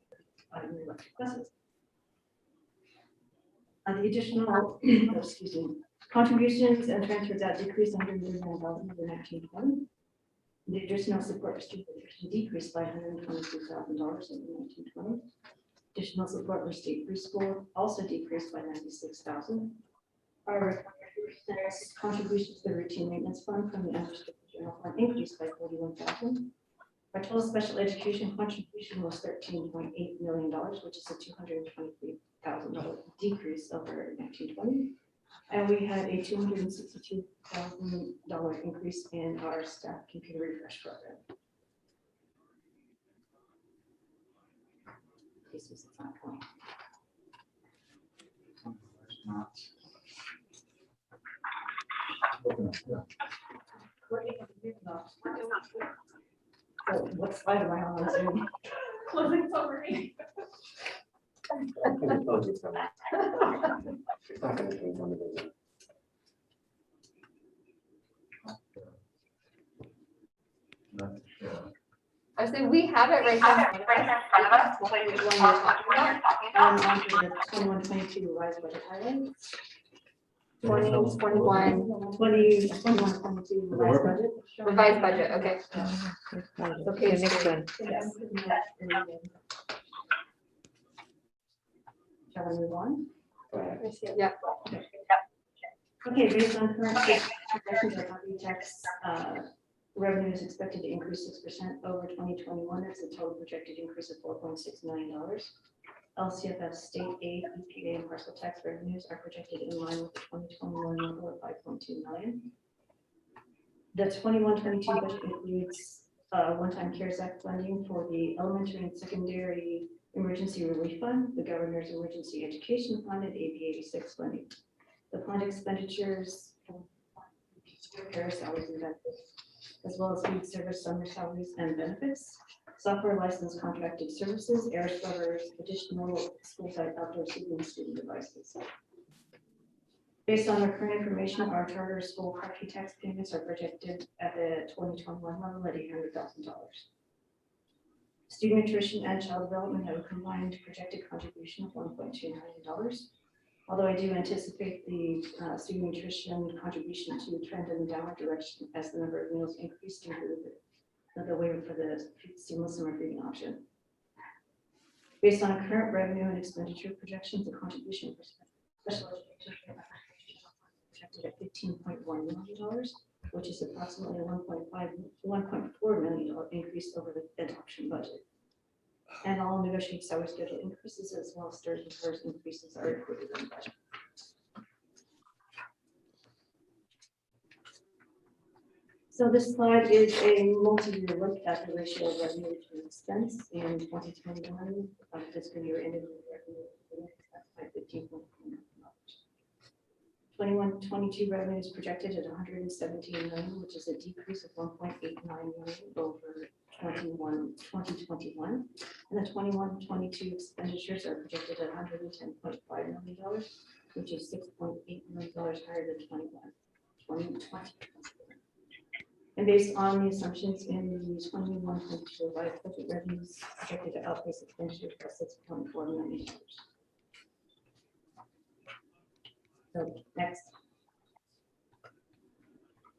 have new electric buses. The additional, excuse me, contributions and transfers that decreased $139,000 over 1920. The additional support for student nutrition decreased by $122,000 over 1920. Additional support for state preschool also decreased by $96,000. Our contributions to the routine maintenance fund from the unrestricted general fund increased by $41,000. Our total special education contribution was $13.8 million, which is a $223,000 decrease over 1920. And we had a $262,000 increase in our staff computer refresh program. This is a fun point. So what slide am I on Zoom? Closing summary.
I say we have it right now.
On to the 21-22 revised budget highlights.
2021
22 revised budget.
revised budget, okay.
Okay, next one.
Yes. Shall we move on?
Yeah.
Okay, based on current projections, our property tax revenue is expected to increase 6% over 2021. It's a total projected increase of $4.6 million. LCFF state aid, EPA, and parcel tax revenues are projected in line with the 2021 number of $5.2 million. The 21-22 budget includes one-time CARES Act funding for the elementary and secondary emergency relief fund, the governor's emergency education fund, and AB 86 funding. The planned expenditures for salaries and benefits, as well as food service, summer salaries and benefits, software license contracted services, air scrubbers, additional school site outdoor seating, and student devices. Based on our current information, our charter school property tax payments are projected at the 2021 level at $800,000. Student nutrition and child development have a combined projected contribution of $1.2 million. Although I do anticipate the student nutrition contribution to trend in the downward direction as the number of meals increase due to the waiver for the seamless summer feeding option. Based on current revenue and expenditure projections, the contribution for special education projected at $15.1 million, which is approximately a $1.4 million increase over the adoption budget. And all negotiated salary schedule increases as well as STIRS and PERS increases are included in the budget. So this slide is a multi-year look at the ratio of revenue to expense in 2021. Fiscal year ended with revenue by 15.4 million. 21-22 revenue is projected at 117 million, which is a decrease of 1.89 million over 2021. And the 21-22 expenditures are projected at $110.5 million, which is $6.8 million higher than 2020. And based on the assumptions in the 21-22 revised budget, revenues projected to outpace expenditures by $6.4 million. So next.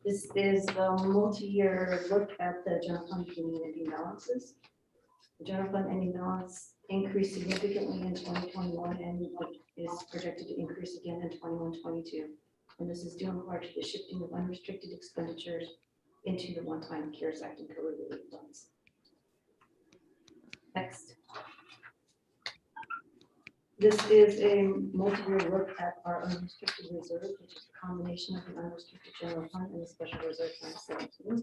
This is the multi-year look at the general fund community balances. The general fund ending balance increased significantly in 2021 and is projected to increase again in 21-22. And this is due in part to the shifting of unrestricted expenditures into the one-time CARES Act and COVID relief funds. Next. This is a multi-year look at our unrestricted reserve, which is a combination of the unrestricted general fund and the special reserve fund 17.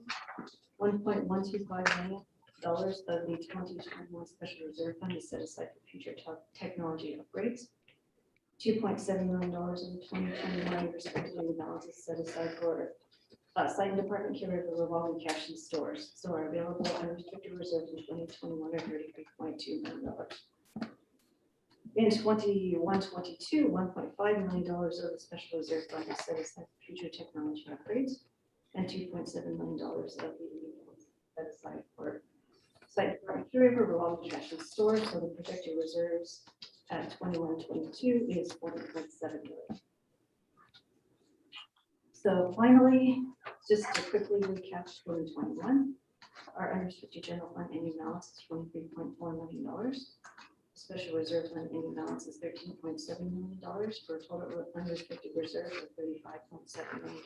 $1.125 million of the 2021 special reserve fund is set aside for future technology upgrades. $2.7 million of the 2021 restricted balance is set aside for site and department carryover revolving cash in stores. So our available unrestricted reserves in 2021 are $33.2 million. In 21-22, $1.5 million of the special reserve fund is set aside for future technology upgrades, and $2.7 million of the set aside for site department carryover revolving cash in stores. So the projected reserves at 21-22 is $40.7 million. So finally, just to quickly recap 2021, our unrestricted general fund ending balance is $23.4 million. Special reserve fund ending balance is $13.7 million for a total unrestricted reserve of $35.7 million.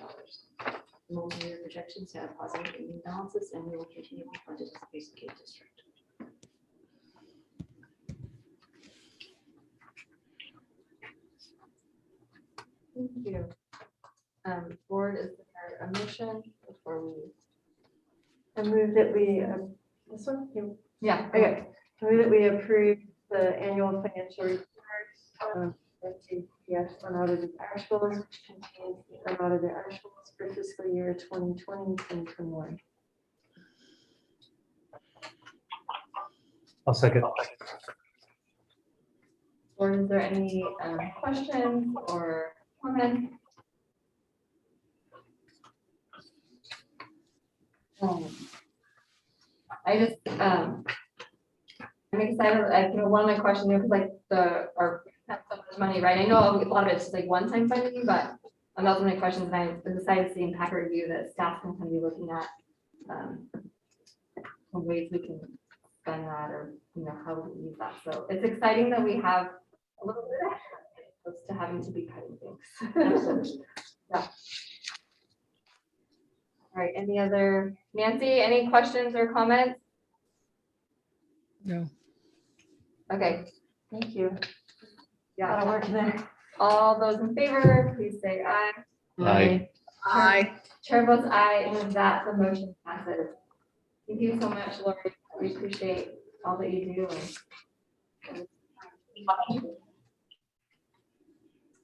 Multi-year projections have positive ending balances and we will continue to be funded as a basic aid district.
Thank you. Board, is there a motion before we? I move that we, this one? Yeah, okay. I move that we approve the annual financial report, yes, unaudited actuals, which contains the unaudited actuals for fiscal year 2020-2021.
I'll second.
Or is there any questions or comments? I just, I'm excited. I think one of my questions is like our have so much money, right? I know a lot of it's just like one-time funding, but that's one of my questions. And I decided to see impact review that staff can kind of be looking at ways we can spend that, or how we use that. So it's exciting that we have a little bit extra as opposed to having to be cutting things. Yeah. All right, any other, Nancy, any questions or comments?
No.
Okay, thank you. Yeah,
That'll work there.
all those in favor, please say aye.
Aye.
Aye. Chair votes aye, and with that, the motion passes. Thank you so much, Lori. We appreciate all that you do.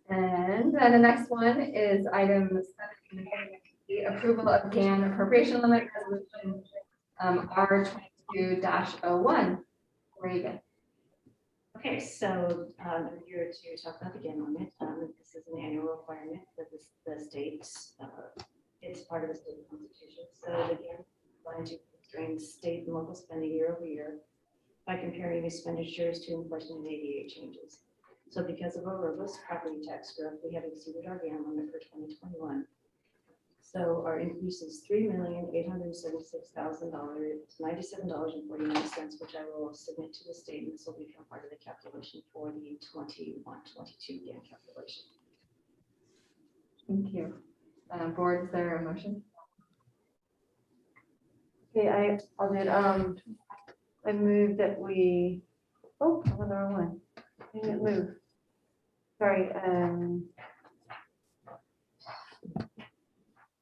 And then the next one is item 7, the approval of GAN appropriation limit resolution R22-01. Reagan.
Okay, so I'm here to talk about the GAN limit. This is an annual requirement that the state, it's part of the state constitution. So the GAN plan to constrain state and local spending year over year by comparing expenditures to inflation and ADA changes. So because of our robust property tax growth, we have exceeded our GAN limit for 2021. So our increase is $3,876,097.49, which I will submit to the state, and this will become part of the calculation for the 21-22 GAN calculation.
Thank you. Board, is there a motion?
Okay, I'll do it. I move that we, oh, I'm on the wrong one. I didn't move. Sorry.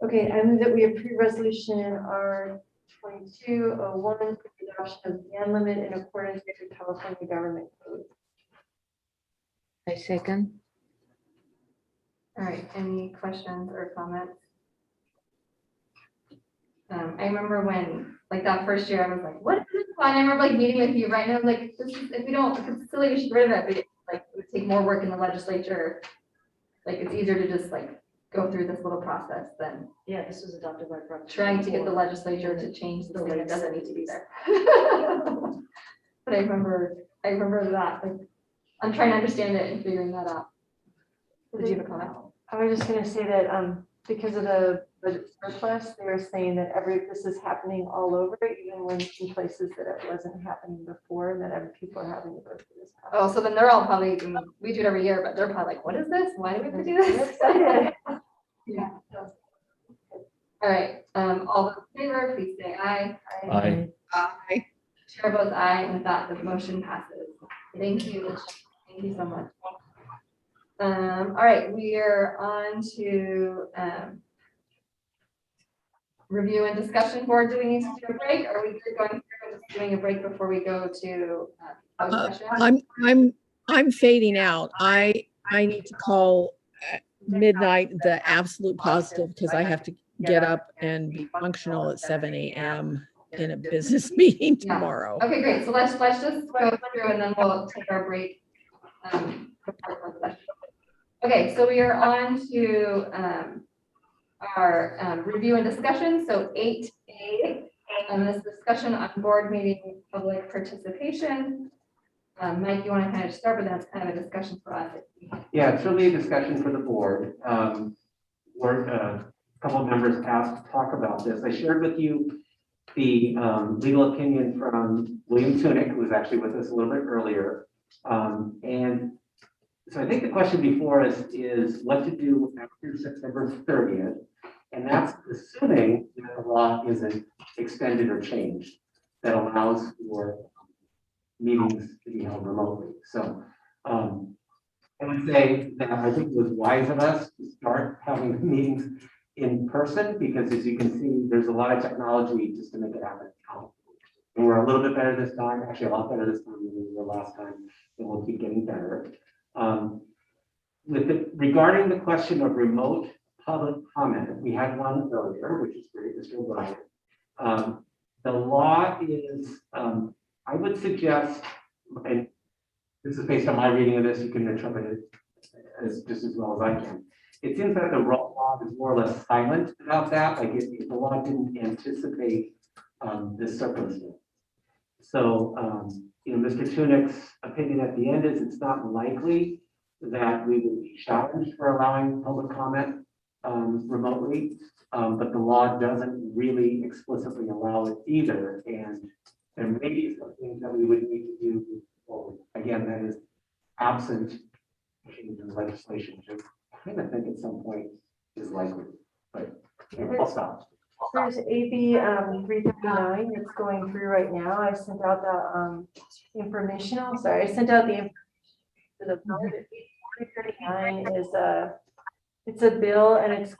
Okay, I move that we approve resolution R2201 for the adoption of the GAN limit in accordance with the California government code.
I second.
All right, any questions or comments? I remember when, like that first year, I was like, what is this? And I remember like meeting with you, right? And I was like, this is, if we don't, if it's silly, we should get rid of it. But it, like, it would take more work in the legislature. Like, it's easier to just like go through this little process than
this was adopted by
trying to get the legislature to change the thing that doesn't need to be there. But I remember that, like, I'm trying to understand it and figuring that out. Did you have a comment?
I was just gonna say that, because of the budget surplus, they were saying that this is happening all over, even when in places that it wasn't happening before, and that other people are having to go through this.
Oh, so then they're all probably, we do it every year, but they're probably like, what is this? Why do we have to do
They're
this?
excited.
Yeah. All right, all those in favor, please say aye.
Aye.
Aye.
Chair votes aye, and with that, the motion passes. Thank you. Thank you so much. All right, we are on to review and discussion board. Do we need to do a break? Or are we going through and just doing a break before we go to closed session?
I'm fading out. I need to call at midnight the absolute positive because I have to get up and be functional at 7 a.m. in a business meeting
Yeah.
tomorrow.
Okay, great. So let's just go through and then we'll take our break. Before closed session. Okay, so we are on to our review and discussion. So 8A, this discussion on board meeting public participation. Mike, you want to kind of start with that? It's kind of a discussion for us.
Yeah, it's really a discussion for the board. A couple of members asked to talk about this. I shared with you the legal opinion from William Tunick, who was actually with us a little bit earlier. And so I think the question before us is what to do after September 30th. And that's assuming that the law isn't extended or changed that allows for meetings to be held remotely. So I would say that I think it was wise of us to start having meetings in person because as you can see, there's a lot of technology just to make it happen now. And we're a little bit better this time, actually a lot better this time than we were last time, and we'll keep getting better. Regarding the question of remote public comment, we had one earlier, which is great, Mr. O'Brien. The law is, I would suggest, and this is based on my reading of this, you can interpret it as just as well as I can. It seems that the law is more or less silent about that, like if the law didn't anticipate this circumstance. So, Mr. Tunick's opinion at the end is it's not likely that we would be challenged for allowing public comment remotely, but the law doesn't really explicitly allow it either. And there may be some things that we would need to do. Well, again, that is absent change in legislation, which I kind of think at some point is likely, but I'll stop.
There's AB 339 that's going through right now. I sent out the informational, sorry, I sent out the information to the board. 339 is it's a bill and it's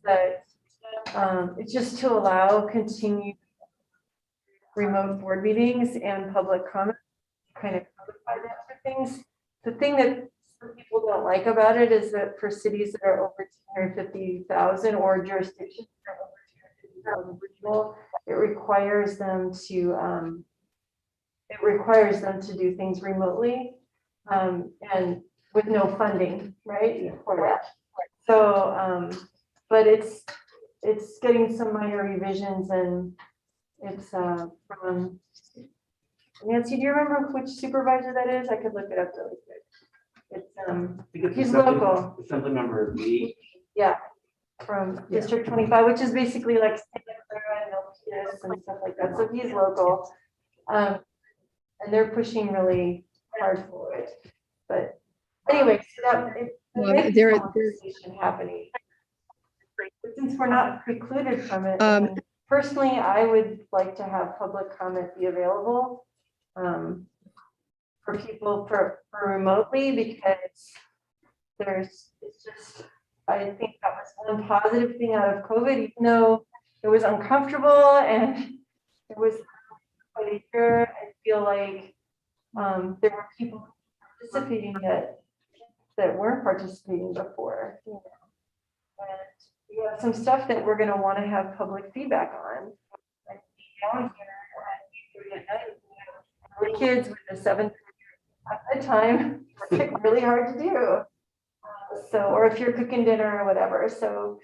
that it's just to allow continued remote board meetings and public comment, kind of codify that for things. The thing that some people don't like about it is that for cities that are over 250,000 or jurisdictions that are over 250,000 people, it requires them to do things remotely and with no funding, right? For that. So, but it's getting some minor revisions and it's from Nancy. Do you remember which supervisor that is? I could look it up really quick. It's he's local.
Assembly member Lee.
Yeah, from District 25, which is basically like Clara and stuff like that. So he's local, and they're pushing really hard for it. But anyway, so that there's conversation happening. But since we're not precluded from it, personally, I would like to have public comment be available for people for remotely because it's just, I think that was one positive thing out of COVID, even though it was uncomfortable and it was quite a year, I feel like there were people participating that weren't participating before. You know? And we have some stuff that we're going to want to have public feedback on. Like down here at kids with the 7th at the time, it's really hard to do. So, or if you're cooking dinner or whatever. So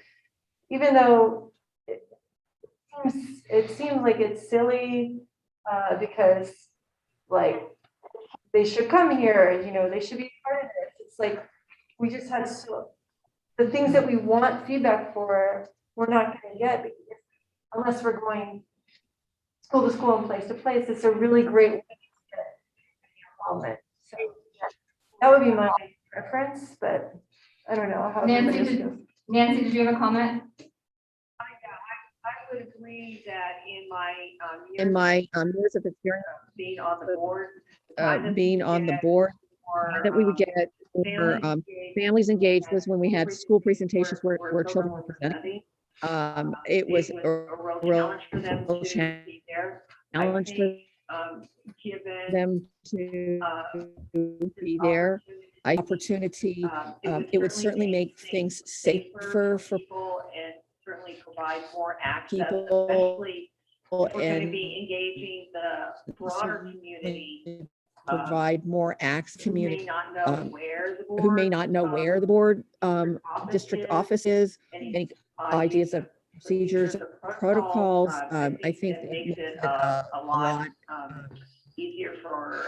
even though it seems like it's silly because like they should come here, you know, they should be part of this. It's like, we just had the things that we want feedback for, we're not gonna get unless we're going school to school and place to place. It's a really great way to get involvement. So that would be my preference, but I don't know how.
Nancy,
everybody else feels.
Nancy, did you have a comment?
I would agree that in my
In my years of experience,
being on the board,
being on the board, that we would get more families engaged was when we had school presentations where children were presenting. It was a real challenge for them to be there. Opportunity. It would certainly make things safer for
people and certainly provide more access,
people,
especially if we're going to
and
be engaging the broader community.
provide more access
Who may
community
not know where the board,
who may not know where the board district office is, any ideas of procedures, protocols. I think that makes it a lot
easier for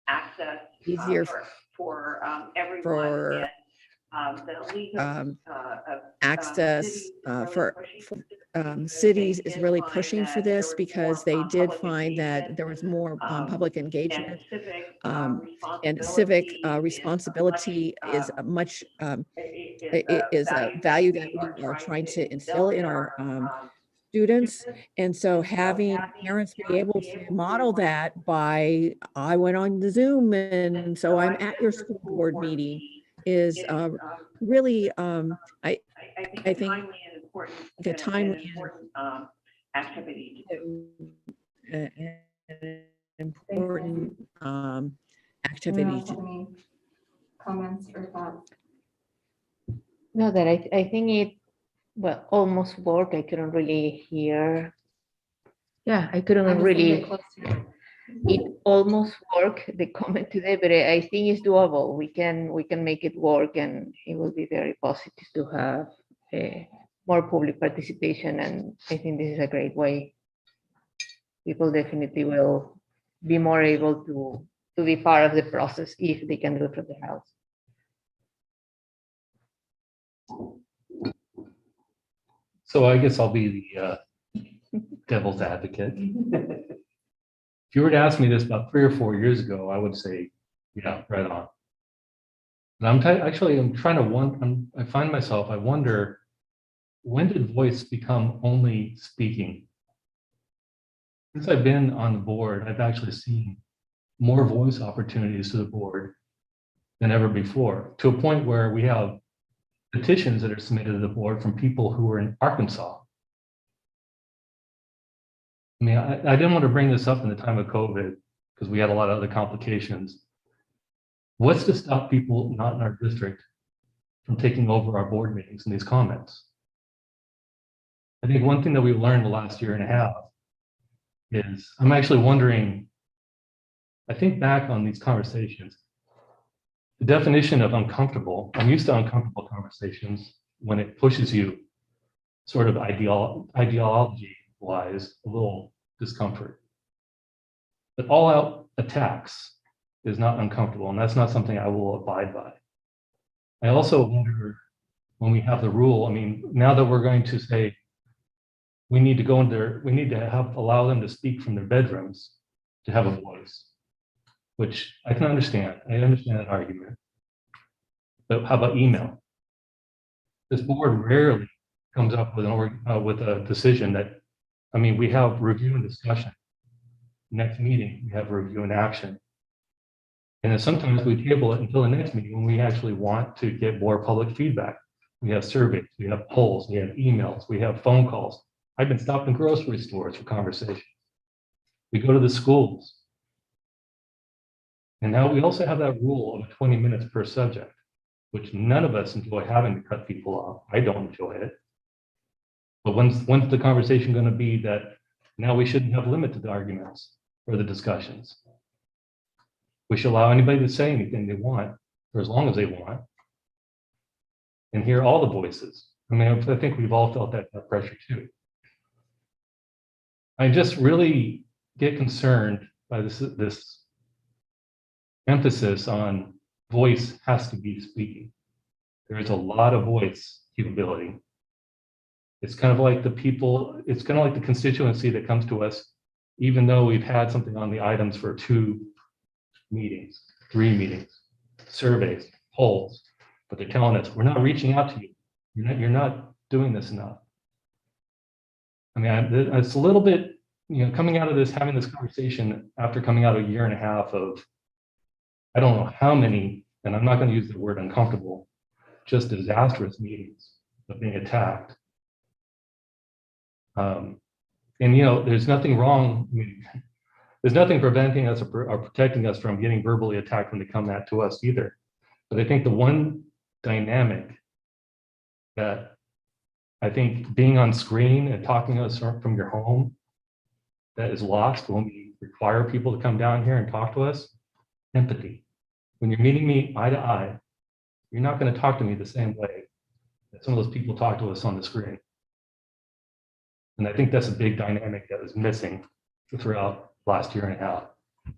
access,
easier
for everyone.
for
the League of
access for cities is really pushing for this because they did find that there was more public engagement and civic responsibility is a much is a value that we are trying to instill in our students. And so having parents be able to model that by, I went on the Zoom and so I'm at your school board meeting is really, I think the timely
activity.
Important activity.
Any comments or thoughts?
No, that I think it, well, almost worked. I couldn't really hear. Yeah, I couldn't really. It almost worked, the comment today, but I think it's doable. We can make it work, and it will be very positive to have more public participation. And I think this is a great way. People definitely will be more able to be part of the process if they can do it from their house.
So I guess I'll be the devil's advocate. If you were to ask me this about 3 or 4 years ago, I would say, yeah, right on. And I'm trying to I find myself, I wonder, when did voice become only speaking? Since I've been on the board, I've actually seen more voice opportunities to the board than ever before, to a point where we have petitions that are submitted to the board from people who are in Arkansas. I mean, I didn't want to bring this up in the time of COVID because we had a lot of other complications. What's to stop people not in our district from taking over our board meetings and these comments? I think one thing that we've learned the last year and a half is I'm actually wondering, I think back on these conversations, the definition of uncomfortable, I'm used to uncomfortable conversations when it pushes you sort of ideology-wise, a little discomfort. But all out attacks is not uncomfortable, and that's not something I will abide by. I also wonder when we have the rule, I mean, now that we're going to say, we need to go in there, we need to allow them to speak from their bedrooms to have a voice, which I can understand. I understand that argument. But how about email? This board rarely comes up with a decision that, I mean, we have review and discussion. Next meeting, we have review and action. And then sometimes we table it until the next meeting when we actually want to get more public feedback. We have surveys, we have polls, we have emails, we have phone calls. I've been stopped in grocery stores for conversations. We go to the schools. And now we also have that rule of 20 minutes per subject, which none of us enjoy having to cut people off. I don't enjoy it. But when's the conversation going to be that now we shouldn't have limited arguments or the discussions? We should allow anybody to say anything they want for as long as they want and hear all the voices. I mean, I think we've all felt that pressure too. I just really get concerned by this emphasis on voice has to be speaking. There is a lot of voice capability. It's kind of like the people, it's kind of like the constituency that comes to us, even though we've had something on the items for 2 meetings, 3 meetings, surveys, polls, but they're telling us, we're not reaching out to you. You're not doing this enough. I mean, it's a little bit, coming out of this, having this conversation after coming out a year and a half of, I don't know how many, and I'm not going to use the word uncomfortable, just disastrous meetings of being attacked. And there's nothing wrong. I mean, there's nothing preventing us or protecting us from getting verbally attacked when they come at to us either. But I think the one dynamic that I think being on screen and talking to us from your home that is lost when we require people to come down here and talk to us, empathy. When you're meeting me eye to eye, you're not going to talk to me the same way that some of those people talk to us on the screen. And I think that's a big dynamic that was missing throughout last year and a half,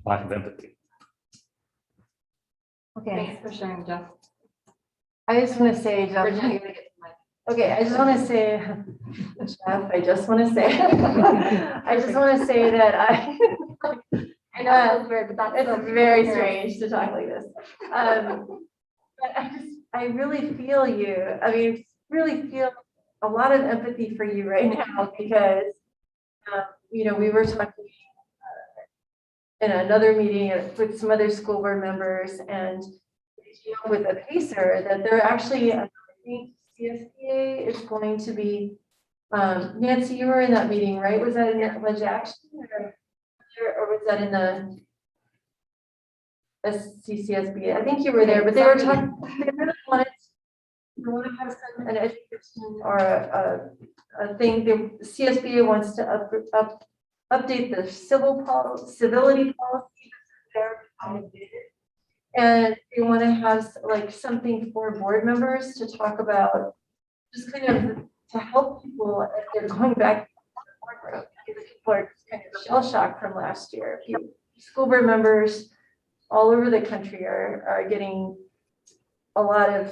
lack of empathy.
Okay,
Thanks for sharing, Jeff.
I just want to say, Jeff, okay, I just want to say, Jeff, I just want to say, I just want to say that
I know it's weird, but that's
it's very strange to talk like this. But I really feel you. I mean, really feel a lot of empathy for you right now because, we were talking in another meeting with some other school board members and with a PACER that they're actually, I think CSBA is going to be, Nancy, you were in that meeting, right? Was that in the budget action or was that in the SCCSBA? I think you were there, but they were talking, they really wanted to have an education or a thing. The CSBA wants to update the civility policy and they want to have like something for board members to talk about, just kind of to help people as they're going back to the boardroom. Because people are kind of shell shocked from last year. School board members all over the country are getting a lot of,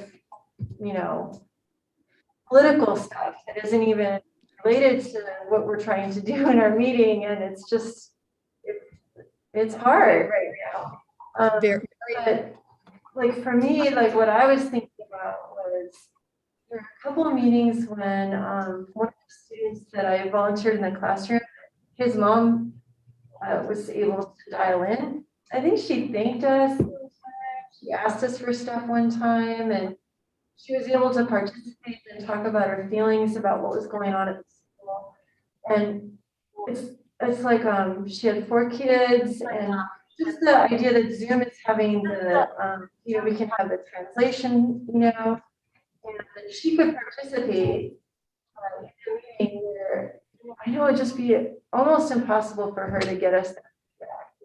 political stuff that isn't even related to what we're trying to do in our meeting. And it's just, it's hard right now. But like for me, like what I was thinking about was there were a couple of meetings when one of the students that I volunteered in the classroom, his mom was able to dial in. I think she thanked us. She asked us for stuff one time and she was able to participate and talk about her feelings about what was going on at the school. And it's like she had 4 kids and just the idea that Zoom is having the, we can have the translation, and she could participate in a meeting where I know it'd just be almost impossible for her to get us back,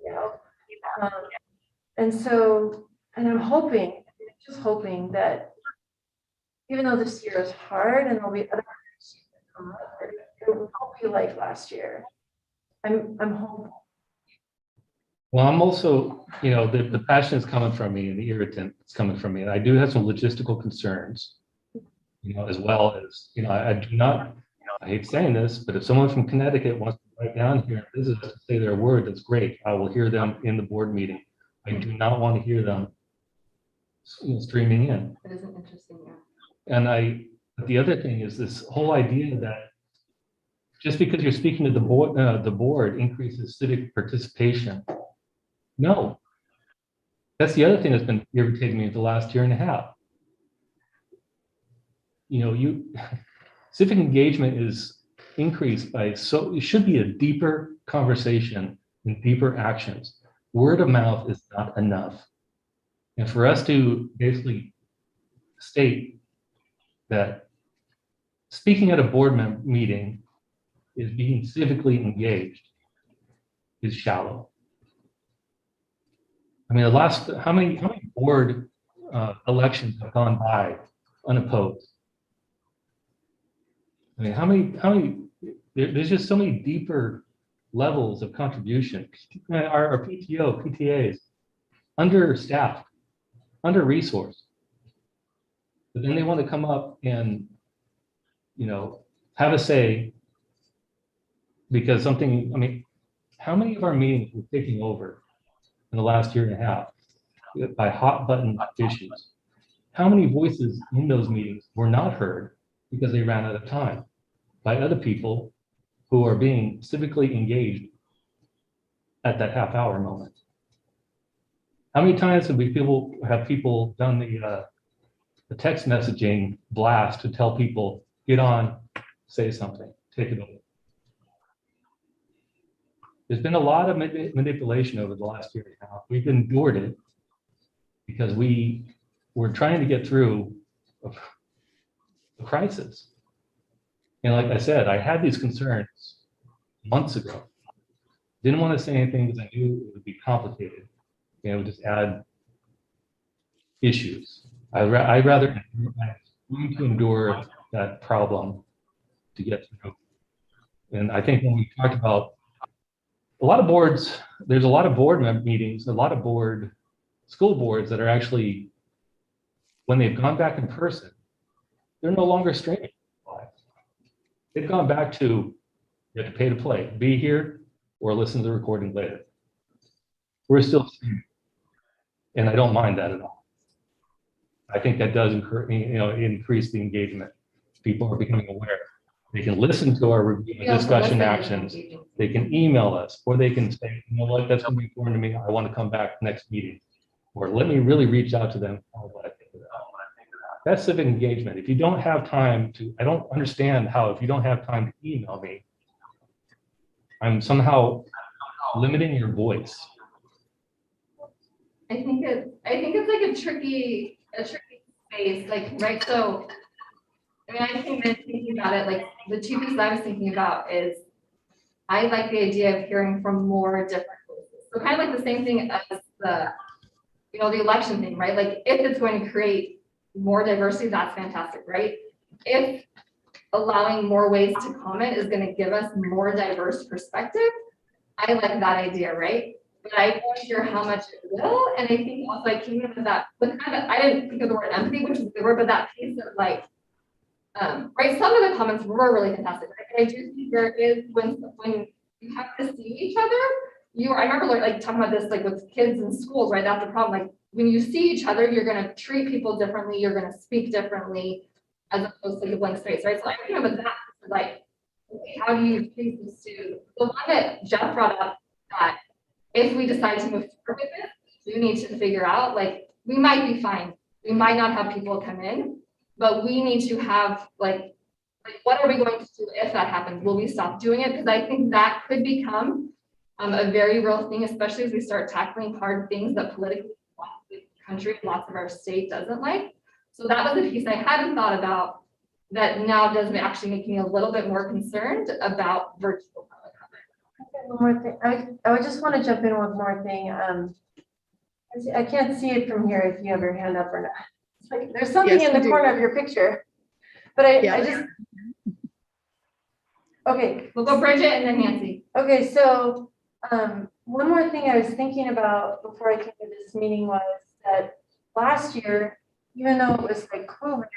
and so, and I'm hoping, just hoping that even though this year is hard and there'll be other issues that come up, it won't be like last year. I'm hopeful.
Well, I'm also, the passion is coming from me and the irritant is coming from me. And I do have some logistical concerns, as well as, I do not, I hate saying this, but if someone from Connecticut wants to write down here and visit to say their word, that's great. I will hear them in the board meeting. I do not want to hear them streaming in.
It isn't interesting, yeah.
And the other thing is this whole idea that just because you're speaking to the board increases civic participation. No, that's the other thing that's been irritating me the last year and a half. Civic engagement is increased by, so it should be a deeper conversation and deeper actions. Word of mouth is not enough. And for us to basically state that speaking at a board meeting is being civically engaged is shallow. I mean, how many board elections have gone by unopposed? I mean, how many, there's just so many deeper levels of contribution. Our PTO, PTAs, understaffed, under-resourced. But then they want to come up and, you know, have a say because something, I mean, how many of our meetings were taking over in the last year and a half by hot button issues? How many voices in those meetings were not heard because they ran out of time by other people who are being civically engaged at that half-hour moment? How many times have people done the text messaging blast to tell people, get on, say something, take it over? There's been a lot of manipulation over the last year and a half. We've endured it because we were trying to get through a crisis. And like I said, I had these concerns months ago. Didn't want to say anything because I knew it would be complicated. And it would just add issues. I'm willing to endure that problem to get through. And I think when we talked about a lot of boards, there's a lot of board meetings, a lot of school boards that are actually, when they've gone back in person, they're no longer streaming live. They've gone back to, you have to pay to play, be here or listen to the recording later. We're still streaming. And I don't mind that at all. I think that does increase the engagement. People are becoming aware. They can listen to our discussion actions. They can email us, or they can say, you know what, that's going to be important to me. I want to come back next meeting. Or let me really reach out to them. Oh, what I think of that. That's civic engagement. If you don't have time to, I don't understand how, if you don't have time to email me, I'm somehow limiting your voice.
I think it's like a tricky space, like, right? So, I mean, I came in thinking about it, like the two pieces I was thinking about is I like the idea of hearing from more different voices. So kind of like the same thing as the, you know, the election thing, right? Like if it's going to create more diversity, that's fantastic, right? If allowing more ways to comment is going to give us more diverse perspective, I like that idea, right? But I won't hear how much it will. And I think also I came in with that, with kind of, I didn't think of the word empathy, which is a good word, but that piece of like, right, some of the comments were really fantastic. Right? And I do think there is when you have to see each other, I remember like talking about this like with kids in schools, right? That's the problem. Like when you see each other, you're going to treat people differently, you're going to speak differently, as opposed to the blank space, right? So I think with that, like, how do you treat the student? The one that Jeff brought up, that if we decide to move forward with it, we need to figure out, like, we might be fine. We might not have people come in, but we need to have, like what are we going to do if that happens? Will we stop doing it? Because I think that could become a very real thing, especially as we start tackling hard things that politically the country, lots of our state doesn't like. So that was a piece I hadn't thought about that now does actually make me a little bit more concerned about virtual public comment.
One more thing. I would just want to jump in with one more thing. I can't see it from here if you have your hand up or not. It's like there's something in the corner of your picture, but I just. Okay.
We'll go Bridget and then Nancy.
Okay, so one more thing I was thinking about before I came to this meeting was that last year, even though it was like COVID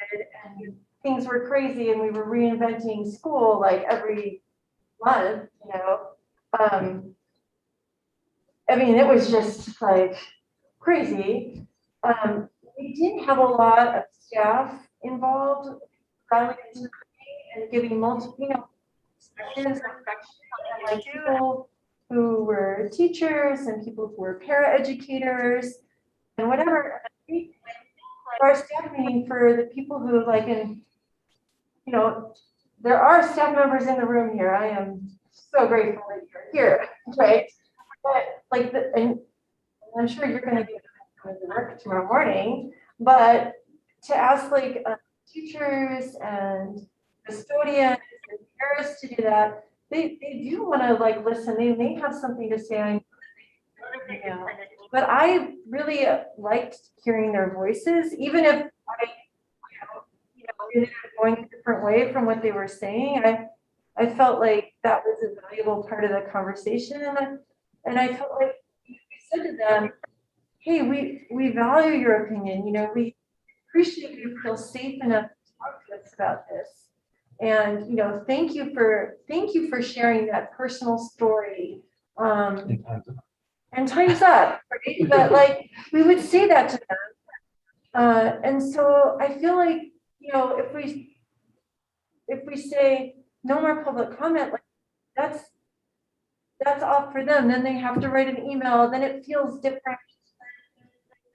and things were crazy and we were reinventing school like every month, you know, I mean, it was just like crazy. We didn't have a lot of staff involved, and giving multiple, you know, perspectives, like people who were teachers and people who were paraeducators and whatever. Our staff meeting for the people who like in, you know, there are staff members in the room here. I am so grateful that you're here, right? But like, and I'm sure you're going to be coming to work tomorrow morning, but to ask like teachers and custodians and parents to do that, they do want to like listen. They may have something to say. You know, but I really liked hearing their voices, even if I, ended up going a different way from what they were saying. I felt like that was a valuable part of the conversation, and I felt like we said to them, hey, we value your opinion, you know, we appreciate you feel safe enough to talk to us about this. And, you know, thank you for sharing that personal story.
In time's up.
And time's up, right? But like, we would say that to them. And so I feel like, you know, if we say no more public comment, like that's off for them. Then they have to write an email, then it feels different.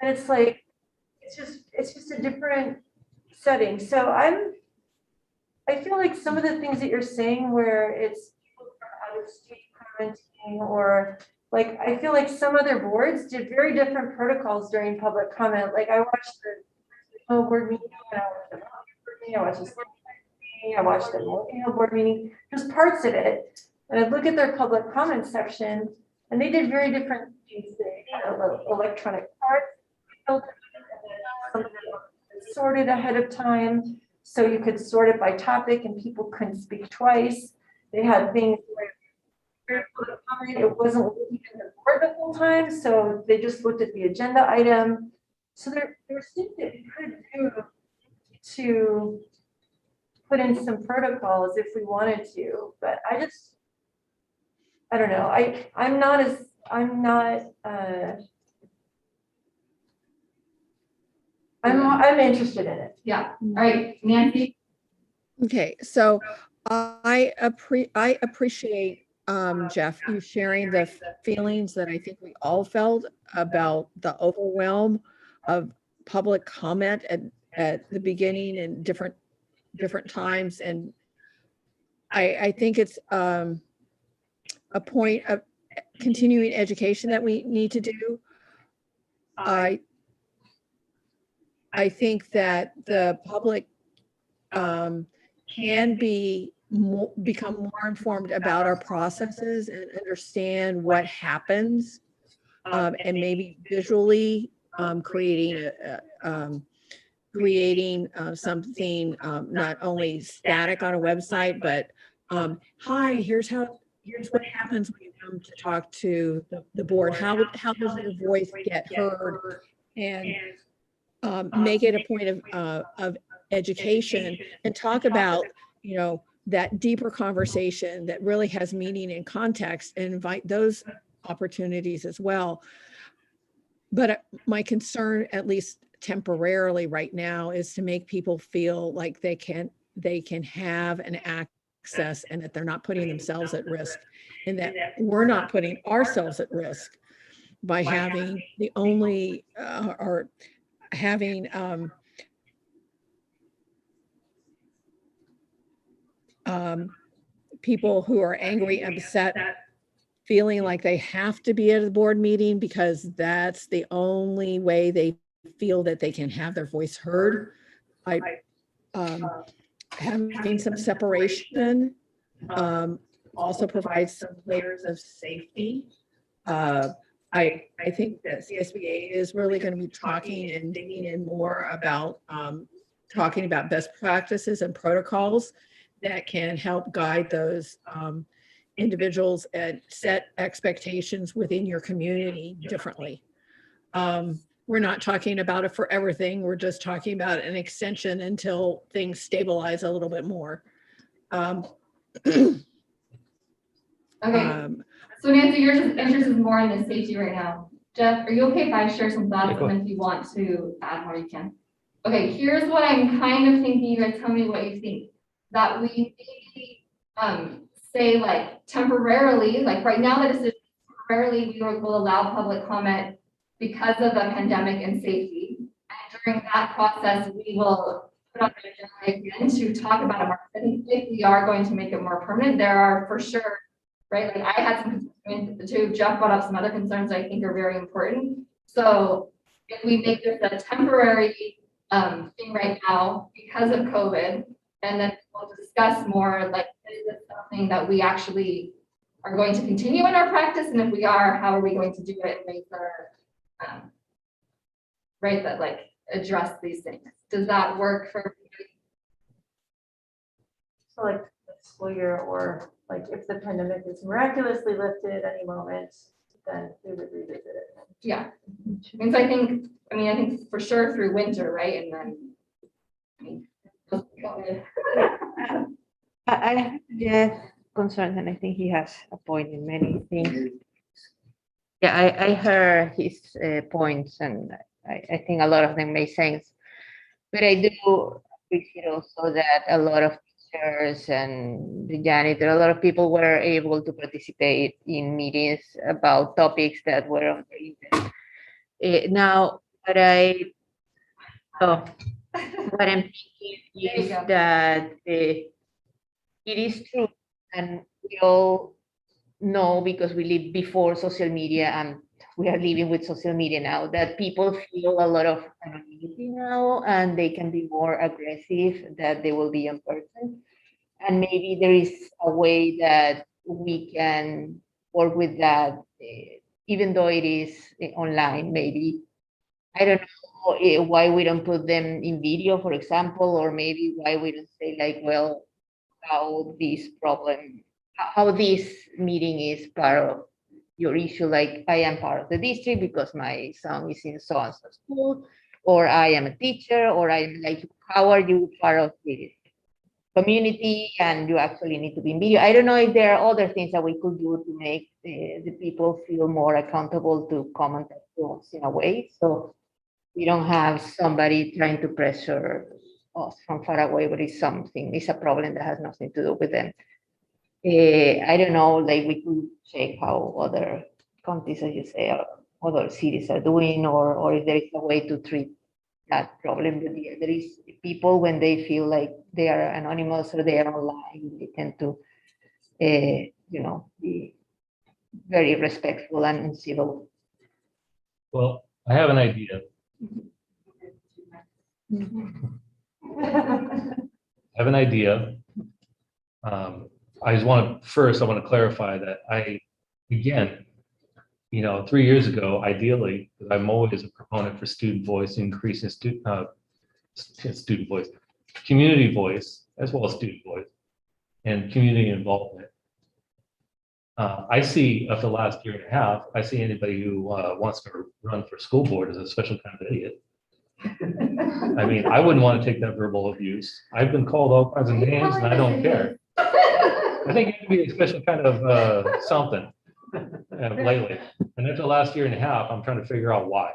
And it's like, it's just a different setting. So I feel like some of the things that you're saying where it's people from out of state commenting, or like, I feel like some other boards did very different protocols during public comment. Like I watched the board meeting, and I watched the board meeting, I watched the board meeting, just parts of it. And I'd look at their public comment section, and they did very different things. They had electronic cards, sorted ahead of time, so you could sort it by topic and people couldn't speak twice. They had things where it wasn't looking at the board the whole time, so they just looked at the agenda item. So there's things that we could do to put in some protocols if we wanted to, but I don't know. I'm interested in it.
Yeah. All right, Nancy.
Okay, so I appreciate Jeff, you sharing the feelings that I think we all felt about the overwhelm of public comment at the beginning and different times. And I think it's a point of continuing education that we need to do. I think that the public can become more informed about our processes and understand what happens, and maybe visually creating something not only static on a website, but hi, here's what happens when you come to talk to the board. How does your voice get heard? And make it a point of education, and talk about, you know, that deeper conversation that really has meaning and context, and invite those opportunities as well. But my concern, at least temporarily right now, is to make people feel like they can have an access, and that they're not putting themselves at risk, and that we're not putting ourselves at risk by having the only or having people who are angry and upset feeling like they have to be at a board meeting because that's the only way they feel that they can have their voice heard. Having some separation also provides some layers of safety. I think that CSBA is really going to be talking and digging in more about talking about best practices and protocols that can help guide those individuals and set expectations within your community differently. We're not talking about a forever thing. We're just talking about an extension until things stabilize a little bit more.
Okay. So Nancy, your interest is more in the safety right now. Jeff, are you okay if I share some thoughts, and if you want to add more, you can? Okay, here's what I'm kind of thinking. You guys tell me what you think. That we maybe say like temporarily, like right now, that is temporarily we will allow public comment because of the pandemic and safety. And during that process, we will put on the agenda again to talk about it more. I think if we are going to make it more permanent, there are for sure, right? Like I had some concerns too. Jeff brought up some other concerns I think are very important. So if we make this a temporary thing right now because of COVID, and then we'll discuss more like, is this something that we actually are going to continue in our practice? And if we are, how are we going to do it and make our, right, that like address these things? Does that work for everybody?
So like the school year, or like if the pandemic is miraculously lifted at any moment, then we would revisit it.
Yeah. And so I think for sure through winter, right? And then. I mean,
I have Jeff concerns, and I think he has a point in many things. Yeah, I heard his points, and I think a lot of them make sense. But I do appreciate also that a lot of teachers and the janitor, a lot of people were able to participate in meetings about topics that were on the internet. Now, what I'm thinking is that it is true, and we all know because we live before social media and we are living with social media now, that people feel a lot of anonymity now and they can be more aggressive that they will be in person. And maybe there is a way that we can work with that, even though it is online, maybe. I don't know why we don't put them in video, for example, or maybe why we don't say like, well, how this meeting is part of your issue. Like, I am part of the district because my son is in so-and-so school, or I am a teacher, or I'm like, how are you part of the community and you actually need to be in video? I don't know if there are other things that we could do to make the people feel more accountable to comment to us in a way. So we don't have somebody trying to pressure us from far away, but it's a problem that has nothing to do with them. I don't know, like we could check how other countries, as you say, or other cities are doing, or if there is a way to treat that problem. But yeah, there is people, when they feel like they are anonymous or they are online, they tend to, be very respectful and civil.
Well, I have an idea. I have an idea. I want to clarify that again, 3 years ago, ideally, I'm always a proponent for student voice, increasing student voice, community voice, as well as student voice, and community involvement. I see, after the last year and a half, I see anybody who wants to run for school board as a special kind of idiot. I mean, I wouldn't want to take that verbal abuse. I've been called all kinds of names and I don't care. I think it could be a special kind of something lately. And after the last year and a half, I'm trying to figure out why.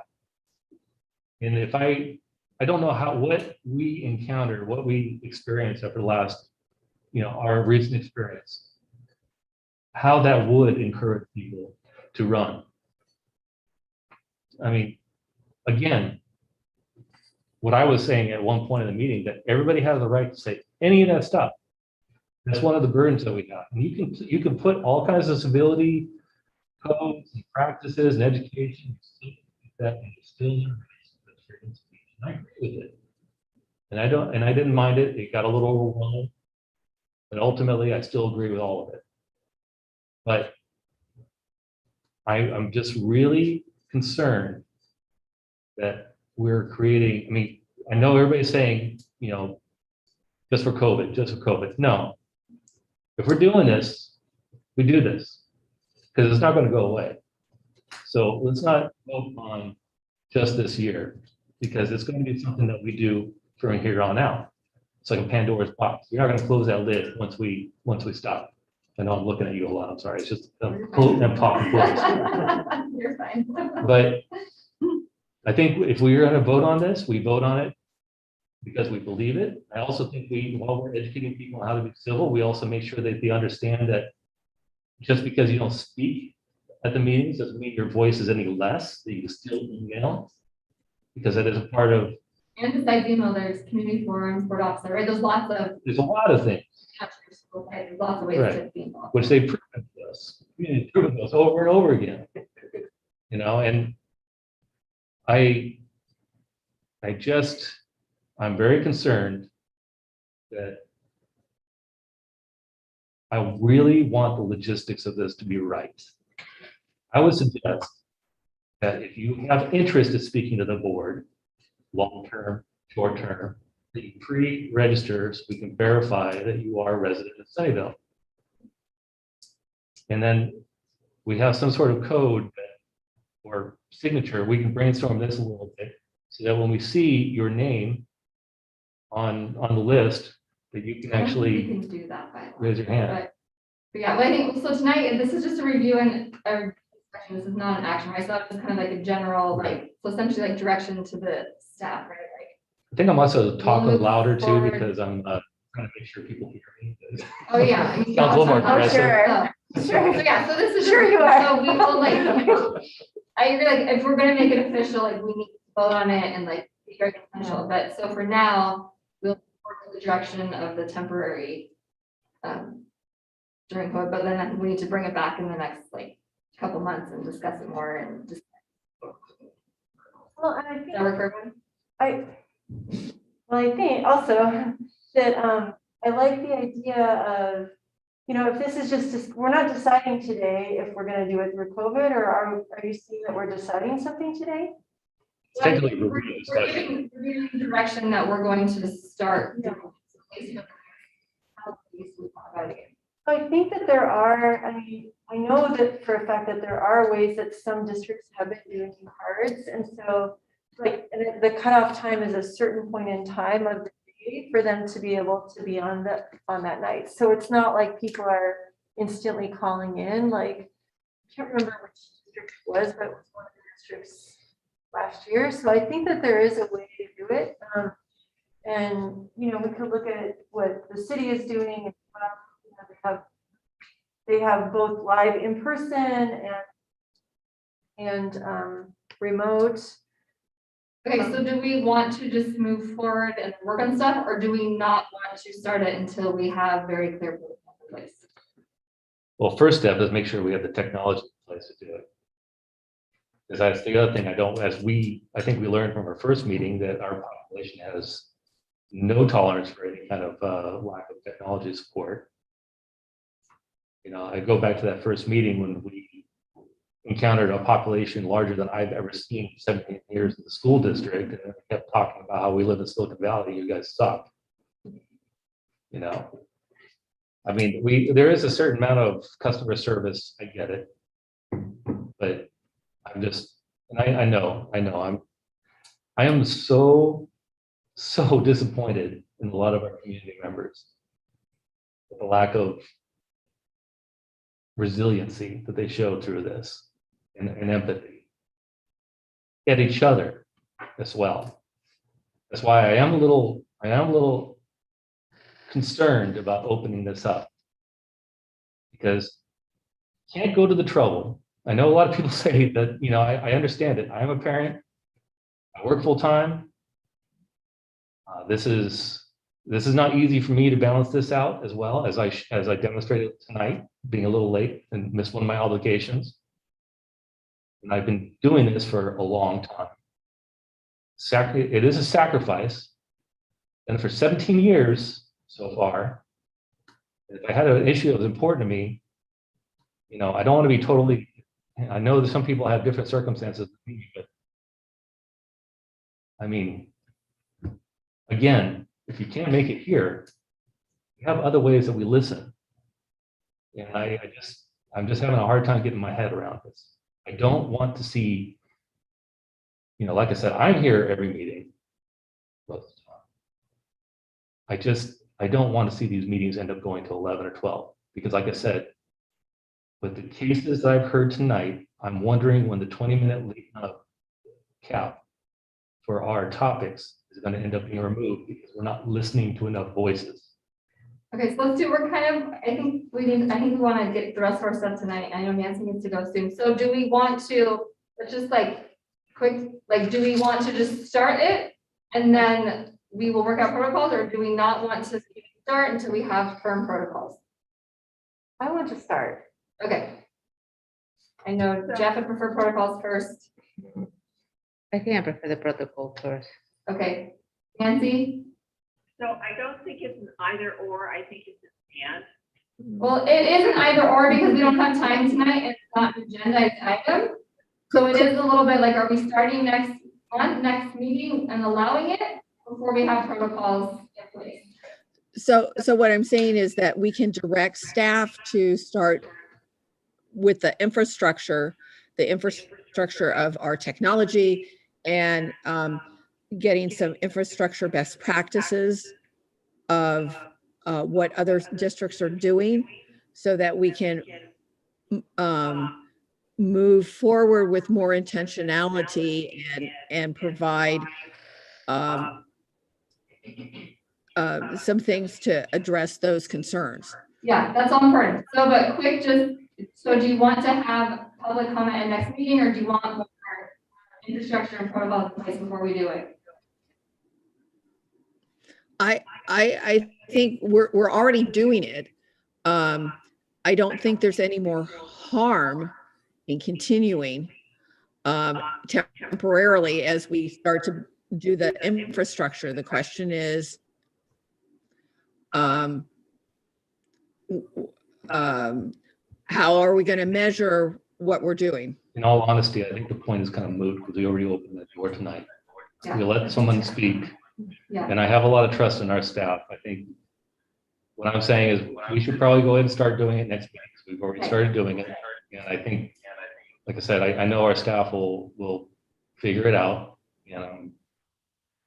And if I don't know what we encountered, what we experienced after the last, our recent experience, how that would encourage people to run. I mean, again, what I was saying at one point in the meeting, that everybody has the right to say any of that stuff. That's one of the burdens that we have. And you can put all kinds of civility codes and practices and education that still I agree with it. And I didn't mind it. It got a little overwhelming. But ultimately I still agree with all of it. But I'm just really concerned that we're creating, I mean, I know everybody's saying, just for COVID. No. If we're doing this, we do this because it's not going to go away. So let's not vote on just this year because it's going to be something that we do from here on out. It's like a Pandora's box. You're not going to close that lid once we stop. I know I'm looking at you a lot. I'm sorry. It's just I'm talking close.
You're fine.
But I think if we are going to vote on this, we vote on it because we believe it. I also think while we're educating people on how to be civil, we also make sure that they understand that just because you don't speak at the meetings doesn't mean your voice is any less, that you can still email, because that is a part of.
And besides email, there's community forums, board officer, right? There's a lot of things. There's lots of ways to be involved.
Which they've proven to us. They've proven to us over and over again. And I'm very concerned that I really want the logistics of this to be right. I would suggest that if you have interest in speaking to the board, long-term, short-term, that you pre-register so we can verify that you are a resident of Sunnyvale. And then we have some sort of code or signature, we can brainstorm this a little bit so that when we see your name on the list, that you can
We
actually
can do that by law.
raise your hand.
But yeah, but I think, so tonight, this is just a review and a discussion. This is not an action, right? So that's just kind of like a general, like, so essentially like direction to the staff, right? Like,
I think I'm also talking
move
louder too
forward.
because I'm trying to make sure people hear me.
oh yeah. I mean,
Sounds a little more
oh,
aggressive.
sure.
Sure.
So yeah, so this is.
Sure
just-
you are.
So we will like, I agree, like, if we're gonna make it official, like, we need to vote on it and like, be very official, but so for now, we'll support the direction of the temporary, during COVID, but then I think we need to bring it back in the next, like, couple months and discuss it more and just.
Well, and I
Does
think
that work for everyone?
I think also that I like the idea of, you know, if this is just, we're not deciding today if we're gonna do it through COVID, or are you seeing that we're deciding something today?
It's technically
We're we're giving direction that we're going to start.
Yeah.
doing.
I think that there are, I mean, I know that for a fact that there are ways that some districts have been doing cards, and so like the cutoff time is a certain point in time of the day for them to be able to be on that night. So it's not like people are instantly calling in, like, I can't remember which district it was, but it was one of the districts last year. So I think that there is a way to do it. And, you know, we could look at what the city is doing. And, you know, they have both live in person and remote.
Okay, so do we want to just move forward and work on stuff, or do we not want to start it until we have very clear protocols in place?
Well, first step is make sure we have the technology in place to do it. Because that's the other thing I think we learned from our first meeting that our population has no tolerance for any kind of lack of technology support. You know, I go back to that first meeting when we encountered a population larger than I've ever seen in 17 years in the school district, and we kept talking about how we live in Silicon Valley, you guys suck. You know, I mean, there is a certain amount of customer service, I get it, but I'm just, and I know, I am so disappointed in a lot of our community members with the lack of resiliency that they show through this and empathy at each other as well. That's why I am a little concerned about opening this up, because you can't go to the trouble. I know a lot of people say that, you know, I understand it. I'm a parent. I work full time. This is not easy for me to balance this out as well as I demonstrated tonight, being a little late and missed one of my obligations. And I've been doing this for a long time. It is a sacrifice. And for 17 years so far, if I had an issue that was important to me, you know, I don't want to be totally, I know that some people have different circumstances than me, but I mean, again, if you can't make it here, we have other ways that we listen. And I'm just having a hard time getting my head around this. I don't want to see, you know, like I said, I'm here every meeting. I don't want to see these meetings end up going to 11 or 12, because like I said, with the cases that I've heard tonight, I'm wondering when the 20-minute cap for our topics is going to end up being removed because we're not listening to enough voices.
Okay, so let's do, I think we want to get the rest of our stuff tonight. I know Nancy needs to go soon. So do we want to, let's just like quick, like, do we want to just start it and then we will work out protocols, or do we not want to start until we have firm protocols?
I want to start.
Okay. I know Jeff would prefer protocols first.
I think I prefer the protocol first.
Okay, Nancy?
So I don't think it's an either or, I think it's an and.
Well, it is an either or because we don't have time tonight and it's not an agendized item. So it is a little bit like, are we starting next month, next meeting and allowing it before we have protocols in place?
So what I'm saying is that we can direct staff to start with the infrastructure of our technology and getting some infrastructure best practices of what other districts are doing so that we can move forward with more intentionality and provide some things to address those concerns.
Yeah, that's all important. So, but quick, so do you want to have public comment at next meeting, or do you want more infrastructure and protocol in place before we do it?
I think we're already doing it. I don't think there's any more harm in continuing temporarily as we start to do the infrastructure. The question is, how are we going to measure what we're doing?
In all honesty, I think the point is kind of moot because we already opened the door tonight. We let someone speak.
Yeah.
And I have a lot of trust in our staff. I think what I'm saying is we should probably go ahead and start doing it next week. We've already started doing it. And I think, like I said, I know our staff will figure it out, and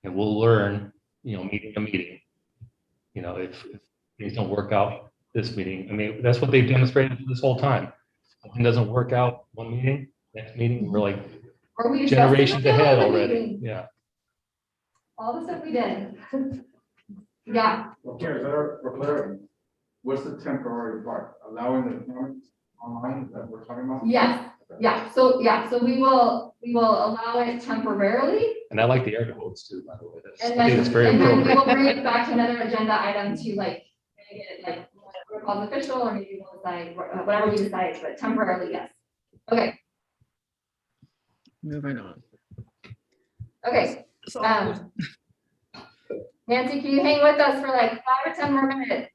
we'll learn, meeting to meeting. If things don't work out this meeting, I mean, that's what they've demonstrated this whole time. Something doesn't work out one meeting, next meeting, we're like generations ahead already. Yeah.
All the stuff we did. Yeah.
Okay, for clarity, what's the temporary part? Allowing the parents online that we're talking about?
Yes. Yeah. So we will allow it temporarily.
And I like the air quotes too, by the way.
And
I think it's very appropriate.
then we will bring it back to another agenda item to make it protocol official, or maybe we'll decide whatever we decide, but temporarily, yes. Okay.
Moving on.
Okay. Nancy, can you hang with us for like 5 or 10 more minutes?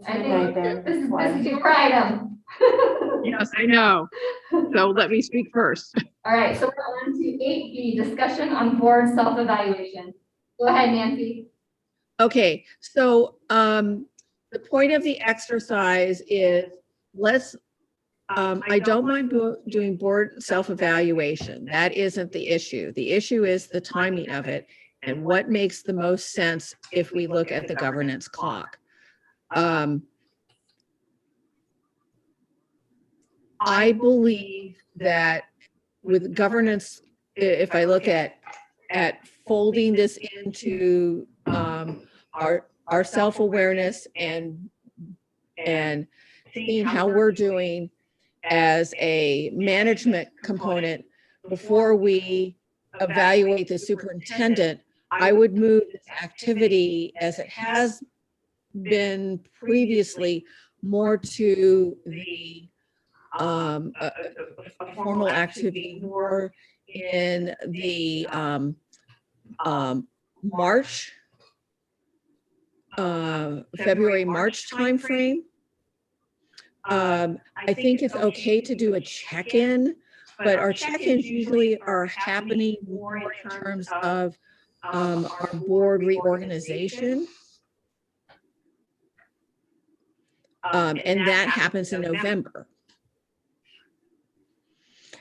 I think this is your item.
Yes, I know. So let me speak first.
All right, so we're on to 8B, discussion on board self-evaluation. Go ahead, Nancy.
Okay, so the point of the exercise is I don't mind doing board self-evaluation. That isn't the issue. The issue is the timing of it and what makes the most sense if we look at the governance clock. I believe that with governance, if I look at folding this into our self-awareness and seeing how we're doing as a management component before we evaluate the superintendent, I would move this activity as it has been previously more to the a formal activity more in the February-March timeframe. I think it's okay to do a check-in, but our check-ins usually are happening more in terms of our board reorganization. And that happens in November.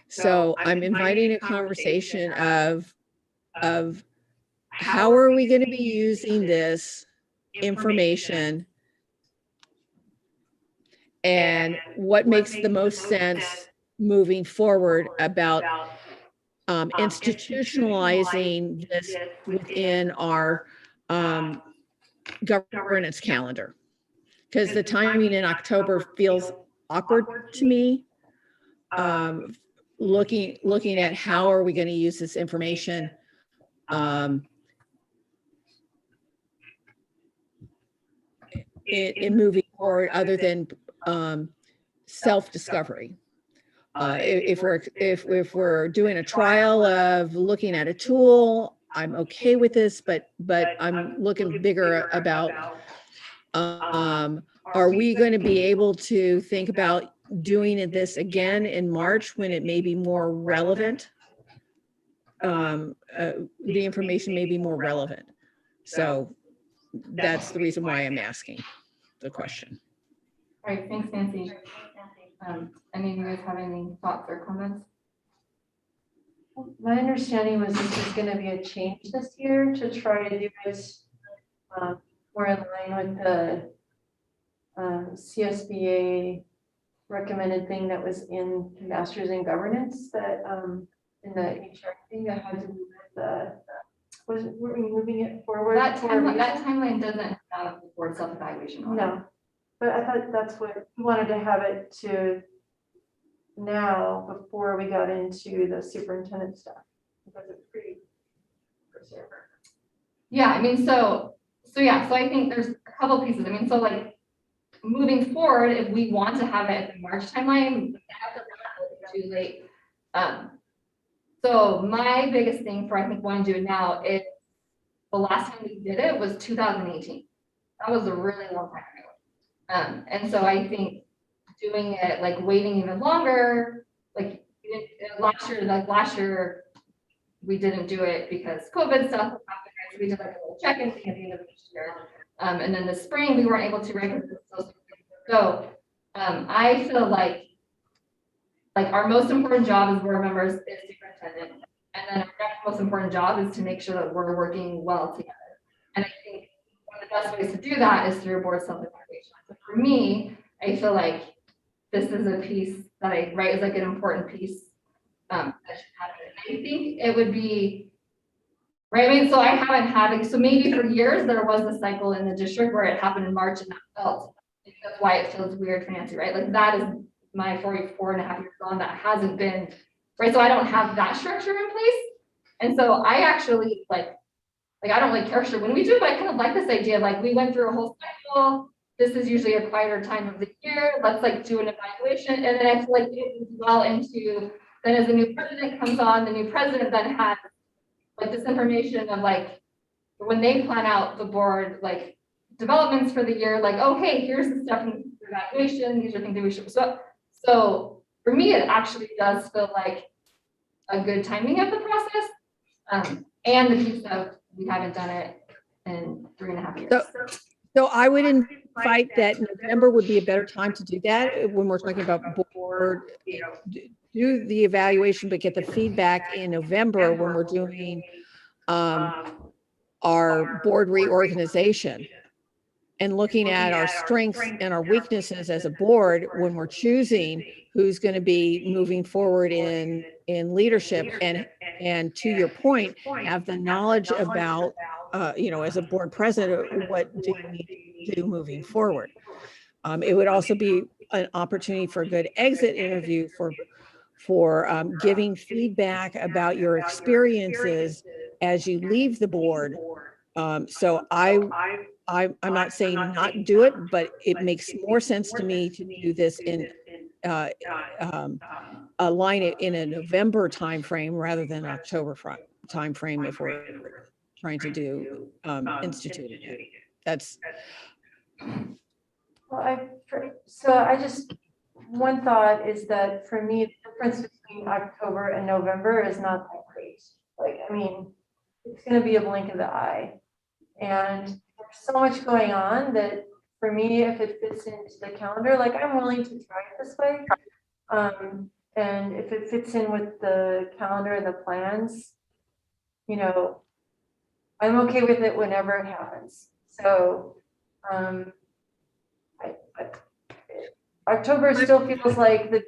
So I'm inviting a conversation of how are we going to be using this information and what makes the most sense moving forward about institutionalizing this within our governance calendar. Because the timing in October feels awkward to me. Looking at how are we going to use this information in moving forward, other than self-discovery. If we're doing a trial of looking at a tool, I'm okay with this, but I'm looking bigger about are we going to be able to think about doing this again in March when it may be more relevant? The information may be more relevant. So that's the reason why I'm asking the question.
All right, thanks, Nancy. Any of you guys have any thoughts or comments?
My understanding was this was gonna be a change this year to try to do this more in line with the CSBA recommended thing that was in Masters in Governance that in the HR thing that had to do with the, were we moving it forward?
That
for a
timeline
reason?
doesn't have the board self-evaluation on it.
No, but I thought that's what we wanted to have it to now before we got into the superintendent stuff. Because it's pretty.
Yeah, I mean, so I think there's a couple pieces. I mean, so like moving forward, if we want to have it at the March timeline, that's too late. So my biggest thing for I think wanting to do it now is the last time we did it was 2018. That was a really long time ago. And so I think doing it, like waiting even longer, like last year, we didn't do it because COVID stuff happened. Right? So we did like a little check-in thing at the end of each year. And then the spring, we weren't able to regularly. So I feel like our most important job as board members is superintendent. And then our next most important job is to make sure that we're working well together. And I think one of the best ways to do that is through board self-evaluation. So for me, I feel like this is a piece that I write is like an important piece that should happen. I think it would be, right, I mean, so I haven't had, like, so maybe for years there was a cycle in the district where it happened in March and that felt, that's why it feels weird for Nancy, right? Like that is my 44.5 years on, that hasn't been, right? So I don't have that structure in place. And so I actually like I don't like character when we do, but I kind of like this idea of like, we went through a whole cycle. This is usually a quieter time of the year. Let's like do an evaluation. And then I feel like it moves well into, then as the new president comes on, the new president then has like this information of like, when they plan out the board, like developments for the year, like, oh, hey, here's the stuff in the evaluation. These are things that we should, so for me, it actually does feel like a good timing of the process. And the piece of we haven't done it in 3.5 years.
So I would invite that November would be a better time to do that when we're talking about board, do the evaluation, but get the feedback in November when we're doing our board reorganization and looking at our strengths and our weaknesses as a board when we're choosing who's going to be moving forward in leadership and to your point, have the knowledge about as a board president, what do you need to do moving forward? It would also be an opportunity for a good exit interview for giving feedback about your experiences as you leave the board. So I'm not saying not do it, but it makes more sense to me to do this in align it in a November timeframe rather than October timeframe if we're trying to do instituting it. That's.
Well, one thought is that for me, the difference between October and November is not that great. Like, I mean, it's going to be a blink of the eye. And there's so much going on that for me, if it fits into the calendar, like I'm willing to try it this way. And if it fits in with the calendar and the plans, I'm okay with it whenever it happens. So October still feels like the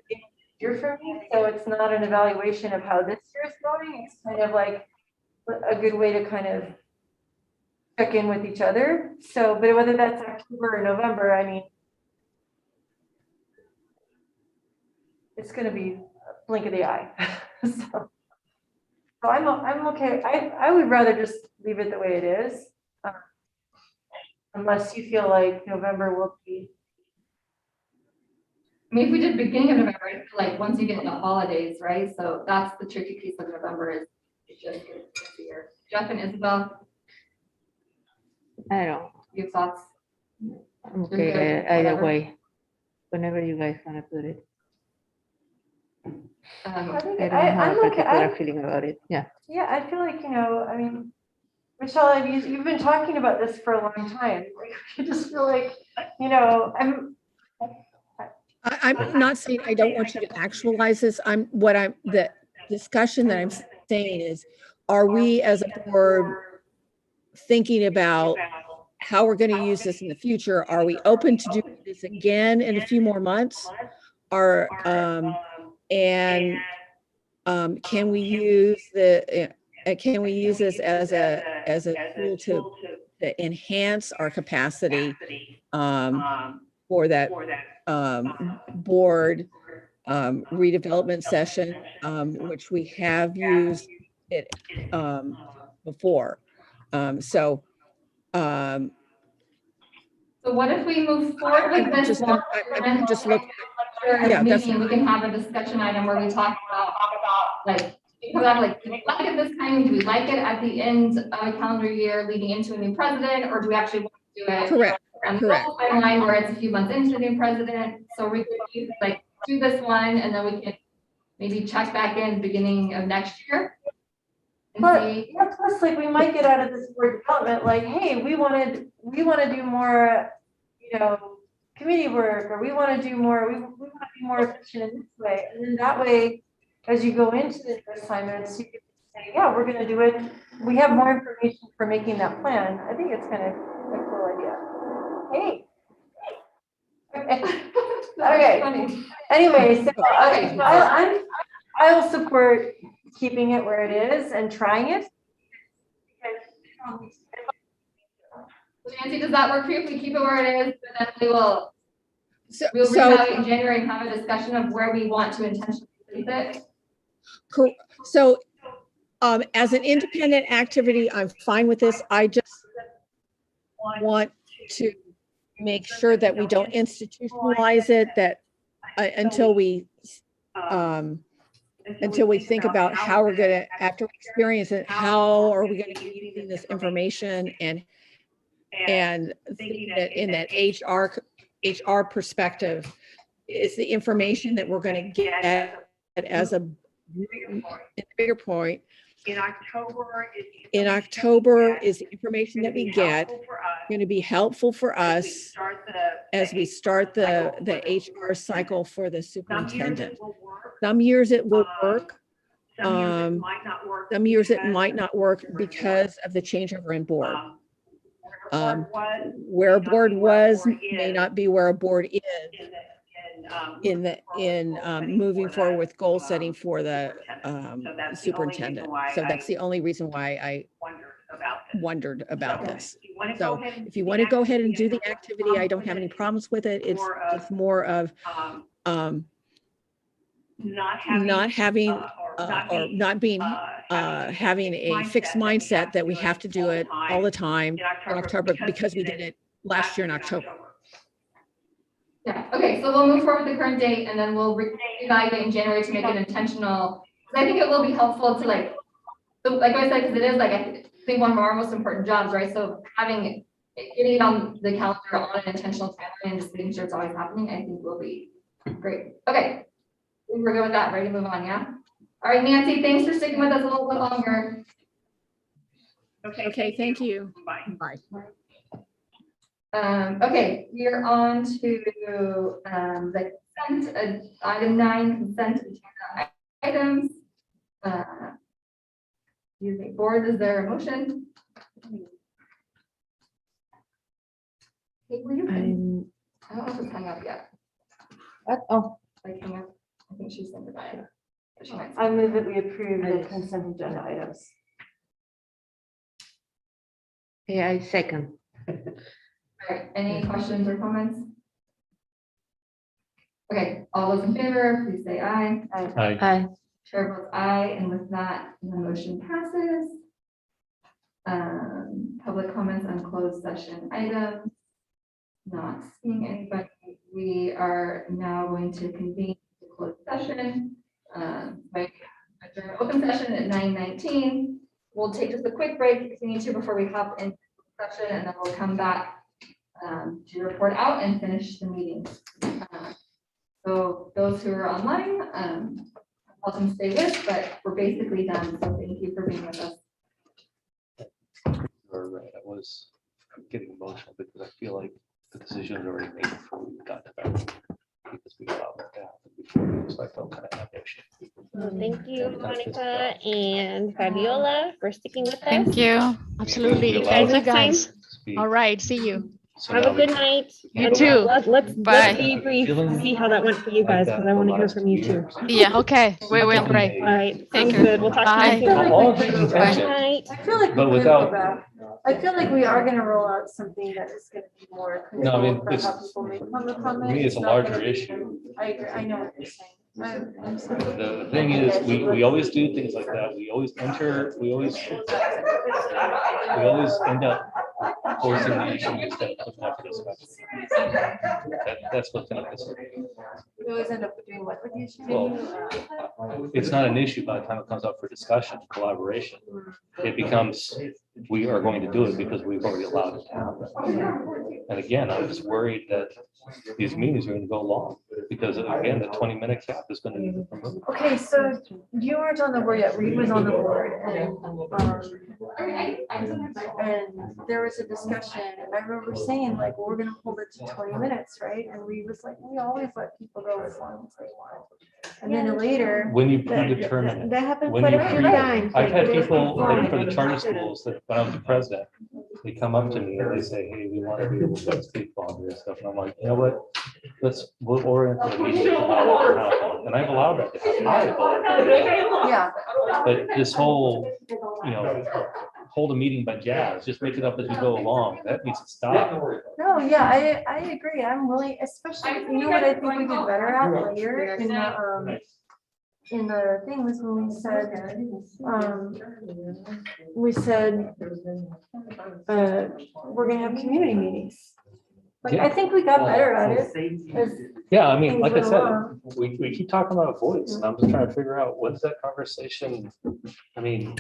year for me. So it's not an evaluation of how this year is going. It's kind of like a good way to kind of check in with each other. So, but whether that's October or November, I mean, it's going to be a blink of the eye. So I'm okay. I would rather just leave it the way it is, unless you feel like November will be.
I mean, if we did beginning of November, I feel like once you get into holidays, right? So that's the tricky piece of November is just the year. Jeff and Isabel.
I don't know.
Your thoughts?
I'm okay either way. Whenever you guys want to put it. I don't have a particular feeling about it. Yeah.
Yeah, I feel like, I mean, Michelle, you've been talking about this for a long time. I just feel like, I
I'm not saying I don't want you to actualize this. The discussion that I'm saying is, are we as a board thinking about how we're going to use this in the future? Are we open to do this again in a few more months? Can we use this as a tool to enhance our capacity for that board redevelopment session, which we have used it before.
So what if we move forward with this one?
I'm just looking.
Yeah, meeting, we can have a discussion item where we talk about like, do we like it this time? Do we like it at the end of a calendar year leading into a new president, or do we actually want to do it?
Correct.
Around the timeline where it's a few months into the new president? So we could like do this one, and then we can maybe check back in beginning of next year.
Plus, like we might get out of this board development, like, hey, we want to do more, committee work, or we want to do more, we want to be more efficient in this way. And then that way, as you go into the assignments, you can say, yeah, we're going to do it. We have more information for making that plan. I think it's kind of a cool idea. Hey. Okay. Anyway, so I will support keeping it where it is and trying it.
Nancy, does that work for you if we keep it where it is? But then we'll reevaluate in January and have a discussion of where we want to intentionally place it.
Cool. So as an independent activity, I'm fine with this. I just want to make sure that we don't institutionalize it, that until we think about how we're going to, after we experience it, how are we going to be using this information and thinking that in that HR perspective is the information that we're going to get as a bigger point.
In
October is the information that we get going to be helpful for us as we start the HR cycle for the superintendent. Some years it will work. Some years it might not work because of the changeover in board. Where a board was may not be where a board is in moving forward with goal setting for the superintendent. So that's the only reason why I wondered about this. So if you want to go ahead and do the activity, I don't have any problems with it. It's just more of not having a fixed mindset that we have to do it all the time in October because we did it last year in October.
Yeah, okay, so we'll move forward with the current date and then we'll reevaluate in January to make it intentional. I think it will be helpful to like I said, because it is like, I think one of our most important jobs, right? So getting it on the calendar on an intentional timeline and just making sure it's always happening, I think will be great. Okay, we're good with that, ready to move on, yeah? All right, Nancy, thanks for sticking with us a little bit longer.
Okay, thank you. Bye.
Okay, we are on to the consent, item 9, consent agenda items. Board, is there a motion? Hey, were you? I don't know if it's hung up yet.
Oh,
Like hang up. I think she's sent it by.
I move that we approve the consent agenda items.
yeah, I second.
All right, any questions or comments? Okay, all those in favor, please say aye.
Aye.
Chair votes aye, and with that, the motion passes. Public comments on closed session items. Not seeing anybody. We are now going to convene the closed session. Adjourn open session at 9:19. We'll take just a quick break if we need to before we hop into session, and then we'll come back to report out and finish the meeting. So those who are online, welcome to stay with, but we're basically done. So thank you for being with us.
You're right. I was getting emotional because I feel like the decision was already made before we got to that. Because we allowed that to happen before, so I felt kind of ambitious.
Well, thank you, Monica and Fabiola, for sticking with us.
Thank you.
Absolutely.
we
Thank
allowed
you,
next time.
guys. All right. See you.
So
Have
now
a
we
good
can-
night.
You
and
too.
Let's
Bye.
debrief,
Feeling
see how that went for you
like
guys,
that
because I
the
want to hear
last
from you
2
too.
years.
Yeah.
Okay.
We will.
Definitely.
All right,
Take
sounds
care.
good. We'll talk to
Bye.
you soon.
All
Good
intention,
night.
I feel like
but
we could go
without,
back. I feel like we are gonna roll out something that is gonna be more
No, I mean,
critical for how
it's-
people make public
for
comment.
me, it's a
not
larger
gonna be-
issue.
I agree, I know what you're saying. I'm sorry.
The thing is, we always do things like that. We always end up forcing the issue instead of putting up for discussion. That's what's gonna piss me.
We always end up doing what with the issue?
Well, it's not an issue by the time it comes up for discussion, collaboration. It becomes, we are going to do it because we've already allowed it to happen. And again, I'm just worried that these meetings are going to go long because again, the 20-minute cap is going to need to promote.
Okay, so you weren't on the board yet, Reed was on the board, and there was a discussion, and I remember saying like, well, we're gonna hold it to 20 minutes, right? And Reed was like, we always let people go as long as they want. And then later.
When you
that-
predetermine it.
That happened
When
quite
you
a few
create it.
times.
I've had
like,
people, like for the
fine.
charter schools, that when I was the president, they come up to me and they say, hey, we want to be able to speak on this stuff. And I'm like, you know what? We'll orient the meeting to allow that to happen. And I've allowed that to happen. I've allowed that to happen.
Yeah.
But this whole, hold a meeting by jazz, just make it up as we go along, that needs to stop.
No, yeah, I agree. I'm willing, especially, you know what I think we did better at later in the thing was when we said, we're gonna have community meetings. Like, I think we got better at it. as
Yeah, I mean,
things
like I
went
said,
along.
we keep talking about voice, and I'm just trying to figure out what's that conversation, I mean,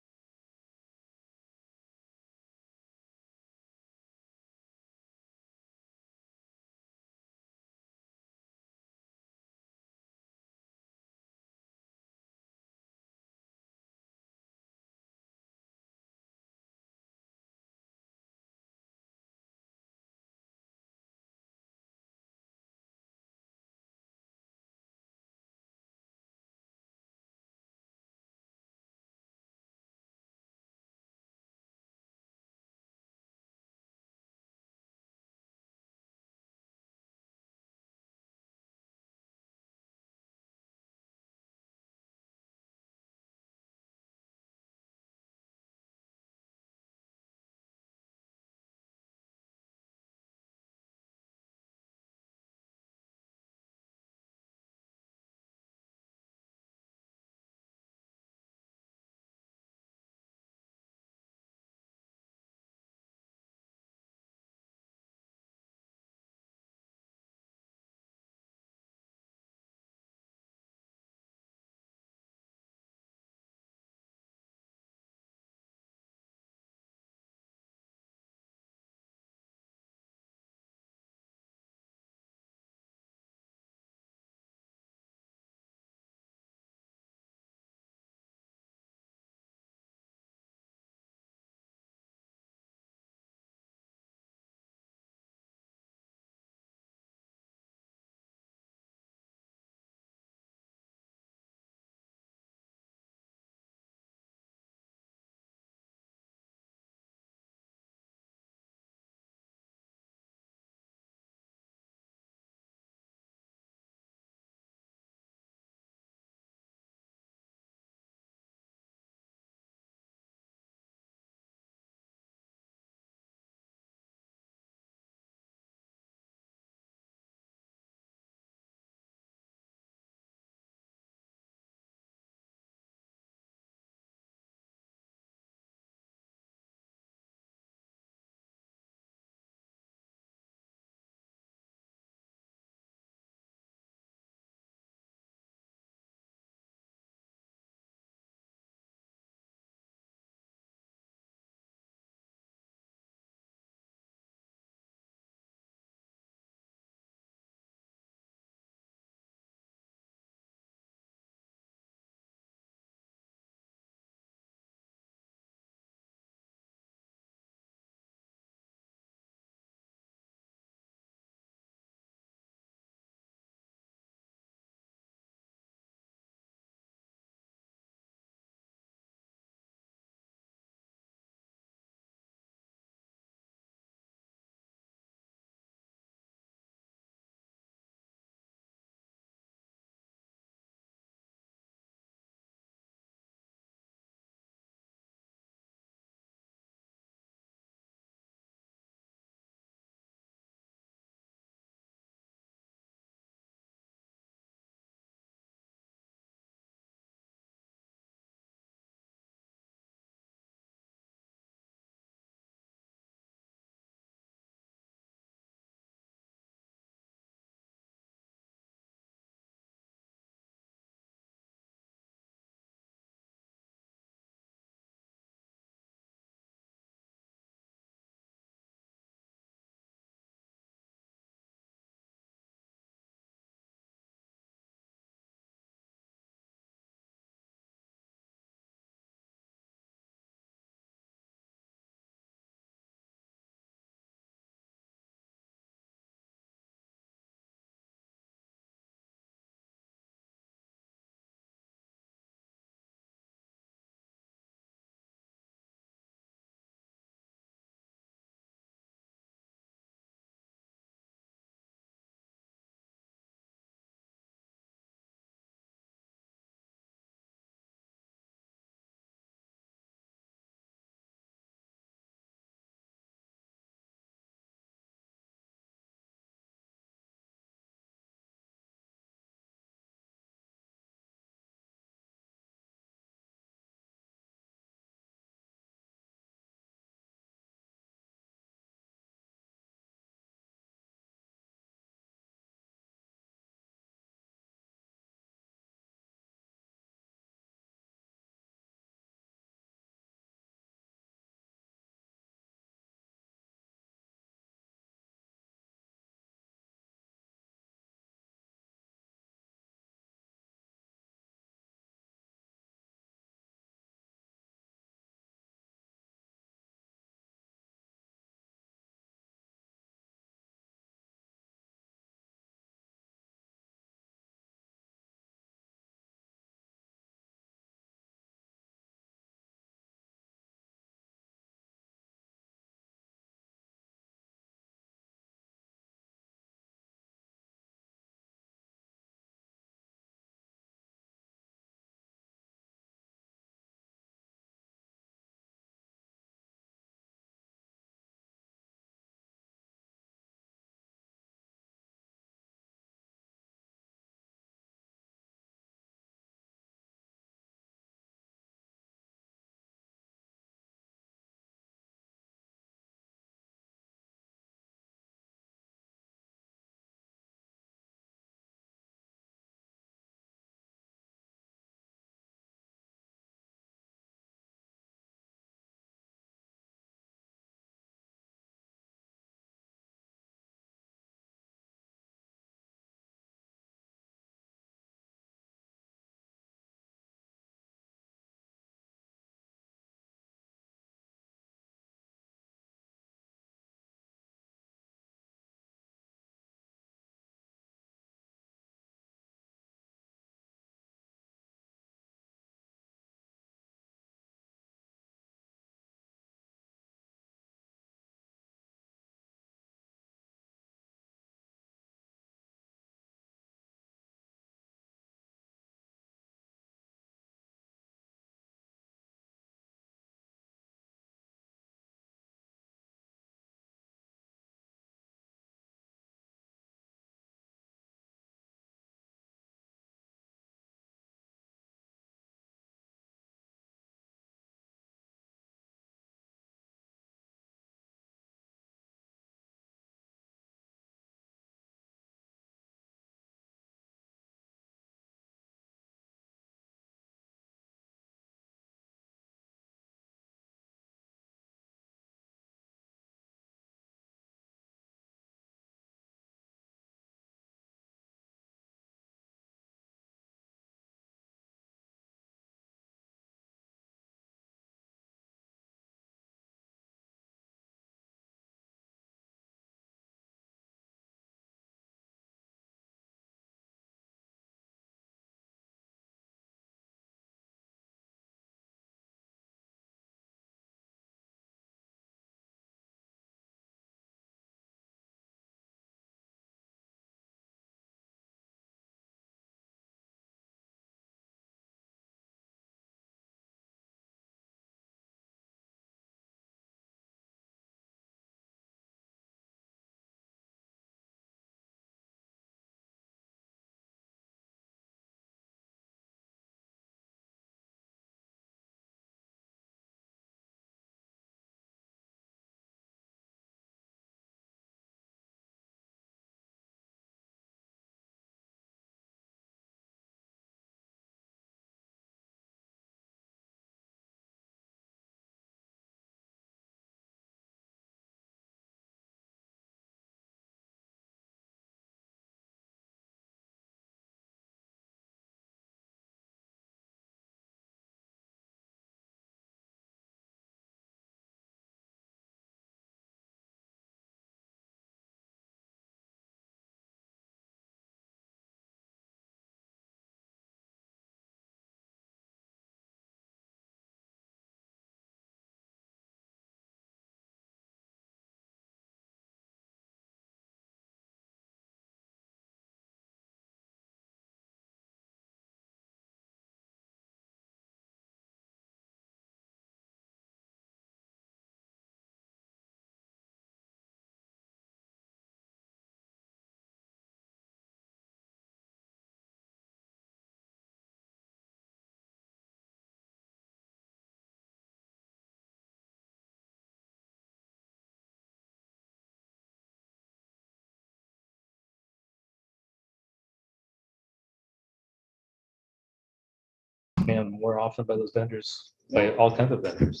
scammed more often by those vendors, by all kinds of vendors.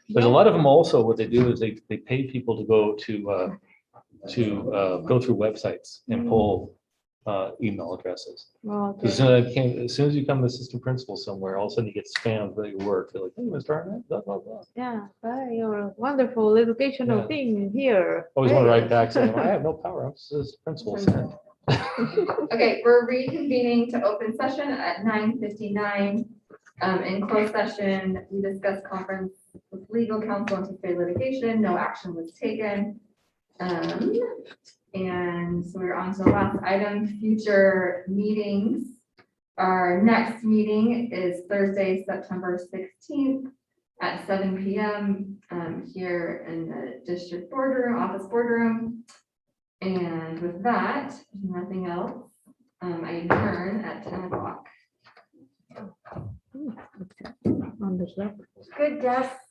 There's a lot of them also, what they do is they pay people to go through websites and pull email addresses.
Okay.
As soon as you become the assistant principal somewhere, all of a sudden you get spammed by your work. They're like, hey, Mr. Arnett, blah, blah, blah.
Yeah, your wonderful educational
Yeah.
thing here.
Always want to
Hey.
write back saying, I have no power, I'm just a principal.
Okay, we're reconvening to open session at 9:59. In closed session, we discussed conference with legal counsel and state litigation. No action was taken. And so we're on to the last item, future meetings. Our next meeting is Thursday, September 16th at 7 p.m. Here in the district boardroom, office boardroom. And with that, nothing else. I adjourn at 10 o'clock.
On the
Good desk.